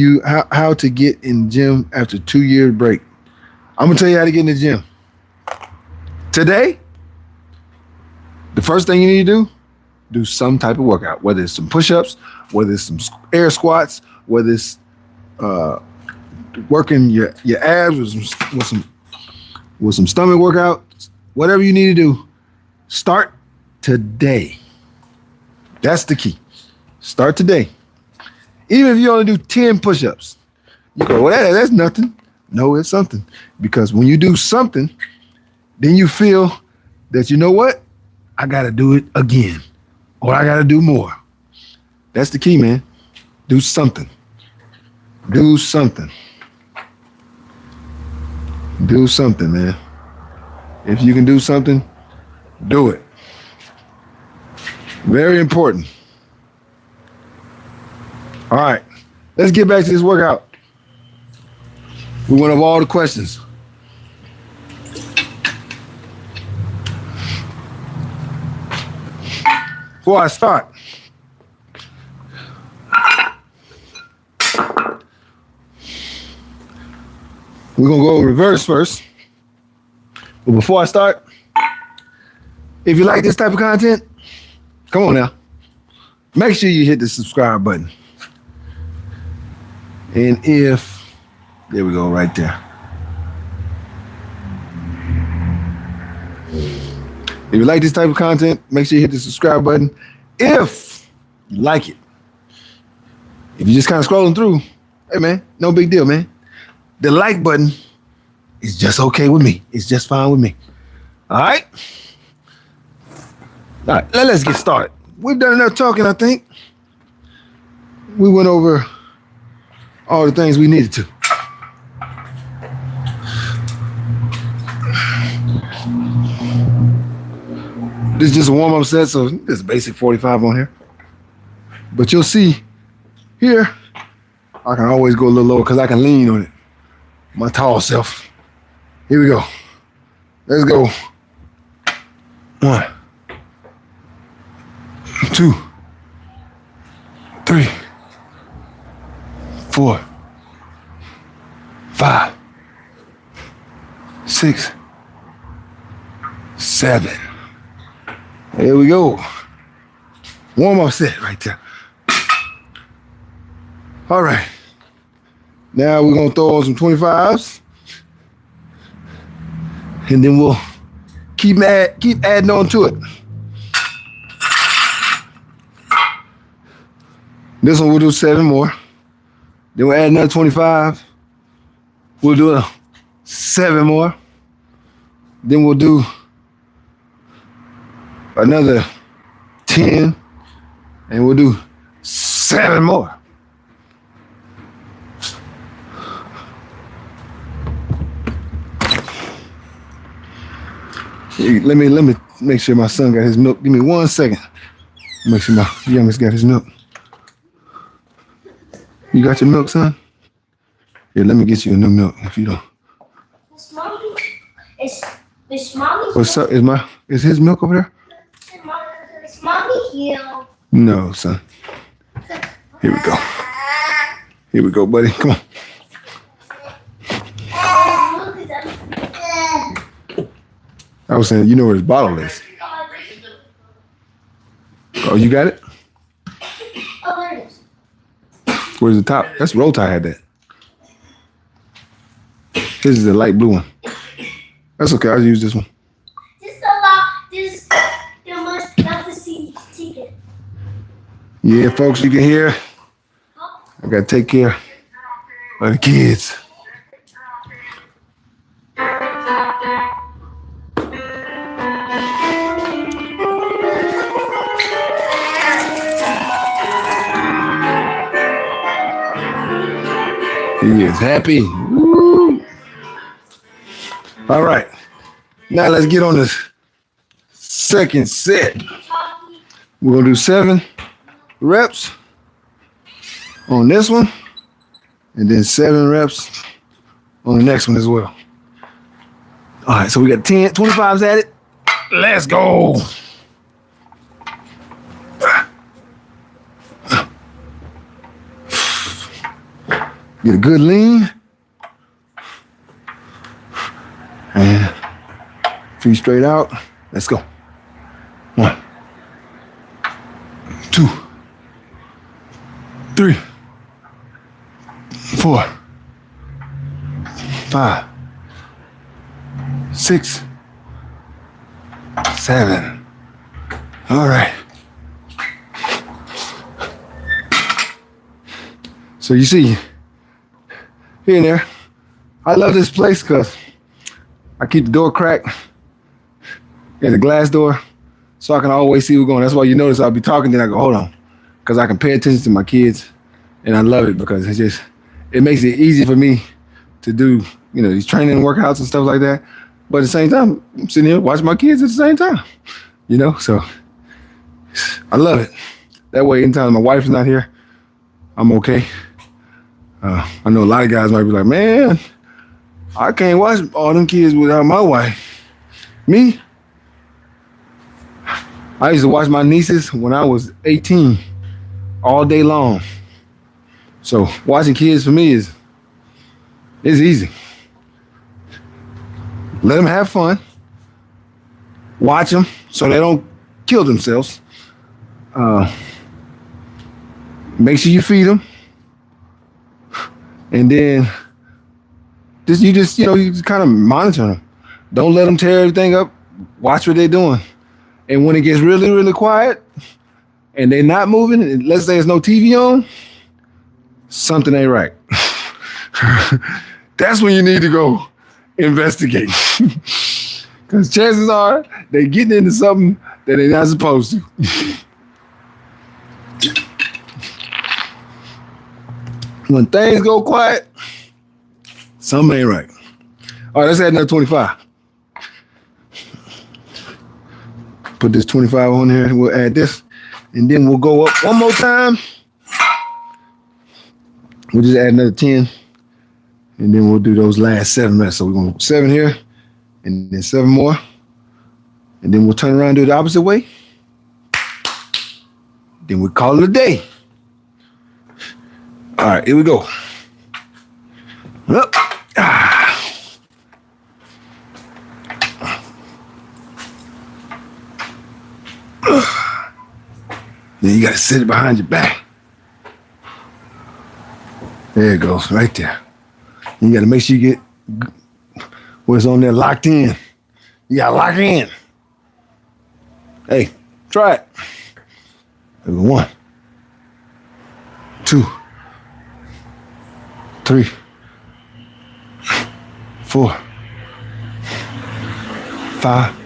how to get in gym after 2 year break. I'm gonna tell you how to get in the gym. Today, the first thing you need to do some type of workout, whether it's some push-ups, whether it's some air squats, whether it's working your abs with some stomach workouts, whatever you need to do, start today. That's the key. Start today. Even if you only do 10 push-ups, you go, well, that's nothing. No, it's something. Because when you do something, then you feel that, you know what? I got to do it again, or I got to do more. That's the key, man. Do something. Do something. Do something, man. If you can do something, Do it. Very important. All right, let's get back to this workout. We went over all the questions. Before I start, we're gonna go reverse first. But before I start, if you like this type of content, come on now. Make sure you hit the subscribe button. And there we go, right there. If you like this type of content, make sure you hit the subscribe button. If you like it. If you're just kind of scrolling through, hey man, no big deal, man. The like button is just okay with me. It's just fine with me. All right? All right, let's get started. We've done enough talking, I think. We went over all the things we needed to. This is just a warm-up set, so there's a basic 45 on here. But you'll see here, I can always go a little lower because I can lean on it. My tall self. Here we go. Let's go. 1, 2, 3, 4, 5, 6, 7. There we go. Warm up set right there. All right. Now we're gonna throw on some 25s. And then we'll keep adding on to it. This one we'll do 7 more. Then we'll add another 25. We'll do 7 more. Then we'll do another 10. And we'll do 7 more. Let me make sure my son got his milk. Give me 1 second. Make sure my youngest got his milk. You got your milk, son? Here, let me get you a new milk if you don't. It's mommy. It's mommy. What's up? Is his milk over there? It's mommy here. No, son. Here we go. Here we go, buddy. Come on. I was saying, you know where his bottle is. Oh, you got it? Oh, there it is. Where's the top? That's Roll Tide had that. This is the light blue one. That's okay. I'll use this one. You must have to see ticket. Yeah, folks, you can hear. I gotta take care of the kids. He is happy. Woo. All right. Now let's get on this second set. We're gonna do 7 reps on this one, and then 7 reps on the next one as well. All right, so we got 25s at it. Let's go. Get a good lean. And feet straight out. Let's go. 1, 2, 3, 4, 5, 6, 7. All right. So you see, here and there, I love this place because I keep the door cracked. There's a glass door, so I can always see what's going on. That's why you notice I'll be talking, then I go, hold on, because I can pay attention to my kids, and I love it because it makes it easy for me to do, these training workouts and stuff like that. But at the same time, I'm sitting here watching my kids at the same time. You know, so I love it. That way, anytime my wife's not here, I'm okay. I know a lot of guys might be like, man, I can't watch all them kids without my wife. Me, I used to watch my nieces when I was 18 all day long. So watching kids for me is easy. Let them have fun. Watch them so they don't kill themselves. Make sure you feed them. And then you just kind of monitor them. Don't let them tear everything up. Watch what they're doing. And when it gets really, really quiet and they're not moving, and let's say there's no TV on, something ain't right. That's when you need to go investigate. Because chances are they're getting into something that they're not supposed to. When things go quiet, something ain't right. All right, let's add another 25. Put this 25 on here and we'll add this. And then we'll go up one more time. We'll just add another 10. And then we'll do those last 7 reps. So we're going to go 7 here and then 7 more. And then we'll turn around and do it the opposite way. Then we call it a day. All right, here we go. Up. Then you got to sit it behind your back. There it goes, right there. You got to make sure you get what's on there locked in. You got to lock in. Hey, try it. 1, 2, 3, 4, 5,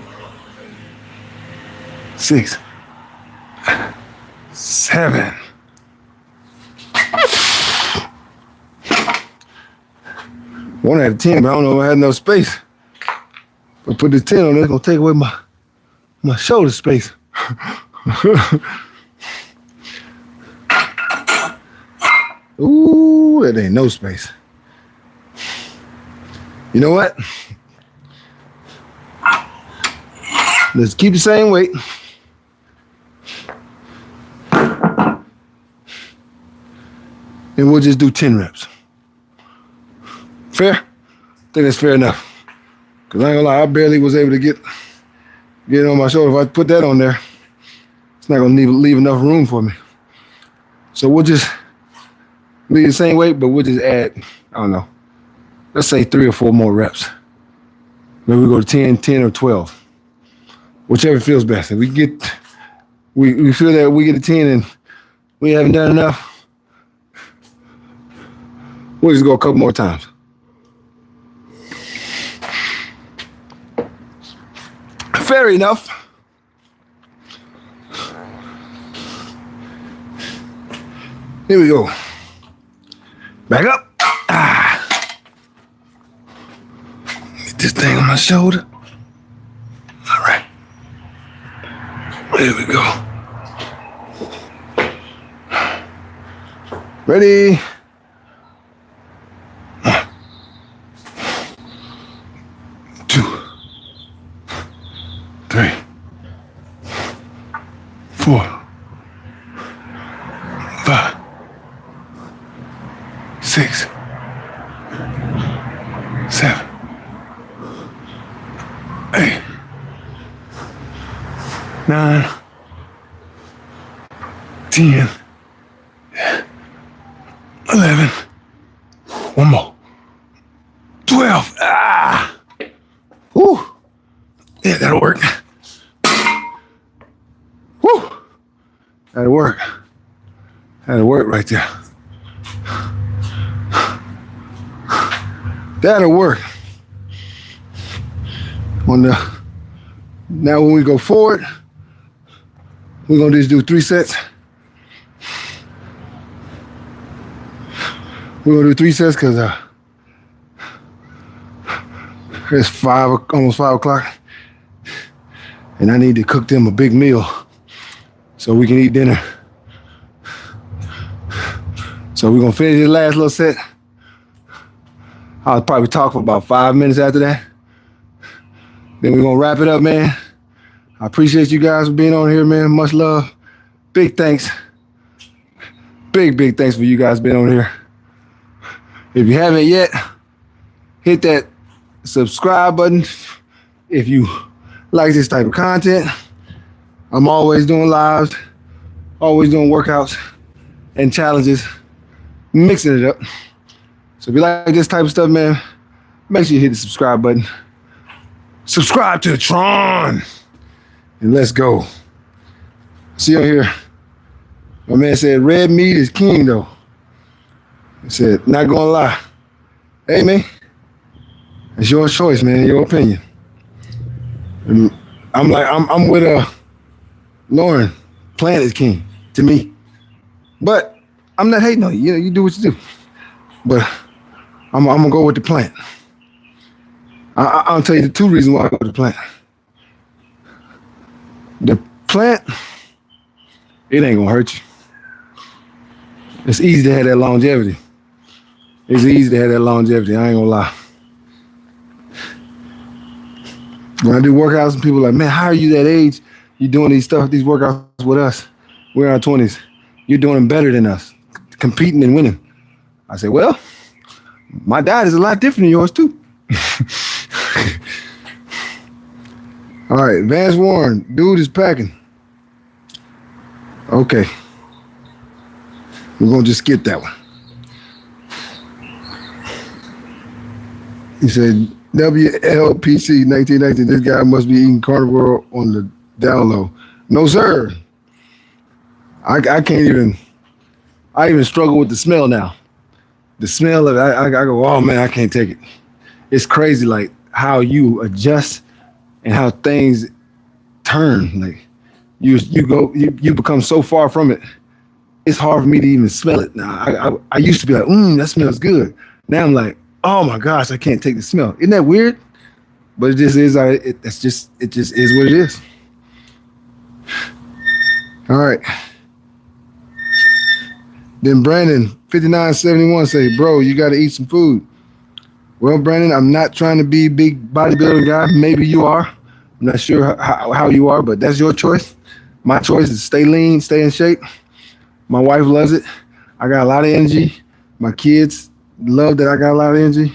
6, 7. One out of 10, but I don't know if I had enough space. But put the 10 on there, it's gonna take away my shoulder space. Ooh, that ain't no space. You know what? Let's keep the same weight. And we'll just do 10 reps. Fair? I think that's fair enough. Because I ain't gonna lie, I barely was able to get it on my shoulder. If I put that on there, it's not gonna leave enough room for me. So we'll just leave the same weight, but we'll just add, I don't know, let's say 3 or 4 more reps. Maybe we go to 10 or 12. Whichever feels best. If we feel that we get a 10 and we haven't done enough, we'll just go a couple more times. Fair enough. Here we go. Back up. Get this thing on my shoulder. All right. There we go. Ready? 1, 2, 3, 4, 5, 6, 7, 8, 9, 10, 11, one more, 12. Woo. Yeah, that'll work. Woo. That'll work. That'll work right there. That'll work. Now when we go forward, we're gonna just do 3 sets. We're gonna do 3 sets because It's almost 5 o'clock, and I need to cook them a big meal so we can eat dinner. So we're gonna finish this last little set. I'll probably talk for about 5 minutes after that. Then we're gonna wrap it up, man. I appreciate you guys for being on here, man. Much love. Big thanks. Big thanks for you guys being on here. If you haven't yet, hit that subscribe button. If you like this type of content, I'm always doing lives, always doing workouts and challenges, mixing it up. So if you like this type of stuff, man, make sure you hit the subscribe button. Subscribe to Tron. And let's go. See on here. My man said red meat is king though. He said, not gonna lie. Hey man, it's your choice, man, your opinion. And I'm with Lauren. Plant is king to me. But I'm not hating on you. You know, you do what you do. But I'm gonna go with the plant. I'll tell you the two reasons why I go with the plant. The plant, it ain't gonna hurt you. It's easy to have that longevity. It's easy to have that longevity, I ain't gonna lie. When I do workouts and people are like, man, how are you that age? You doing these workouts with us. We're in our 20s. You're doing them better than us, competing and winning. I say, well, my diet is a lot different than yours too. All right, Vance Warren, dude is packing. Okay. We're gonna just skip that one. He said, WLPC 1919, this guy must be eating carnivore on the down low. No, sir. I even struggle with the smell now. The smell of it, I go, oh man, I can't take it. It's crazy, like how you adjust and how things turn. Like you become so far from it. It's hard for me to even smell it now. I used to be like, that smells good. Now I'm like, oh my gosh, I can't take the smell. Isn't that weird? But it just is. It just is what it is. All right. Then Brandon 5971 say, bro, you got to eat some food. Well, Brandon, I'm not trying to be a big bodybuilding guy. Maybe you are. I'm not sure how you are, but that's your choice. My choice is stay lean, stay in shape. My wife loves it. I got a lot of energy. My kids love that I got a lot of energy.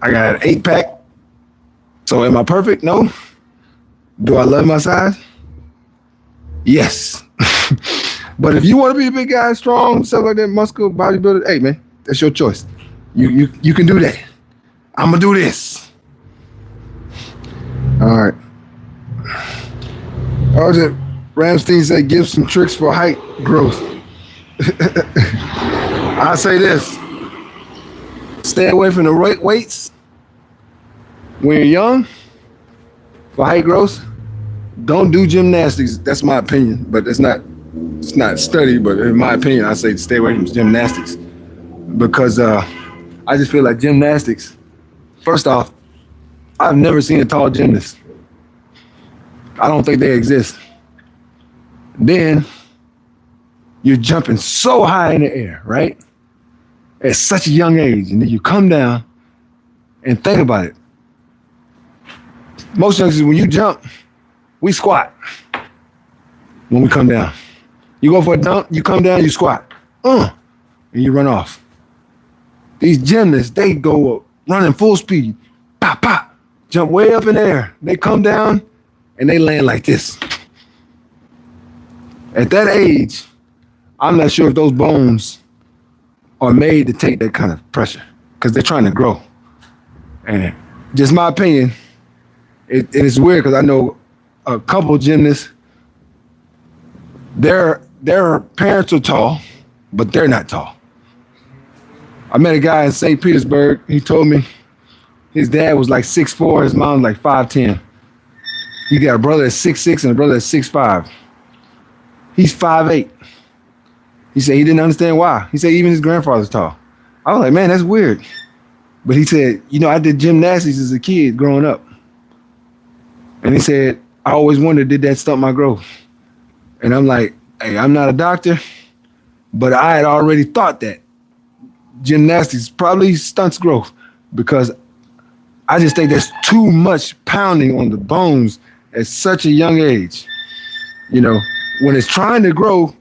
I got an 8-pack. So am I perfect? No. Do I love my size? Yes. But if you want to be a big guy, strong, stuff like that, muscle, bodybuilder, hey man, that's your choice. You can do that. I'm gonna do this. All right. RJ Ramstein said, give some tricks for height growth. I say this. Stay away from the weights when you're young for height growth. Don't do gymnastics. That's my opinion, but it's not studied, but in my opinion, I say stay away from gymnastics because I just feel like gymnastics, first off, I've never seen a tall gymnast. I don't think they exist. Then you're jumping so high in the air, right? At such a young age, and then you come down and think about it. Most youngsters, when you jump, we squat when we come down. You go for a dunk, you come down, you squat, and you run off. These gymnasts, they go up, running full speed, pop, pop, jump way up in the air. They come down and they land like this. At that age, I'm not sure if those bones are made to take that kind of pressure because they're trying to grow. And just my opinion, it's weird because I know a couple gymnasts, their parents are tall, but they're not tall. I met a guy in St. Petersburg. He told me his dad was like 6'4", his mom was like 5'10". He got a brother that's 6'6" and a brother that's 6'5". He's 5'8". He said he didn't understand why. He said even his grandfather's tall. I was like, man, that's weird. But he said, you know, I did gymnastics as a kid growing up. And he said, I always wondered, did that stunt my growth? And I'm like, hey, I'm not a doctor, but I had already thought that gymnastics probably stunts growth because I just think there's too much pounding on the bones at such a young age. You know, when it's trying to grow,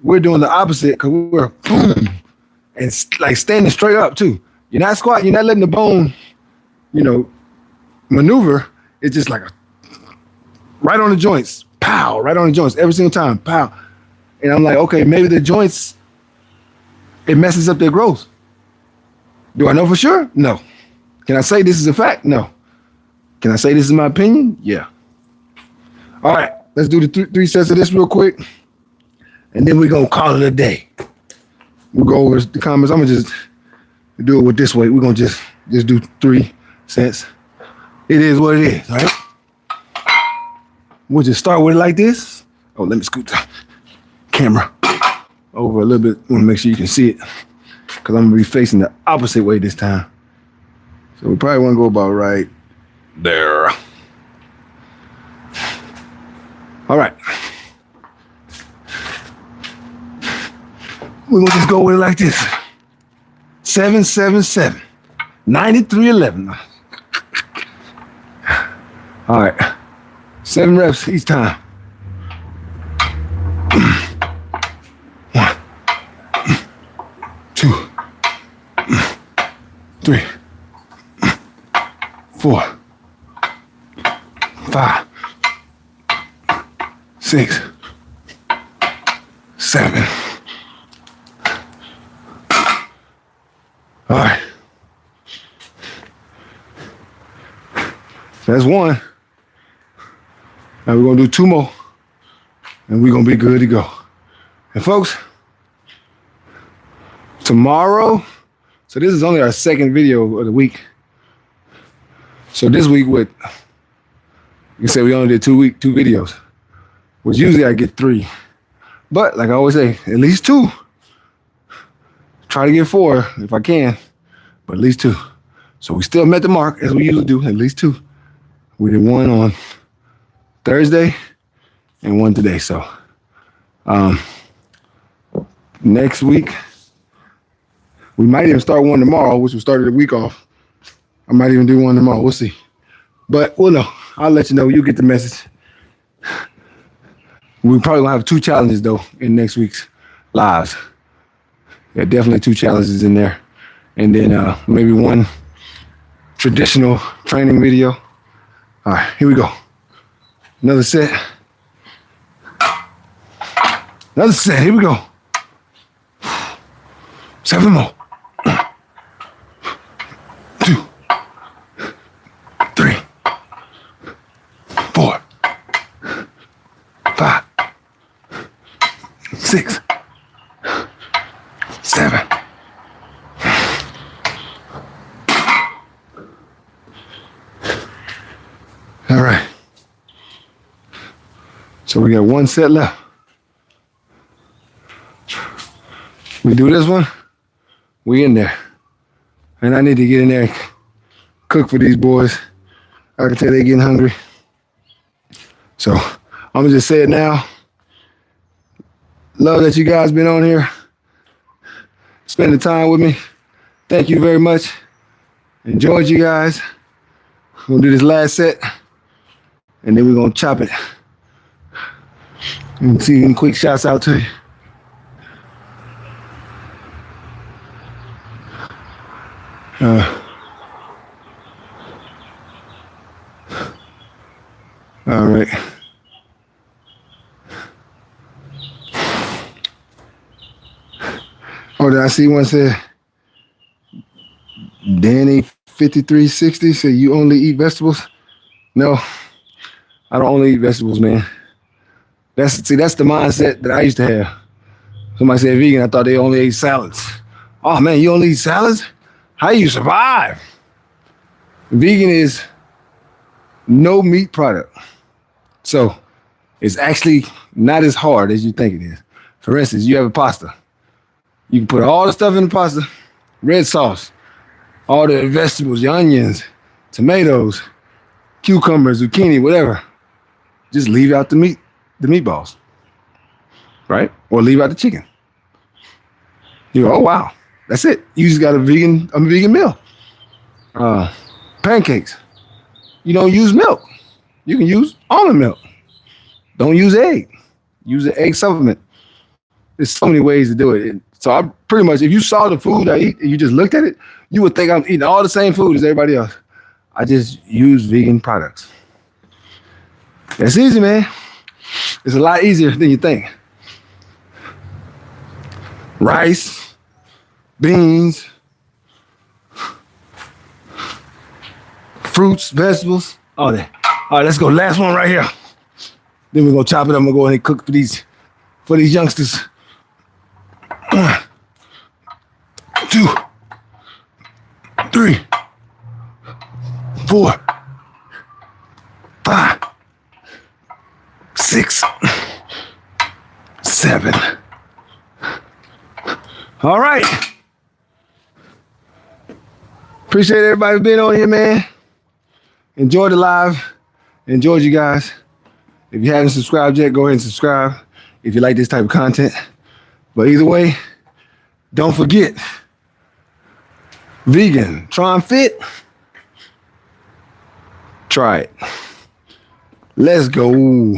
we're doing the opposite because we're boom and like standing straight up too. You're not squatting, you're not letting the bone, you know, maneuver. It's just like right on the joints, pow, right on the joints every single time, pow. And I'm like, okay, maybe the joints, it messes up their growth. Do I know for sure? No. Can I say this is a fact? No. Can I say this is my opinion? Yeah. All right, let's do the three sets of this real quick. And then we're going to call it a day. We'll go over the comments. I'm going to just do it with this way. We're going to just do 3 sets. It is what it is, all right? We'll just start with it like this. Oh, let me scoot the camera over a little bit. I want to make sure you can see it because I'm going to be facing the opposite way this time. So we probably want to go about right there. All right. We're going to just go with it like this. 7, 7, 7. 93, 11. All right. 7 reps each time. 1, 2, 3, 4, 5, 6, 7. All right. That's 1. Now we're going to do 2 more. And we're going to be good to go. And folks, tomorrow, so this is only our 2nd video of the week. So this week you can say we only did 2 videos, which usually I get 3. But like I always say, at least 2. Try to get 4 if I can, but at least 2. So we still met the mark as we usually do, at least 2. We did 1 on Thursday and 1 today. So next week, we might even start 1 tomorrow, which will start the week off. I might even do 1 tomorrow. We'll see. But we'll know. I'll let you know. You'll get the message. We probably gonna have 2 challenges though in next week's lives. Yeah, definitely 2 challenges in there. And then maybe 1 traditional training video. All right, here we go. Another set. Another set, here we go. 7 more. 2, 3, 4, 5, 6, 7. All right. So we got 1 set left. We do this one, we in there. And I need to get in there and cook for these boys. I can tell they're getting hungry. So I'm gonna just say it now. Love that you guys been on here, spending time with me. Thank you very much. Enjoyed you guys. We're gonna do this last set and then we're gonna chop it. And see some quick shouts out to you. All right. Oh, did I see one say, Danny 5360 said you only eat vegetables? No, I don't only eat vegetables, man. That's the mindset that I used to have. Somebody said vegan, I thought they only ate salads. Oh man, you only eat salads? How you survive? Vegan is no meat product. So it's actually not as hard as you think it is. For instance, you have a pasta. You can put all the stuff in the pasta, red sauce, all the vegetables, your onions, tomatoes, cucumbers, zucchini, whatever. Just leave out the meatballs, right? Or leave out the chicken. You go, oh wow, that's it. You just got a vegan meal. Pancakes. You don't use milk. You can use almond milk. Don't use egg. Use an egg supplement. There's so many ways to do it. So I pretty much, if you saw the food I eat and you just looked at it, you would think I'm eating all the same food as everybody else. I just use vegan products. It's easy, man. It's a lot easier than you think. Rice, beans, fruits, vegetables, all that. All right, let's go. Last one right here. Then we're gonna chop it up. I'm gonna go ahead and cook for these youngsters. 1, 2, 3, 4, 5, 6, 7. All right. Appreciate everybody being on here, man. Enjoy the live. Enjoyed you guys. If you haven't subscribed yet, go ahead and subscribe if you like this type of content. But either way, don't forget, vegan, Tron Fit. Try it. Let's go.